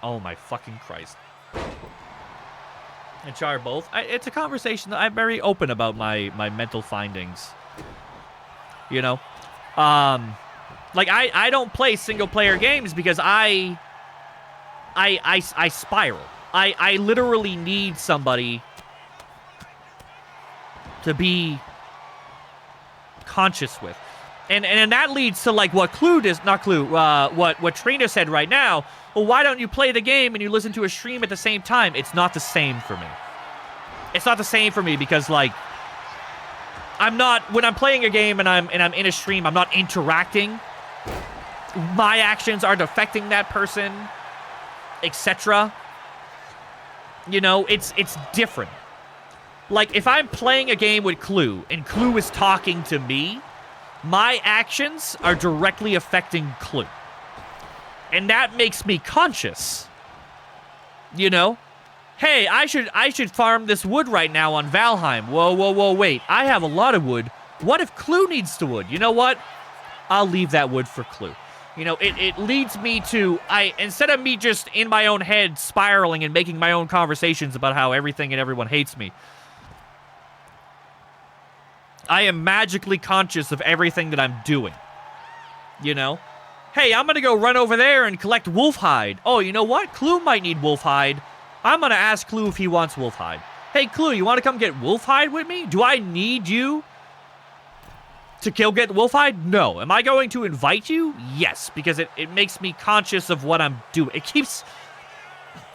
Oh my fucking Christ. And Char both? It's a conversation that I'm very open about my mental findings. You know? Like, I don't play single-player games because I spiral. I literally need somebody to be conscious with. And that leads to, like, what Clue does, not Clue, what Trina said right now. Well, why don't you play the game and you listen to a stream at the same time? It's not the same for me. It's not the same for me because, like, I'm not, when I'm playing a game and I'm in a stream, I'm not interacting. My actions aren't affecting that person, etc. You know, it's different. Like, if I'm playing a game with Clue and Clue is talking to me, my actions are directly affecting Clue. And that makes me conscious. You know? Hey, I should farm this wood right now on Valheim. Whoa, wait. I have a lot of wood. What if Clue needs the wood? You know what? I'll leave that wood for Clue. You know, it leads me to, instead of me just in my own head spiraling and making my own conversations about how everything and everyone hates me, I am magically conscious of everything that I'm doing. You know? Hey, I'm gonna go run over there and collect wolf hide. Oh, you know what? Clue might need wolf hide. I'm gonna ask Clue if he wants wolf hide. Hey, Clue, you wanna come get wolf hide with me? Do I need you to get wolf hide? No. Am I going to invite you? Yes, because it makes me conscious of what I'm doing. It keeps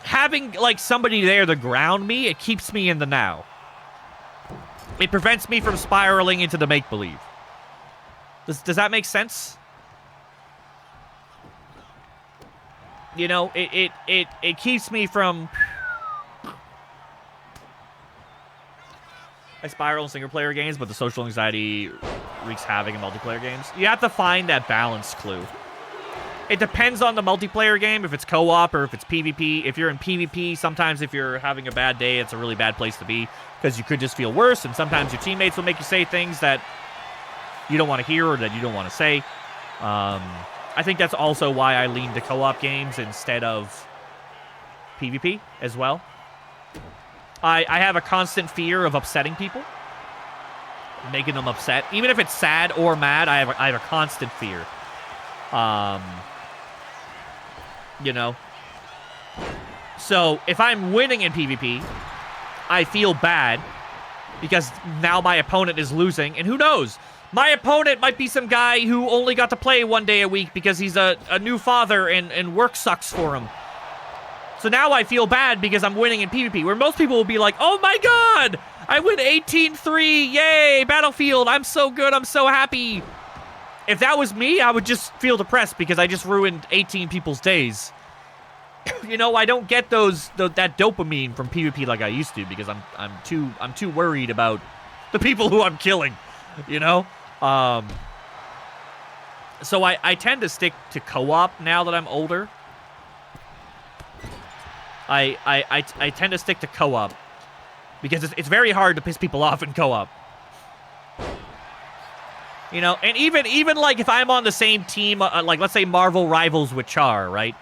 having, like, somebody there to ground me. It keeps me in the now. It prevents me from spiraling into the make-believe. Does that make sense? You know, it keeps me from... I spiral in single-player games, but the social anxiety wreaks havoc in multiplayer games. You have to find that balance, Clue. It depends on the multiplayer game, if it's co-op or if it's PvP. If you're in PvP, sometimes if you're having a bad day, it's a really bad place to be because you could just feel worse, and sometimes your teammates will make you say things that you don't want to hear or that you don't want to say. I think that's also why I lean to co-op games instead of PvP as well. I have a constant fear of upsetting people, making them upset. Even if it's sad or mad, I have a constant fear. You know? So, if I'm winning in PvP, I feel bad because now my opponent is losing, and who knows? My opponent might be some guy who only got to play 1 day a week because he's a new father and work sucks for him. So now I feel bad because I'm winning in PvP, where most people will be like, oh my god, I win 18-3, yay, Battlefield, I'm so good, I'm so happy. If that was me, I would just feel depressed because I just ruined 18 people's days. You know, I don't get that dopamine from PvP like I used to because I'm too worried about the people who I'm killing, you know? So I tend to stick to co-op now that I'm older. I tend to stick to co-op because it's very hard to piss people off in co-op. You know, and even like if I'm on the same team, like let's say Marvel Rivals with Char, right?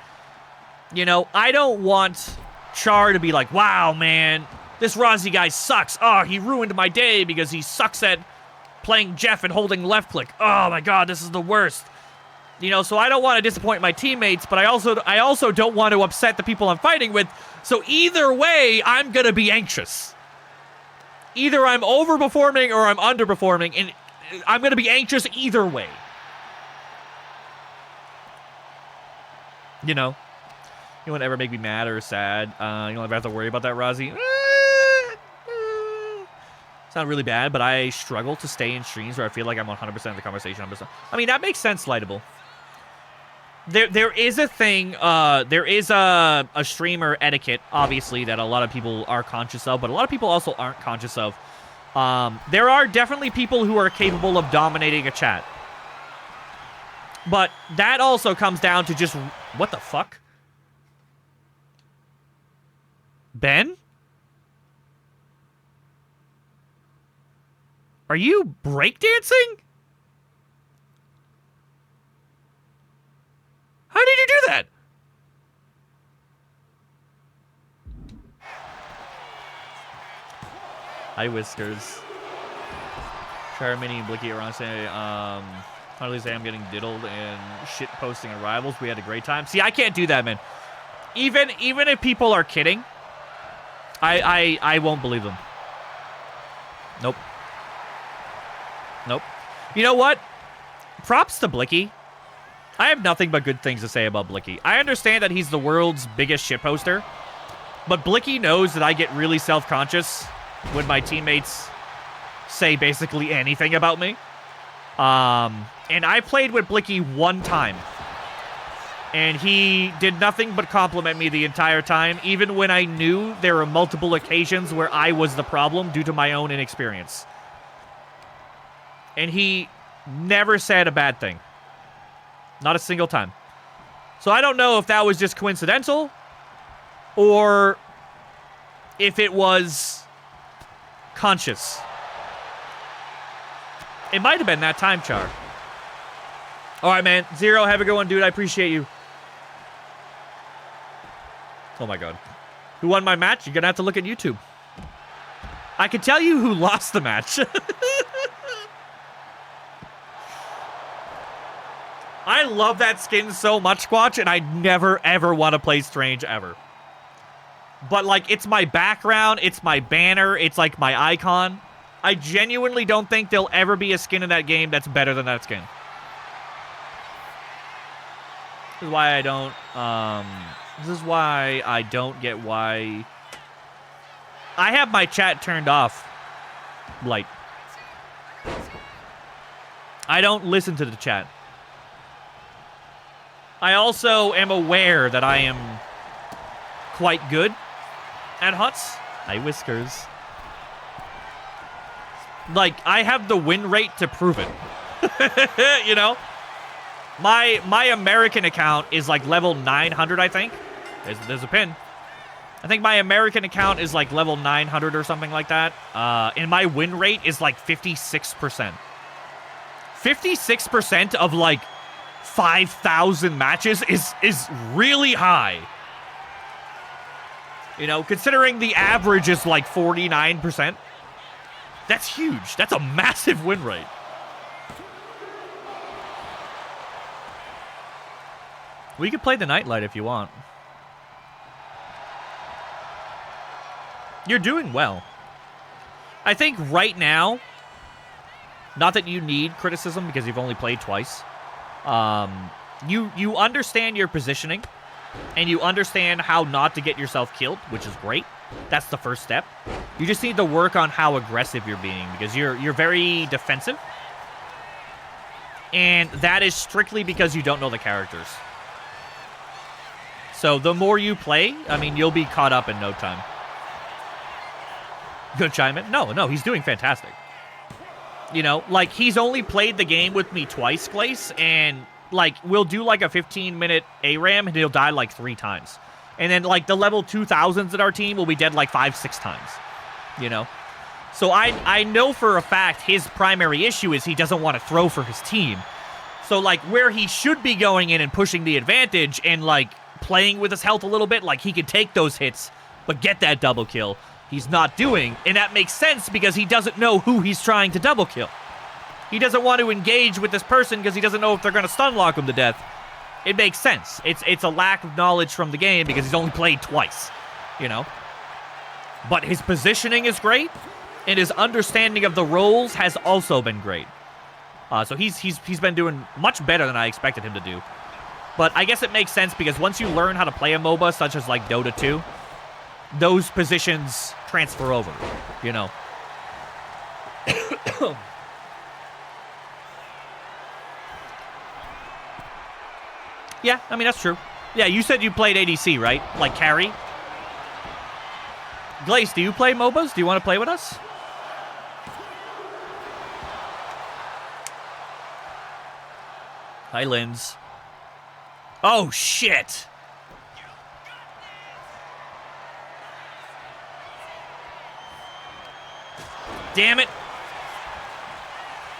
You know, I don't want Char to be like, wow, man, this Rozzy guy sucks. Oh, he ruined my day because he sucks at playing Jeff and holding left click. Oh my god, this is the worst. You know, so I don't want to disappoint my teammates, but I also don't want to upset the people I'm fighting with. So either way, I'm going to be anxious. Either I'm overperforming or I'm underperforming, and I'm going to be anxious either way. You know, you won't ever make me mad or sad. You don't ever have to worry about that, Rozzy. It's not really bad, but I struggle to stay in streams where I feel like I'm 100% of the conversation. I mean, that makes sense, Lightable. There is a thing, there is a streamer etiquette, obviously, that a lot of people are conscious of, but a lot of people also aren't conscious of. There are definitely people who are capable of dominating a chat. But that also comes down to just, what the fuck? Ben? Are you breakdancing? How did you do that? Hi, Whiskers. Charmini and Blicky around saying, finally say I'm getting diddled and shit posting on Rivals. We had a great time. See, I can't do that, man. Even if people are kidding, I won't believe them. Nope. Nope. You know what? Props to Blicky. I have nothing but good things to say about Blicky. I understand that he's the world's biggest shitposter, but Blicky knows that I get really self-conscious when my teammates say basically anything about me. And I played with Blicky one time, and he did nothing but compliment me the entire time, even when I knew there were multiple occasions where I was the problem due to my own inexperience. And he never said a bad thing. Not a single time. So I don't know if that was just coincidental or if it was conscious. It might have been that time, Char. All right, man. Zero, have a good one, dude. I appreciate you. Oh, my God. Who won my match? You're going to have to look at YouTube. I can tell you who lost the match. I love that skin so much, Squatch, and I never, ever want to play Strange, ever. But, like, it's my background, it's my banner, it's, like, my icon. I genuinely don't think there'll ever be a skin in that game that's better than that skin. This is why I don't, this is why I don't get why... I have my chat turned off. Light. I don't listen to the chat. I also am aware that I am quite good at huts. Hi, Whiskers. Like, I have the win rate to prove it. You know? My American account is like level 900, I think. There's a pin. I think my American account is like level 900 or something like that. And my win rate is like 56%. 56% of like 5,000 matches is really high. You know, considering the average is like 49%. That's huge. That's a massive win rate. We could play the Nightlight if you want. You're doing well. I think right now, not that you need criticism because you've only played twice. You understand your positioning, and you understand how not to get yourself killed, which is great. That's the first step. You just need to work on how aggressive you're being because you're very defensive. And that is strictly because you don't know the characters. So the more you play, I mean, you'll be caught up in no time. Good chime in? No, he's doing fantastic. You know, like, he's only played the game with me twice, Glace, and, like, we'll do, like, a 15-minute ARAM, and he'll die, like, 3 times. And then, like, the level 2000s in our team will be dead, like, 5-6 times. You know? So I know for a fact his primary issue is he doesn't want to throw for his team. So, like, where he should be going in and pushing the advantage and, like, playing with his health a little bit, like, he can take those hits, but get that double kill. He's not doing, and that makes sense because he doesn't know who he's trying to double kill. He doesn't want to engage with this person because he doesn't know if they're going to stun lock him to death. It makes sense. It's a lack of knowledge from the game because he's only played twice, you know? But his positioning is great, and his understanding of the roles has also been great. So he's been doing much better than I expected him to do. But I guess it makes sense because once you learn how to play a MOBA, such as like Dota 2, those positions transfer over, you know. Yeah, I mean, that's true. Yeah, you said you played ADC, right? Like carry? Glace, do you play MOBAs? Do you want to play with us? Hi, Linz. Oh, shit! Damn it.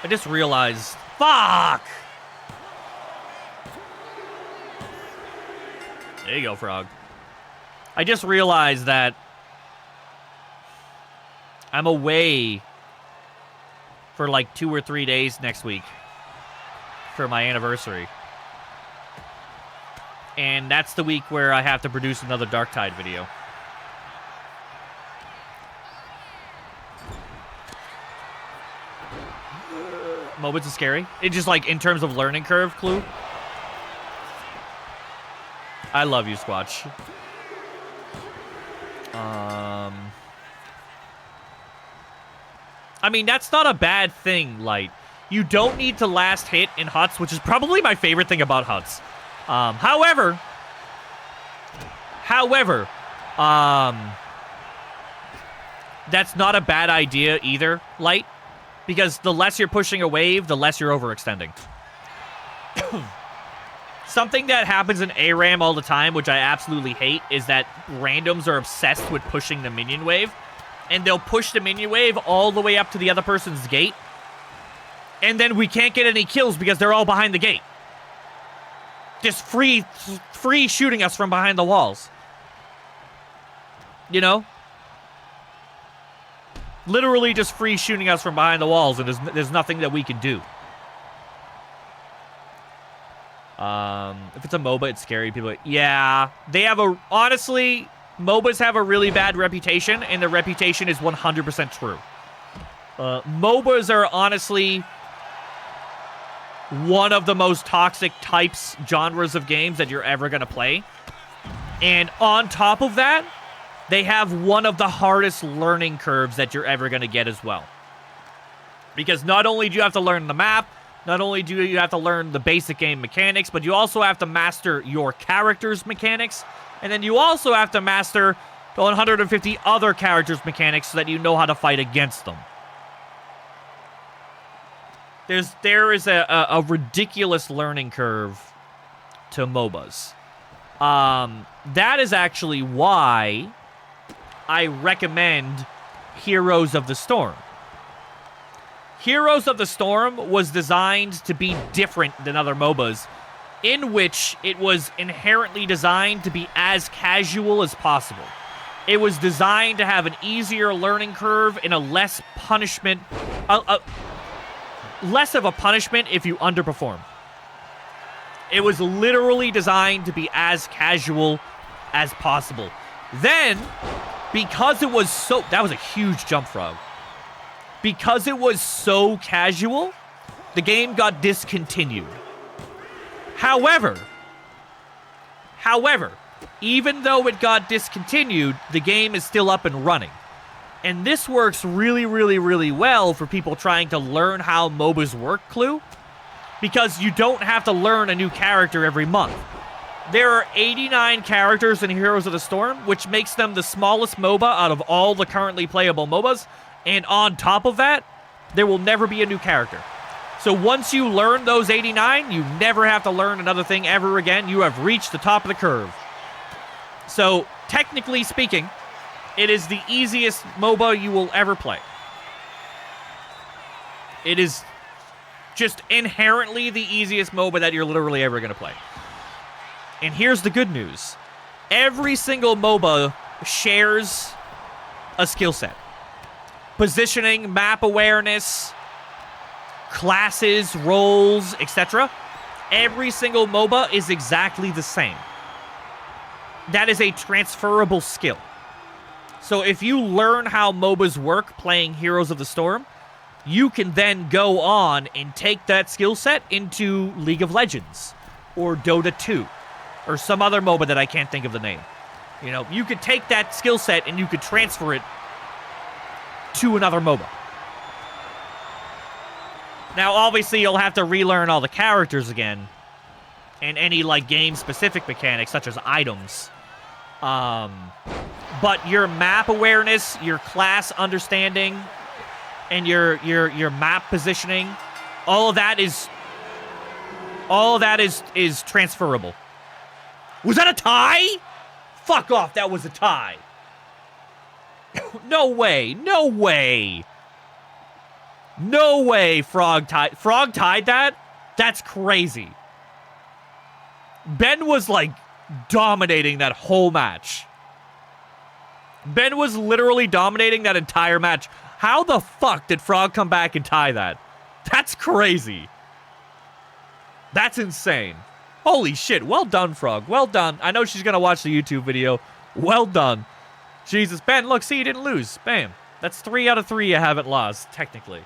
I just realized. Fuck! There you go, Frog. I just realized that I'm away for like 2 or 3 days next week for my anniversary. And that's the week where I have to produce another Darktide video. MOBAs is scary. It's just like in terms of learning curve, Clue. I love you, Squatch. I mean, that's not a bad thing, Light. You don't need to last hit in Huts, which is probably my favorite thing about Huts. However, that's not a bad idea either, Light. Because the less you're pushing a wave, the less you're overextending. Something that happens in ARAM all the time, which I absolutely hate, is that randoms are obsessed with pushing the minion wave. And they'll push the minion wave all the way up to the other person's gate. And then we can't get any kills because they're all behind the gate. Just free shooting us from behind the walls. You know? Literally just free shooting us from behind the walls, and there's nothing that we can do. If it's a MOBA, it's scary. People, yeah, they have a, honestly, MOBAs have a really bad reputation, and the reputation is 100% true. MOBAs are honestly one of the most toxic types, genres of games that you're ever going to play. And on top of that, they have one of the hardest learning curves that you're ever going to get as well. Because not only do you have to learn the map, not only do you have to learn the basic game mechanics, but you also have to master your character's mechanics. And then you also have to master the 150 other characters' mechanics so that you know how to fight against them. There is a ridiculous learning curve to MOBAs. That is actually why I recommend Heroes of the Storm. Heroes of the Storm was designed to be different than other MOBAs, in which it was inherently designed to be as casual as possible. It was designed to have an easier learning curve and a less punishment, less of a punishment if you underperform. It was literally designed to be as casual as possible. Then, because it was so... That was a huge jump, Frog. Because it was so casual, the game got discontinued. However, even though it got discontinued, the game is still up and running. And this works really, really, really well for people trying to learn how MOBAs work, Clue. Because you don't have to learn a new character every month. There are 89 characters in Heroes of the Storm, which makes them the smallest MOBA out of all the currently playable MOBAs. And on top of that, there will never be a new character. So once you learn those 89, you never have to learn another thing ever again. You have reached the top of the curve. So, technically speaking, it is the easiest MOBA you will ever play. It is just inherently the easiest MOBA that you're literally ever going to play. And here's the good news. Every single MOBA shares a skill set. Positioning, map awareness, classes, roles, etc. Every single MOBA is exactly the same. That is a transferable skill. So if you learn how MOBAs work playing Heroes of the Storm, you can then go on and take that skill set into League of Legends or Dota 2 or some other MOBA that I can't think of the name. You know, you could take that skill set and you could transfer it to another MOBA. Now, obviously, you'll have to relearn all the characters again and any, like, game-specific mechanics, such as items. But your map awareness, your class understanding, and your map positioning, all of that is transferable. Was that a tie? Fuck off, that was a tie. No way, no way. No way Frog tied that? That's crazy. Ben was, like, dominating that whole match. Ben was literally dominating that entire match. How the fuck did Frog come back and tie that? That's crazy. That's insane. Holy shit. Well done, Frog. Well done. I know she's going to watch the YouTube video. Well done. Jesus. Ben, look, see, you didn't lose. Bam. That's 3 out of 3 you haven't lost, technically.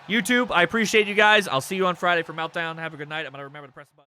YouTube, I appreciate you guys. I'll see you on Friday for Meltdown. Have a good night. I'm going to remember to press the button.